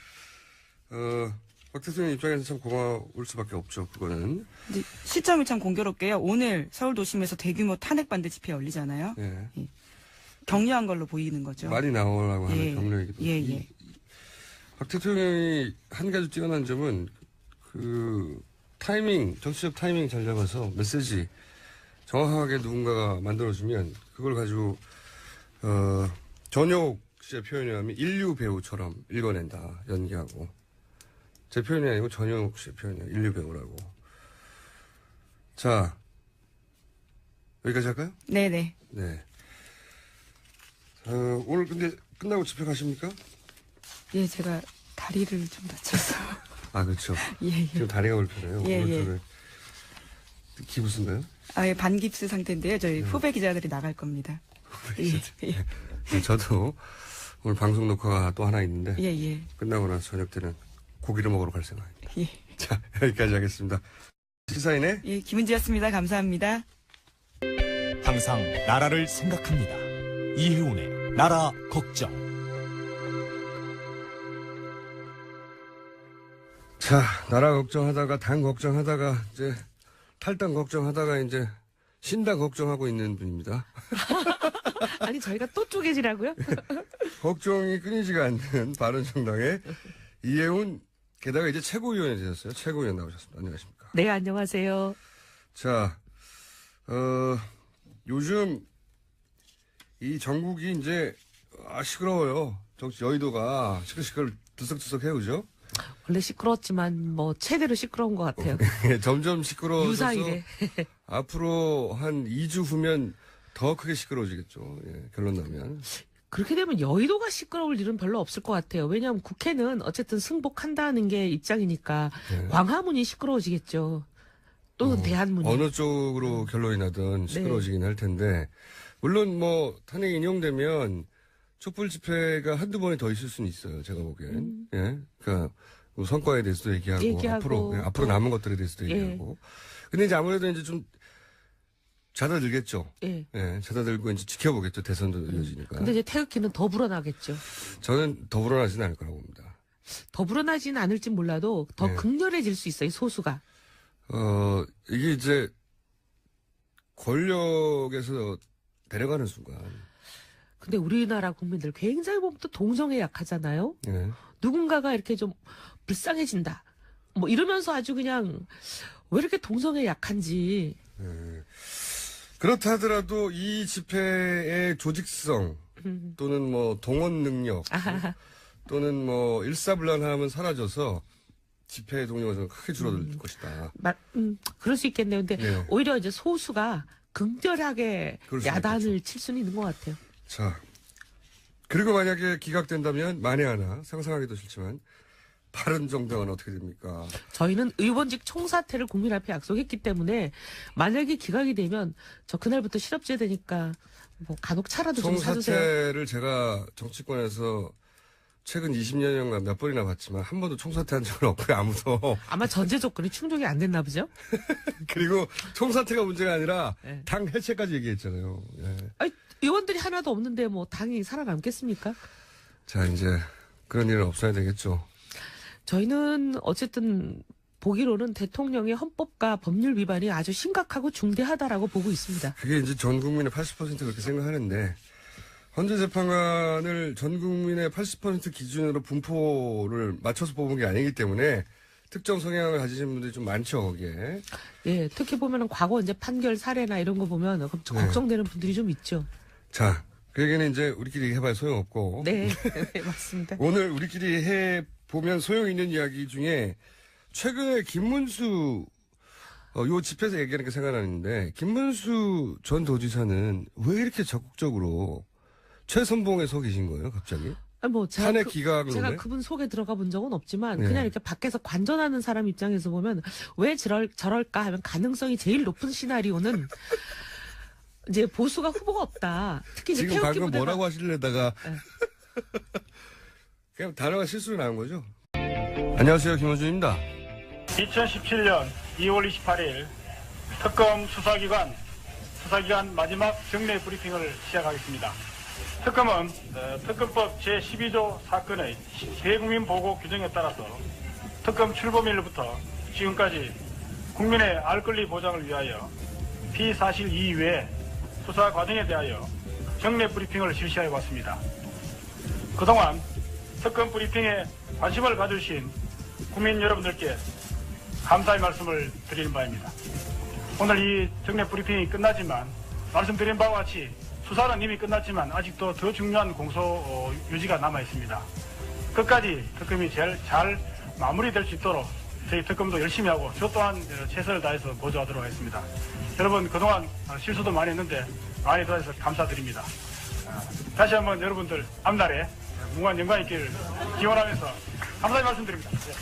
박 대통령 입장에서 참 고마울 수밖에 없죠. 그거는. 근데 시점이 참 공교롭게요. 오늘 서울 도심에서 대규모 탄핵 반대 집회 열리잖아요. 예. 격려한 걸로 보이는 거죠. 말이 나오려고 하는 격려이기도 예. 박 대통령이 한 가지 뛰어난 점은 그 타이밍, 정치적 타이밍 잘 잡아서 메시지 정확하게 누군가가 만들어주면 그걸 가지고 전효옥 씨의 표현에 하면 인류 배우처럼 읽어낸다, 연기하고. 제 표현이 아니고 전효옥 씨의 표현이에요. 인류 배우라고. 자, 여기까지 할까요? 네네. 네. 오늘 근데 끝나고 집에 가십니까? 예, 제가 다리를 좀 다쳐서. 아, 그렇죠. 예. 지금 다리가 불편해요. 예. 오른쪽에. 기부스인가요? 예, 반깁스 상태인데요. 저희 후배 기자들이 나갈 겁니다. 예. 저도 오늘 방송 녹화가 또 하나 있는데 예. 끝나고 나서 저녁 때는 고기를 먹으러 갈 생각입니다. 예. 자, 여기까지 하겠습니다. 시사인의 예, 김은지였습니다. 감사합니다. 항상 나라를 생각합니다. 이혜훈의 나라 걱정. 자, 나라 걱정하다가 당 걱정하다가 이제 탈당 걱정하다가 이제 신당 걱정하고 있는 분입니다. 아니 저희가 또 쪼개지라고요? 걱정이 끊이지가 않는 바른정당의 이해운 게다가 이제 최고위원이 되셨어요. 최고위원 나오셨습니다. 안녕하십니까? 네, 안녕하세요. 자, 요즘 이 전국이 이제 시끄러워요. 정치 여의도가 시끌시끌 들썩들썩해요, 그죠? 원래 시끄러웠지만 뭐 최대로 시끄러운 것 같아요. 점점 시끄러워져서 유사일에. 앞으로 한 2주 후면 더 크게 시끄러워지겠죠. 예, 결론 나면. 그렇게 되면 여의도가 시끄러울 일은 별로 없을 것 같아요. 왜냐하면 국회는 어쨌든 승복한다는 게 입장이니까 네. 광화문이 시끄러워지겠죠. 또는 대한문이. 어느 쪽으로 결론이 나든 시끄러워지긴 할 텐데, 물론 뭐 탄핵 인용되면 촛불 집회가 한두 번이 더 있을 수는 있어요. 제가 보기엔. 예. 그러니까 뭐 성과에 대해서도 얘기하고 앞으로 남은 것들에 대해서도 얘기하고. 근데 이제 아무래도 이제 좀 잦아들겠죠. 예. 예. 잦아들고 이제 지켜보겠죠. 대선도 이어지니까. 근데 이제 태극기는 더 불어나겠죠. 저는 더 불어나지는 않을 거라고 봅니다. 더 불어나지는 않을지 몰라도 더 네. 극렬해질 수 있어요. 소수가. 이게 이제 권력에서 내려가는 순간. 근데 우리나라 국민들 굉장히 보면 또 동정에 약하잖아요. 예. 누군가가 이렇게 좀 불쌍해진다. 뭐 이러면서 아주 그냥 왜 이렇게 동정에 약한지. 그렇다 하더라도 이 집회의 조직성 또는 뭐 동원 능력 또는 뭐 일사불란함은 사라져서 집회 동력은 크게 줄어들 것이다. 그럴 수 있겠네요. 근데 네. 오히려 이제 소수가 극렬하게 그럴 수 야단을 있겠죠. 칠 수는 있는 것 같아요. 자, 그리고 만약에 기각된다면 만에 하나 상상하기도 싫지만 바른정당은 어떻게 됩니까? 저희는 의원직 총사퇴를 국민 앞에 약속했기 때문에 만약에 기각이 되면 저 그날부터 실업제 되니까 뭐 간혹 차라도 좀 사주세요. 총사퇴를 제가 정치권에서 최근 20년간 몇 번이나 봤지만 한 번도 총사퇴한 적은 없고요. 아무도. 아마 전제 조건이 충족이 안 됐나 보죠? 그리고 총사퇴가 문제가 아니라 네. 당 해체까지 얘기했잖아요. 예. 아니, 의원들이 하나도 없는데 뭐 당이 살아남겠습니까? 자, 이제 그런 일은 없어야 되겠죠. 저희는 어쨌든 보기로는 대통령의 헌법과 법률 위반이 아주 심각하고 중대하다라고 보고 있습니다. 그게 이제 전 국민의 80% 그렇게 생각하는데 헌재재판관을 전 국민의 80% 기준으로 분포를 맞춰서 뽑은 게 아니기 때문에 특정 성향을 가지신 분들이 좀 많죠, 거기에. 예, 특히 보면은 과거 이제 판결 사례나 이런 거 보면 걱정되는 분들이 좀 있죠. 자, 그 얘기는 이제 우리끼리 해봐야 소용없고. 네, 네, 맞습니다. 오늘 우리끼리 해보면 소용있는 이야기 중에 최근에 김문수 요 집회에서 얘기하는 게 생각나는데 김문수 전 도지사는 왜 이렇게 적극적으로 최선봉에 서 계신 거예요, 갑자기? 아니 뭐 탄핵 기각을 제가 오네? 그분 속에 들어가 본 적은 없지만 네. 그냥 이렇게 밖에서 관전하는 사람 입장에서 보면 왜 저럴까 하면 가능성이 제일 높은 시나리오는 이제 보수가 후보가 없다. 특히 이제 지금 태극기 방금 부대가 뭐라고 하시려다가 네. 그냥 단어가 실수로 나온 거죠? 안녕하세요, 김원준입니다. 2017년 2월 28일 특검 수사기관 마지막 정례 브리핑을 시작하겠습니다. 특검은 특검법 제12조 사건의 대국민 보고 규정에 따라서 특검 출범일부터 지금까지 국민의 알 권리 보장을 위하여 피사실 이외에 수사 과정에 대하여 정례 브리핑을 실시해 왔습니다. 그동안 특검 브리핑에 관심을 가주신 국민 여러분들께 감사의 말씀을 드리는 바입니다. 오늘 이 정례 브리핑이 끝나지만 말씀드린 바와 같이 수사는 이미 끝났지만 아직도 더 중요한 공소 유지가 남아 있습니다. 끝까지 특검이 제일 잘 마무리될 수 있도록 저희 특검도 열심히 하고 저 또한 최선을 다해서 보조하도록 하겠습니다. 여러분 그동안 실수도 많이 했는데 많이 도와주셔서 감사드립니다. 다시 한번 여러분들 앞날에 무한 영광 있기를 기원하면서 감사의 말씀드립니다. 네.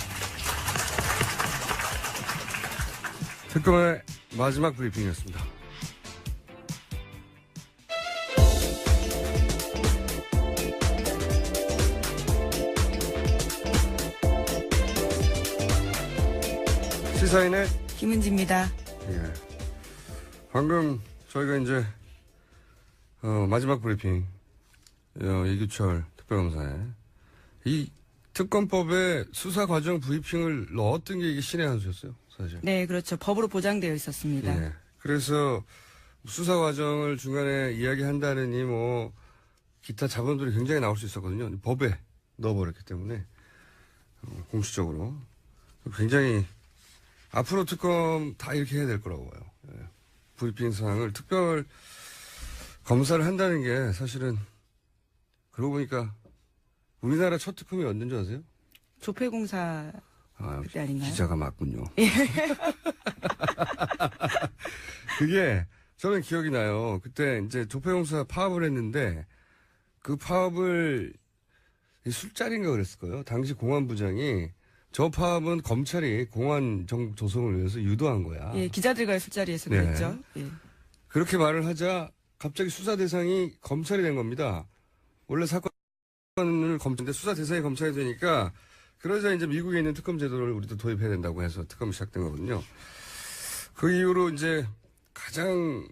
특검의 마지막 브리핑이었습니다. 시사인의 김은지입니다. 예. 방금 저희가 이제 마지막 브리핑 이규철 특별검사의 이 특검법에 수사 과정 브리핑을 넣었던 게 이게 신의 한 수였어요, 사실. 네, 그렇죠. 법으로 보장되어 있었습니다. 예. 그래서 수사 과정을 중간에 이야기한다느니 뭐 기타 자본들이 굉장히 나올 수 있었거든요. 법에 넣어버렸기 때문에 공식적으로 굉장히 앞으로 특검 다 이렇게 해야 될 거라고 봐요. 예. 브리핑 사항을 특별 검사를 한다는 게 사실은 그러고 보니까 우리나라 첫 특검이 언제인 줄 아세요? 조폐공사 그때 아닌가요? 기자가 맞군요. 그게 저는 기억이 나요. 그때 이제 조폐공사 파업을 했는데 그 파업을 술자리인가 그랬을 거예요. 당시 공안부장이 저 파업은 검찰이 공안 조성을 위해서 유도한 거야. 예, 기자들과의 술자리에서 네. 그랬죠. 예. 그렇게 말을 하자 갑자기 수사 대상이 검찰이 된 겁니다. 원래 사건을 검찰인데 수사 대상이 검찰이 되니까 그러자 이제 미국에 있는 특검 제도를 우리도 도입해야 된다고 해서 특검이 시작된 거거든요. 그 이후로 이제 가장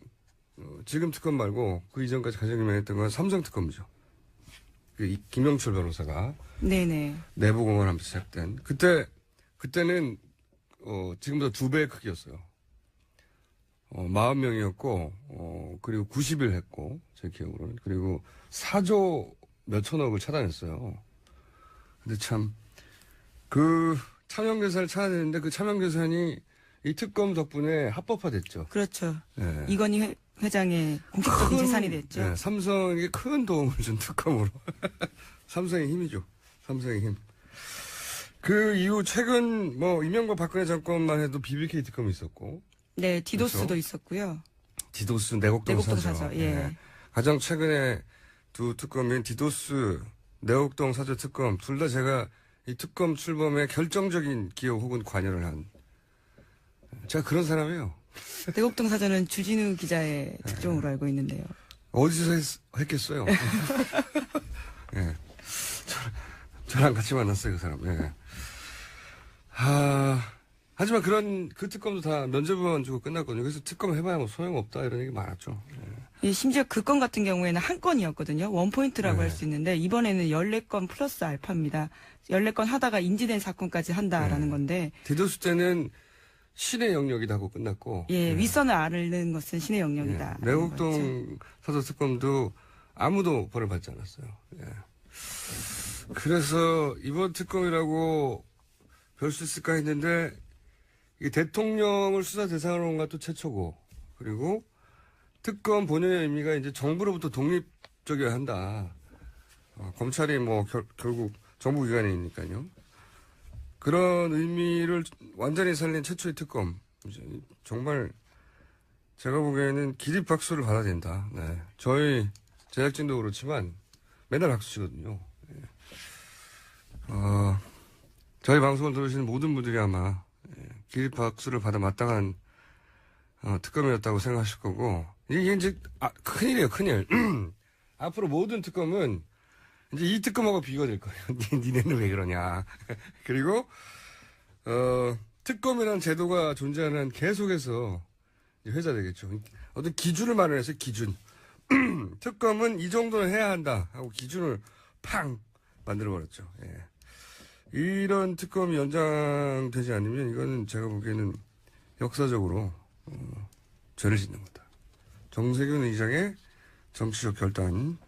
지금 특검 말고 그 이전까지 가장 유명했던 건 삼성 특검이죠. 김영철 변호사가 네네. 내부 공헌하면서 시작된 그때는 지금보다 2배의 크기였어요. 40명이었고 그리고 90일 했고 제 기억으로는 그리고 4조 몇천억을 차단했어요. 근데 참 그 차명 계산을 찾아내는데 그 차명 계산이 이 특검 덕분에 합법화됐죠. 그렇죠. 예. 이건희 회장의 공식적인 재산이 됐죠. 예, 삼성에게 큰 도움을 준 특검으로. 삼성의 힘이죠. 삼성의 힘. 그 이후 최근 뭐 이명박 박근혜 정권만 해도 BBK 특검이 있었고. 네, 디도스도 그렇죠? 있었고요. 디도스 내곡동 내곡동 사저. 사저, 예. 가장 최근에 두 특검인 디도스 내곡동 사저 특검 둘 다 제가 이 특검 출범에 결정적인 기여 혹은 관여를 한 제가 그런 사람이에요. 내곡동 사전은 주진우 기자의 특종으로 알고 있는데요. 어디서 했겠어요? 예. 저랑 같이 만났어요, 그 사람. 예. 하지만 그 특검도 다 면접만 주고 끝났거든요. 그래서 특검 해봐야 뭐 소용없다 이런 얘기 많았죠. 예. 예, 심지어 그 건 같은 경우에는 한 건이었거든요. 원포인트라고 네. 할 수 있는데 이번에는 14건 플러스 알파입니다. 14건 하다가 인지된 사건까지 한다라는 네. 건데 디도스 때는 신의 영역이다 하고 끝났고. 예, 윗선을 앓는 것은 신의 영역이다. 예. 내곡동 사저 특검도 아무도 벌을 받지 않았어요. 예. 그래서 이번 특검이라고 별 수 있을까 했는데 이 대통령을 수사 대상으로 한 것도 최초고 그리고 특검 본연의 의미가 이제 정부로부터 독립적이어야 한다. 검찰이 뭐 결국 정부기관이니까요. 그런 의미를 완전히 살린 최초의 특검. 이제 정말 제가 보기에는 기립박수를 받아야 된다. 네. 저희 제작진도 그렇지만 맨날 박수 치거든요. 예. 저희 방송을 들으시는 모든 분들이 아마 기립박수를 받아 마땅한 특검이었다고 생각하실 거고 이게 이제 큰일이에요, 큰일. 앞으로 모든 특검은 이제 이 특검하고 비교가 될 거예요. 니네는 왜 그러냐. 그리고 특검이라는 제도가 존재하는 한 계속해서 회자되겠죠. 어떤 기준을 마련해서 기준. 특검은 이 정도는 해야 한다 하고 기준을 팡 만들어버렸죠. 예. 이런 특검이 연장되지 않으면 이거는 제가 보기에는 역사적으로 죄를 짓는 거다. 정세균 의장의 정치적 결단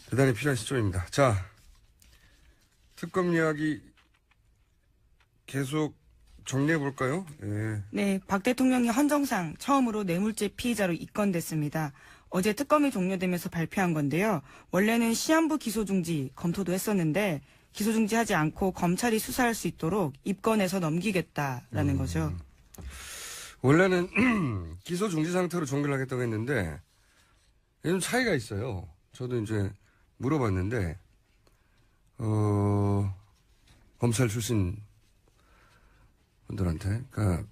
대단히 필요한 시점입니다. 자, 특검 이야기 계속 정리해 볼까요? 예. 네, 박 대통령이 헌정상 처음으로 뇌물죄 피의자로 입건됐습니다. 어제 특검이 종료되면서 발표한 건데요. 원래는 시한부 기소중지 검토도 했었는데 기소중지하지 않고 검찰이 수사할 수 있도록 입건해서 넘기겠다라는 거죠. 원래는 기소 중지 상태로 종결을 하겠다고 했는데 좀 차이가 있어요. 저도 이제 물어봤는데 검찰 출신 분들한테 그러니까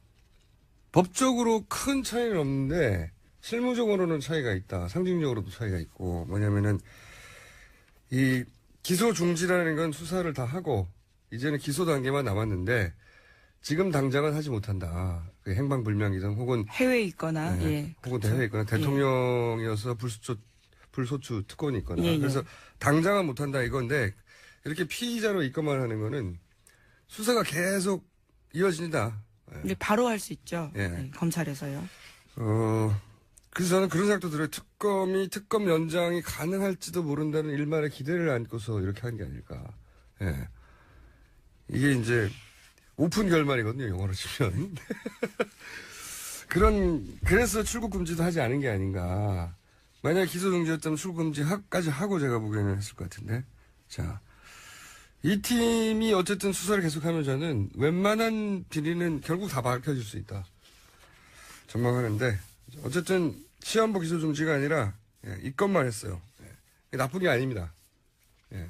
법적으로 큰 차이는 없는데 실무적으로는 차이가 있다. 상징적으로도 차이가 있고 뭐냐면은 이 기소 중지라는 건 수사를 다 하고 이제는 기소 단계만 남았는데 지금 당장은 하지 못한다. 그 행방불명이든 혹은 해외에 있거나 네, 예, 혹은 그렇죠. 대회에 있거나 대통령이어서 불소추 특권이 있거나 예, 예. 그래서 당장은 못한다 이건데 이렇게 피의자로 입건만 하는 거는 수사가 계속 이어진다. 근데 바로 할 수 있죠. 예. 네, 검찰에서요. 그래서 저는 그런 생각도 들어요. 특검 연장이 가능할지도 모른다는 일말의 기대를 안고서 이렇게 한 게 아닐까. 예. 이게 이제 오픈 결말이거든요, 영어로 치면. 그래서 출국 금지도 하지 않은 게 아닌가. 만약 기소 중지였다면 출국 금지까지 하고 제가 보기에는 했을 것 같은데. 자. 이 팀이 어쨌든 수사를 계속하면 저는 웬만한 비리는 결국 다 밝혀질 수 있다. 전망하는데, 어쨌든 시한부 기소 중지가 아니라 입건만 했어요. 나쁜 게 아닙니다. 예.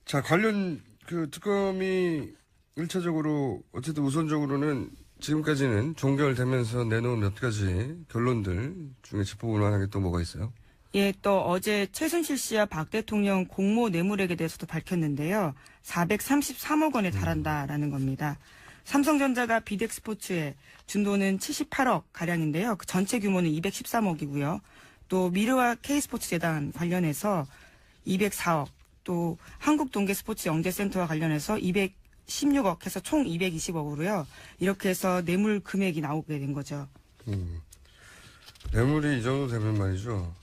자, 관련 그 특검이 1차적으로 어쨌든 우선적으로는 지금까지는 종결되면서 내놓은 몇 가지 결론들 중에 짚어볼 만한 게 또 뭐가 있어요? 예, 또 어제 최순실 씨와 박 대통령 공모 뇌물액에 대해서도 밝혔는데요. 433억 원에 달한다라는 겁니다. 삼성전자가 비덱스포츠에 준 돈은 78억 가량인데요. 그 전체 규모는 213억이고요. 또 미르와 K스포츠재단 관련해서 204억, 또 한국동계스포츠영재센터와 관련해서 216억 해서 총 220억으로요. 이렇게 해서 뇌물 금액이 나오게 된 거죠. 뇌물이 이 정도 되면 말이죠.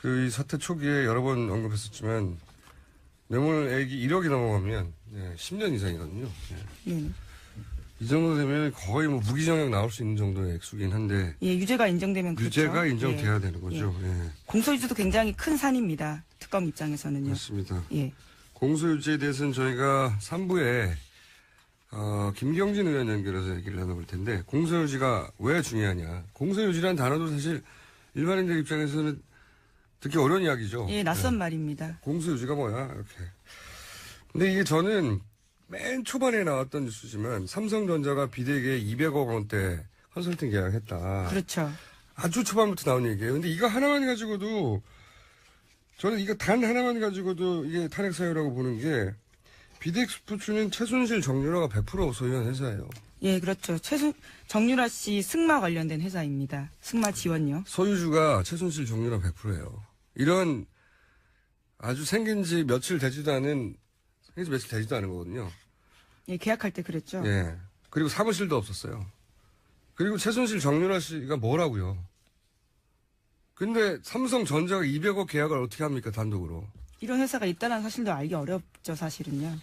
그 이 사태 초기에 여러 번 언급했었지만 뇌물액이 1억이 넘어가면 10년 이상이거든요. 이 정도 되면 거의 뭐 무기징역 나올 수 있는 정도의 액수긴 한데 예, 유죄가 인정되면 그렇죠. 유죄가 인정돼야 예. 되는 거죠. 예. 공소유지도 굉장히 큰 산입니다. 특검 입장에서는요. 맞습니다. 예. 공소유지에 대해서는 저희가 3부에 김경진 의원 연결해서 얘기를 나눠볼 텐데 공소유지가 왜 중요하냐. 공소유지라는 단어도 사실 일반인들 입장에서는 듣기 어려운 이야기죠. 예, 낯선 말입니다. 공소유지가 뭐야 이렇게. 근데 이게 저는 맨 초반에 나왔던 뉴스지만 삼성전자가 비대기에 200억 원대 컨설팅 계약했다. 그렇죠. 아주 초반부터 나온 얘기예요. 근데 이거 하나만 가지고도 저는 이거 단 하나만 가지고도 이게 탄핵 사유라고 보는 게 비덱스포츠는 최순실 정유라가 100% 소유한 회사예요. 예, 그렇죠. 정유라 씨 승마 관련된 회사입니다. 승마 지원요. 소유주가 최순실 정유라 100%예요. 이런 아주 생긴 지 며칠 되지도 않은 거거든요. 예, 계약할 때 그랬죠. 예. 그리고 사무실도 없었어요. 그리고 최순실 정유라 씨가 뭐라고요? 근데 삼성전자가 200억 계약을 어떻게 합니까, 단독으로? 이런 회사가 있다는 사실도 알기 어렵죠, 사실은요.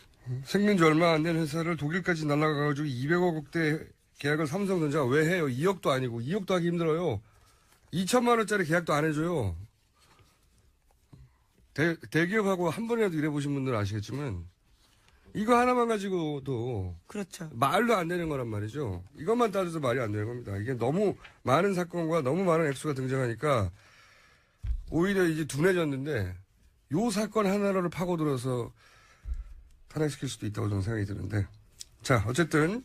생긴 지 얼마 안 된 회사를 독일까지 날아가가지고 200억대 계약을 삼성전자가 왜 해요? 2억도 아니고 2억도 하기 힘들어요. 2천만 원짜리 계약도 안 해줘요. 대기업하고 한 번이라도 일해보신 분들은 아시겠지만 이거 하나만 가지고도 그렇죠. 말도 안 되는 거란 말이죠. 이것만 따져도 말이 안 되는 겁니다. 이게 너무 많은 사건과 너무 많은 액수가 등장하니까 오히려 이제 둔해졌는데 요 사건 하나를 파고들어서 탄핵시킬 수도 있다고 저는 생각이 드는데 자 어쨌든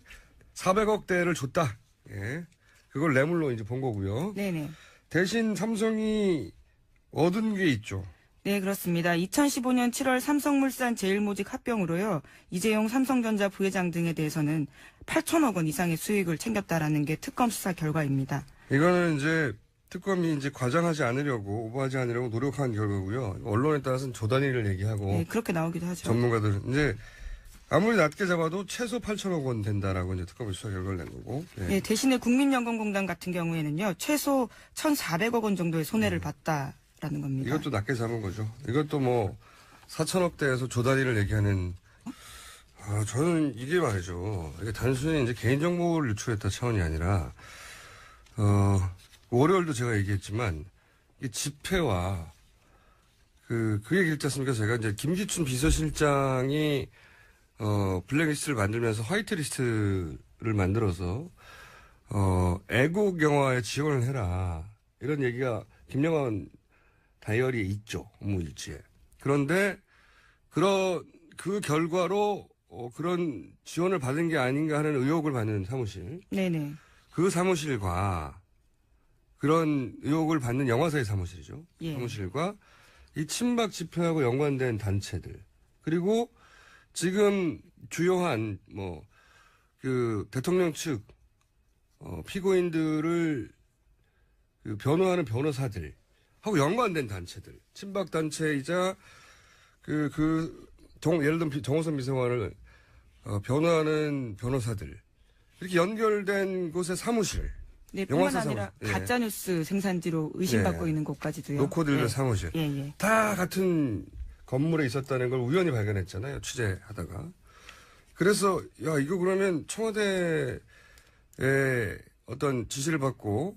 400억대를 줬다. 예. 그걸 뇌물로 이제 본 거고요. 네네. 대신 삼성이 얻은 게 있죠. 네, 그렇습니다. 2015년 7월 삼성물산 제일모직 합병으로요. 이재용 삼성전자 부회장 등에 대해서는 8천억 원 이상의 수익을 챙겼다라는 게 특검 수사 결과입니다. 이거는 이제 특검이 이제 과장하지 않으려고 오버하지 않으려고 노력한 결과고요. 언론에 따라서는 조단위를 얘기하고 네, 그렇게 나오기도 하죠. 전문가들은 이제 아무리 낮게 잡아도 최소 8천억 원 된다라고 이제 특검이 수사 결과를 낸 거고. 네. 네, 대신에 국민연금공단 같은 경우에는요. 최소 1,400억 원 정도의 손해를 봤다라는 겁니다. 이것도 낮게 잡은 거죠. 이것도 뭐 4천억대에서 조단위를 얘기하는 저는 이게 말이죠. 이게 단순히 이제 개인정보를 유출했다 차원이 아니라 월요일도 제가 얘기했지만 이 집회와 그 얘기를 했지 않습니까? 제가 이제 김기춘 비서실장이 블랙리스트를 만들면서 화이트리스트를 만들어서 애국 영화에 지원을 해라 이런 얘기가 김영환 다이어리에 있죠. 업무일지에. 그런데 그 결과로 그런 지원을 받은 게 아닌가 하는 의혹을 받는 사무실. 네네. 그 사무실과 그런 의혹을 받는 영화사의 사무실이죠. 예. 사무실과 이 친박 집회하고 연관된 단체들 그리고 지금 주요한 그 대통령 측 피고인들을 그 변호하는 변호사들 하고 연관된 단체들 친박 단체이자 예를 들면 정호선 비서관을 변호하는 변호사들 이렇게 연결된 곳의 사무실, 네, 뿐만 영화사 아니라 사무실. 예. 가짜뉴스 생산지로 의심받고 예. 있는 곳까지도요. 노코들의 예. 사무실. 예, 예. 다 같은 건물에 있었다는 걸 우연히 발견했잖아요. 취재하다가. 그래서 야 이거 그러면 청와대의 어떤 지시를 받고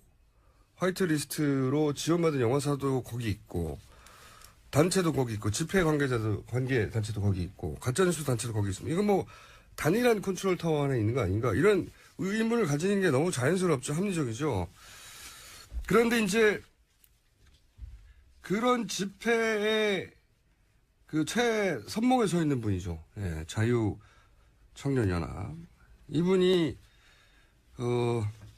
화이트리스트로 지원받은 영화사도 거기 있고 단체도 거기 있고 집회 관계 단체도 거기 있고 가짜뉴스 단체도 거기 있습니다. 이건 뭐 단일한 컨트롤 타워 안에 있는 거 아닌가 이런 의문을 가지는 게 너무 자연스럽죠. 합리적이죠. 그런데 이제 그런 집회에 그 최선목에 서 있는 분이죠. 예, 자유청년연합. 이분이,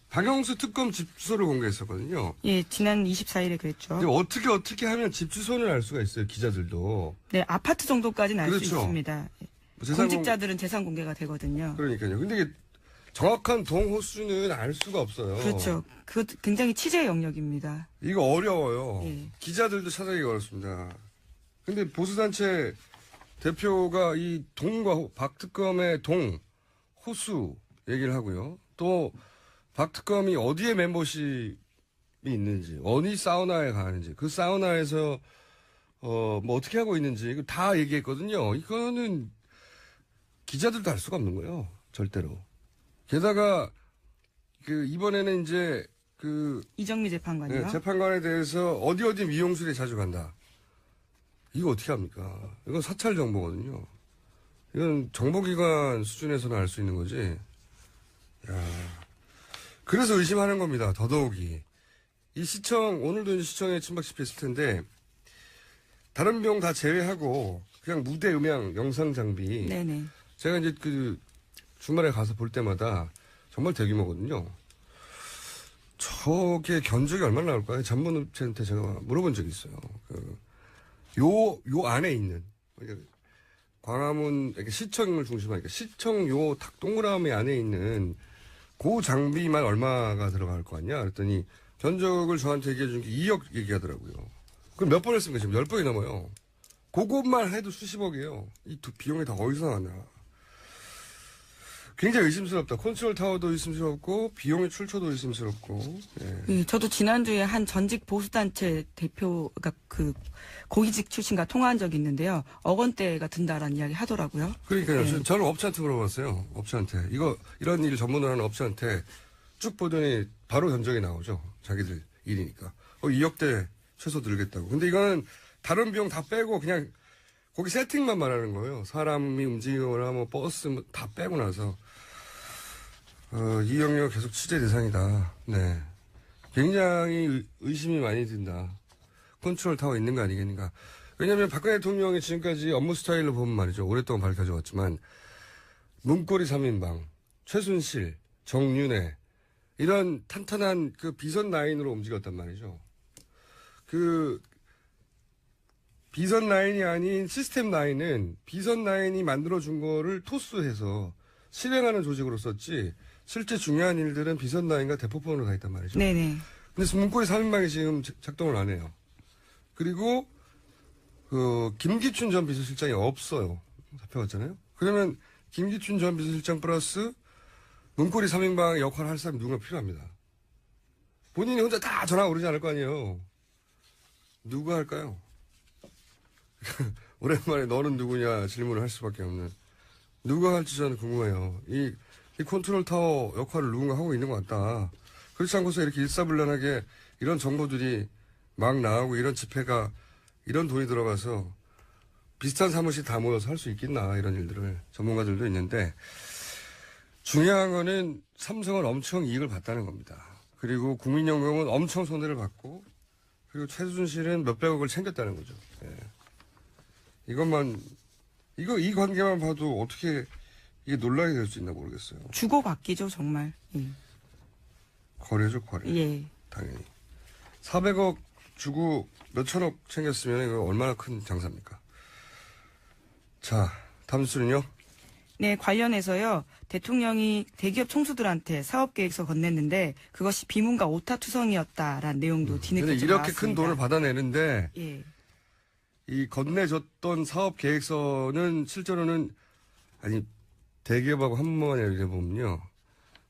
박영수 특검 집 주소를 공개했었거든요. 예, 지난 24일에 그랬죠. 근데 어떻게 하면 집 주소는 알 수가 있어요, 기자들도. 네, 아파트 정도까지는 알 수 그렇죠. 있습니다. 재산 공직자들은 재산 공개가 되거든요. 그러니까요. 근데 이게 정확한 동호수는 알 수가 없어요. 그렇죠. 그것 굉장히 취재 영역입니다. 이거 어려워요. 예. 기자들도 찾아가기가 어렵습니다. 근데 보수단체 대표가 이 동과 박 특검의 호수 얘기를 하고요. 또 박 특검이 어디에 멤버십이 있는지, 어디 사우나에 가는지, 그 사우나에서 뭐 어떻게 하고 있는지 이거 다 얘기했거든요. 이거는 기자들도 알 수가 없는 거예요. 절대로. 게다가 이번에는 이제 이정미 재판관이요. 네, 재판관에 대해서 어디 미용실에 자주 간다. 이거 어떻게 합니까? 이건 사찰 정보거든요. 이건 정보기관 수준에서는 알 수 있는 거지. 야. 그래서 의심하는 겁니다. 더더욱이. 이 오늘도 이제 시청에 침박 집회했을 텐데, 다른 비용 다 제외하고, 그냥 무대 음향, 영상 장비. 네네. 제가 이제 주말에 가서 볼 때마다 정말 대규모거든요. 저게 견적이 얼마나 나올까요? 전문업체한테 제가 물어본 적이 있어요. 요 안에 있는, 광화문, 시청을 중심하니까 시청 동그라미 안에 있는 그 장비만 얼마가 들어갈 거 아니야? 그랬더니 견적을 저한테 얘기해 준 게 2억 얘기하더라고요. 그럼 몇 번 했습니까? 지금 10번이 넘어요. 그것만 해도 수십억이에요. 이 두 비용이 다 어디서 나왔나. 굉장히 의심스럽다. 컨트롤 타워도 의심스럽고 비용의 출처도 의심스럽고. 예. 예, 저도 지난주에 한 전직 보수단체 대표가 고위직 출신과 통화한 적이 있는데요. 억 원대가 든다라는 이야기 하더라고요. 그러니까요. 예. 저는 업체한테 물어봤어요. 업체한테. 이런 일을 전문으로 하는 업체한테 쭉 보더니 바로 견적이 나오죠. 자기들 일이니까. 2억대 최소 들겠다고. 근데 이거는 다른 비용 다 빼고 그냥 거기 세팅만 말하는 거예요. 사람이 움직이거나 뭐 버스 다 빼고 나서. 이 영역 계속 취재 대상이다. 네. 굉장히 의심이 많이 든다. 컨트롤 타워 있는 거 아니겠는가. 왜냐하면 박근혜 대통령이 지금까지 업무 스타일로 보면 말이죠. 오랫동안 밝혀져 왔지만 문고리 3인방, 최순실, 정윤회 이런 탄탄한 비선 라인으로 움직였단 말이죠. 비선 라인이 아닌 시스템 라인은 비선 라인이 만들어준 거를 토스해서 실행하는 조직으로 썼지 실제 중요한 일들은 비선 라인과 대포폰으로 가 있단 말이죠. 네네. 근데 문고리 3인방이 지금 작동을 안 해요. 그리고 김기춘 전 비서실장이 없어요. 잡혀갔잖아요. 그러면 김기춘 전 비서실장 플러스 문고리 3인방 역할을 할 사람이 누가 필요합니다. 본인이 혼자 다 전화 오르지 않을 거 아니에요. 누가 할까요? 오랜만에 너는 누구냐 질문을 할 수밖에 없는. 누가 할지 저는 궁금해요. 이 컨트롤 타워 역할을 누군가 하고 있는 것 같다. 그렇지 않고서 이렇게 일사불란하게 이런 정보들이 막 나오고 이런 집회가 이런 돈이 들어가서 비슷한 사무실 다 모여서 할 수 있겠나 이런 일들을 전문가들도 있는데 중요한 거는 삼성은 엄청 이익을 봤다는 겁니다. 그리고 국민연금은 엄청 손해를 받고 그리고 최순실은 몇백억을 챙겼다는 거죠. 예. 이 관계만 봐도 어떻게 이게 논란이 될 수 있나 모르겠어요. 주고받기죠, 정말. 예. 거래죠, 거래. 예. 당연히. 400억 주고 몇천억 챙겼으면 이거 얼마나 큰 장사입니까? 자, 다음 뉴스는요? 네, 관련해서요. 대통령이 대기업 총수들한테 사업계획서 건넸는데 그것이 비문과 오타투성이었다라는 내용도 뒤늦게 근데 좀 이렇게 나왔습니다. 큰 돈을 받아내는데 예. 이 건네줬던 사업 계획서는 실제로는 아니 대기업하고 한 번에 이렇게 보면요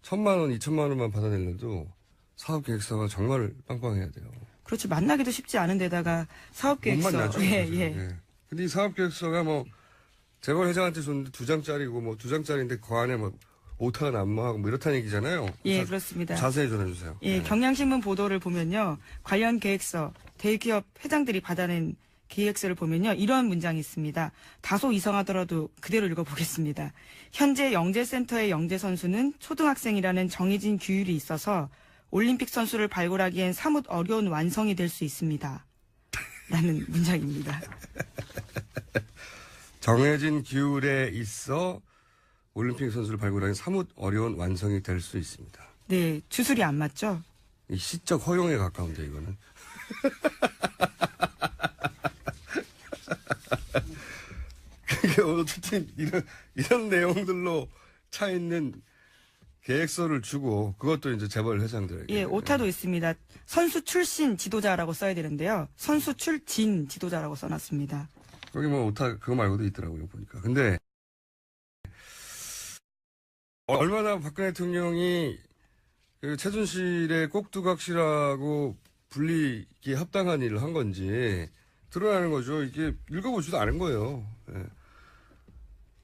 1,000만 원, 2,000만 원만 받아내려도 사업 계획서가 정말 빵빵해야 돼요. 그렇죠. 만나기도 쉽지 않은 데다가 사업 못 계획서. 만나죠. 예, 그죠? 예. 예. 근데 이 사업 계획서가 뭐 재벌 회장한테 줬는데 2장짜리고 뭐 2장짜리인데 그 안에 뭐 오타가 난무하고 뭐 이렇다는 얘기잖아요. 예, 그렇습니다. 자세히 전해주세요. 예, 네. 경향신문 보도를 보면요. 관련 계획서, 대기업 회장들이 받아낸 계획서를 보면요. 이러한 문장이 있습니다. 다소 이상하더라도 그대로 읽어보겠습니다. 현재 영재센터의 영재 선수는 초등학생이라는 정해진 규율이 있어서 올림픽 선수를 발굴하기엔 사뭇 어려운 완성이 될 수 있습니다. 라는 문장입니다. 정해진 규율에 있어 올림픽 선수를 발굴하기 사뭇 어려운 완성이 될 수 있습니다. 네, 주술이 안 맞죠? 이 시적 허용에 가까운데 이거는. 그게 어쨌든 이런 내용들로 차 있는 계획서를 주고 그것도 이제 재벌 회장들에게. 예, 오타도 있습니다. 선수 출신 지도자라고 써야 되는데요. 선수 출진 지도자라고 써놨습니다. 거기 뭐 오타 그거 말고도 있더라고요 보니까. 근데 얼마나 박근혜 대통령이 그 최순실의 꼭두각시라고 불리기에 합당한 일을 한 건지 드러나는 거죠. 이게 읽어보지도 않은 거예요. 예.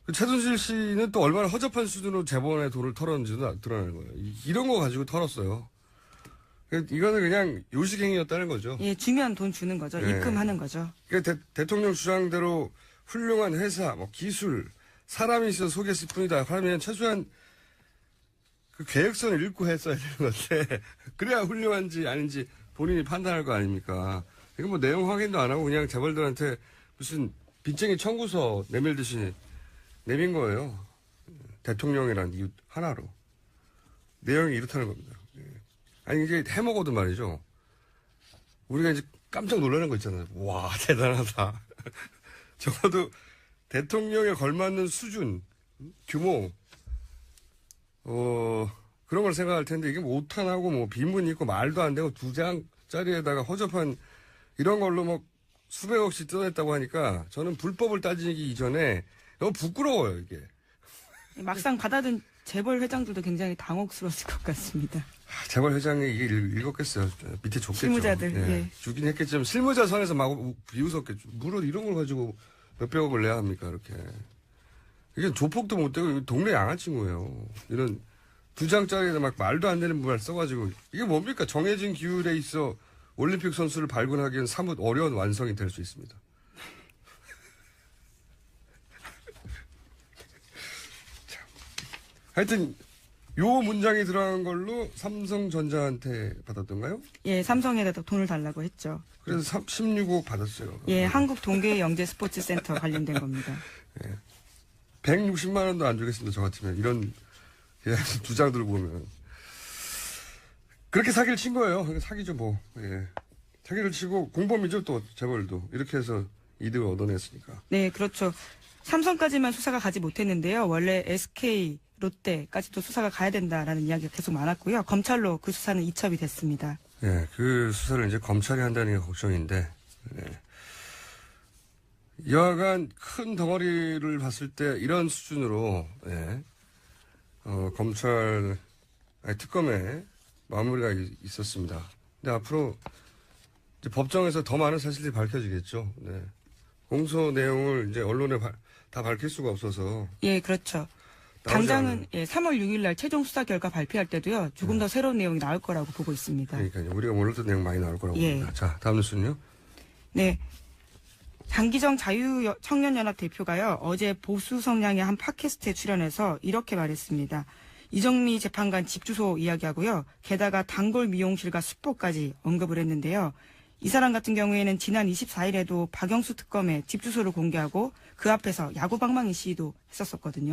그 최순실 씨는 또 얼마나 허접한 수준으로 재벌의 돈을 털었는지도 드러나는 거예요. 이런 거 가지고 털었어요. 이거는 그냥 요식행위였다는 거죠. 예, 주면 돈 주는 거죠. 네. 입금하는 거죠. 그러니까 대통령 주장대로 훌륭한 회사, 뭐 기술, 사람이 있어서 소개했을 뿐이다. 하면 최소한 그 계획서는 읽고 했어야 되는 건데 그래야 훌륭한지 아닌지 본인이 판단할 거 아닙니까? 이거 뭐 내용 확인도 안 하고 그냥 재벌들한테 무슨 빚쟁이 청구서 내밀듯이 내민 거예요. 대통령이란 이유 하나로. 내용이 이렇다는 겁니다. 아니 이제 해먹어도 말이죠. 우리가 이제 깜짝 놀라는 거 있잖아요. 와 대단하다. 적어도 대통령에 걸맞는 수준, 규모, 그런 걸 생각할 텐데 이게 뭐 오탄하고 뭐 비문 있고 말도 안 되고 2장짜리에다가 허접한 이런 걸로 뭐 수백억씩 뜯어냈다고 하니까 저는 불법을 따지기 이전에 너무 부끄러워요 이게. 막상 받아든 재벌 회장들도 굉장히 당혹스러웠을 것 같습니다. 재벌 회장이 이게 읽었겠어요. 밑에 줬겠죠. 실무자들, 예. 예. 주긴 했겠지만 실무자 선에서 막 비웃었겠죠. 물론 이런 걸 가지고 몇백억을 내야 합니까 이렇게. 이게 조폭도 못 되고 동네 양아친구예요. 이런 2장짜리에다 막 말도 안 되는 말 써가지고 이게 뭡니까? 정해진 규율에 있어 올림픽 선수를 발굴하기엔 사뭇 어려운 완성이 될 수 있습니다. 하여튼 요 문장이 들어간 걸로 삼성전자한테 받았던가요? 예, 삼성에다 돈을 달라고 했죠. 그래서 16억 받았어요. 예, 한국 동계 영재 스포츠 센터 관련된 겁니다. 160만 원도 안 주겠습니다. 저 같으면 이런 계약서 2장 들고 보면 그렇게 사기를 친 거예요. 그러니까 사기죠 뭐. 예. 사기를 치고 공범이죠 또 재벌도 이렇게 해서 이득을 얻어냈으니까. 네, 그렇죠. 삼성까지만 수사가 가지 못했는데요. 원래 SK, 롯데까지도 수사가 가야 된다라는 이야기가 계속 많았고요. 검찰로 그 수사는 이첩이 됐습니다. 예, 그 수사를 이제 검찰이 한다는 게 걱정인데, 예. 여하간 큰 덩어리를 봤을 때 이런 수준으로, 예, 검찰, 특검에 마무리가 있었습니다. 근데 앞으로 이제 법정에서 더 많은 사실들이 밝혀지겠죠. 네. 공소 내용을 이제 언론에 다 밝힐 수가 없어서. 예, 그렇죠. 당장은 3월 6일 날 최종 수사 결과 발표할 때도요. 조금 더 새로운 내용이 나올 거라고 보고 있습니다. 그러니까요. 우리가 몰랐던 내용 많이 나올 거라고 예. 봅니다. 자, 다음 뉴스는요. 네. 장기정 자유청년연합 대표가요. 어제 보수 성향의 한 팟캐스트에 출연해서 이렇게 말했습니다. 이정미 재판관 집 주소 이야기하고요. 게다가 단골 미용실과 슈퍼까지 언급을 했는데요. 이 사람 같은 경우에는 지난 24일에도 박영수 특검에 집 주소를 공개하고 그 앞에서 야구방망이 시위도 했었거든요.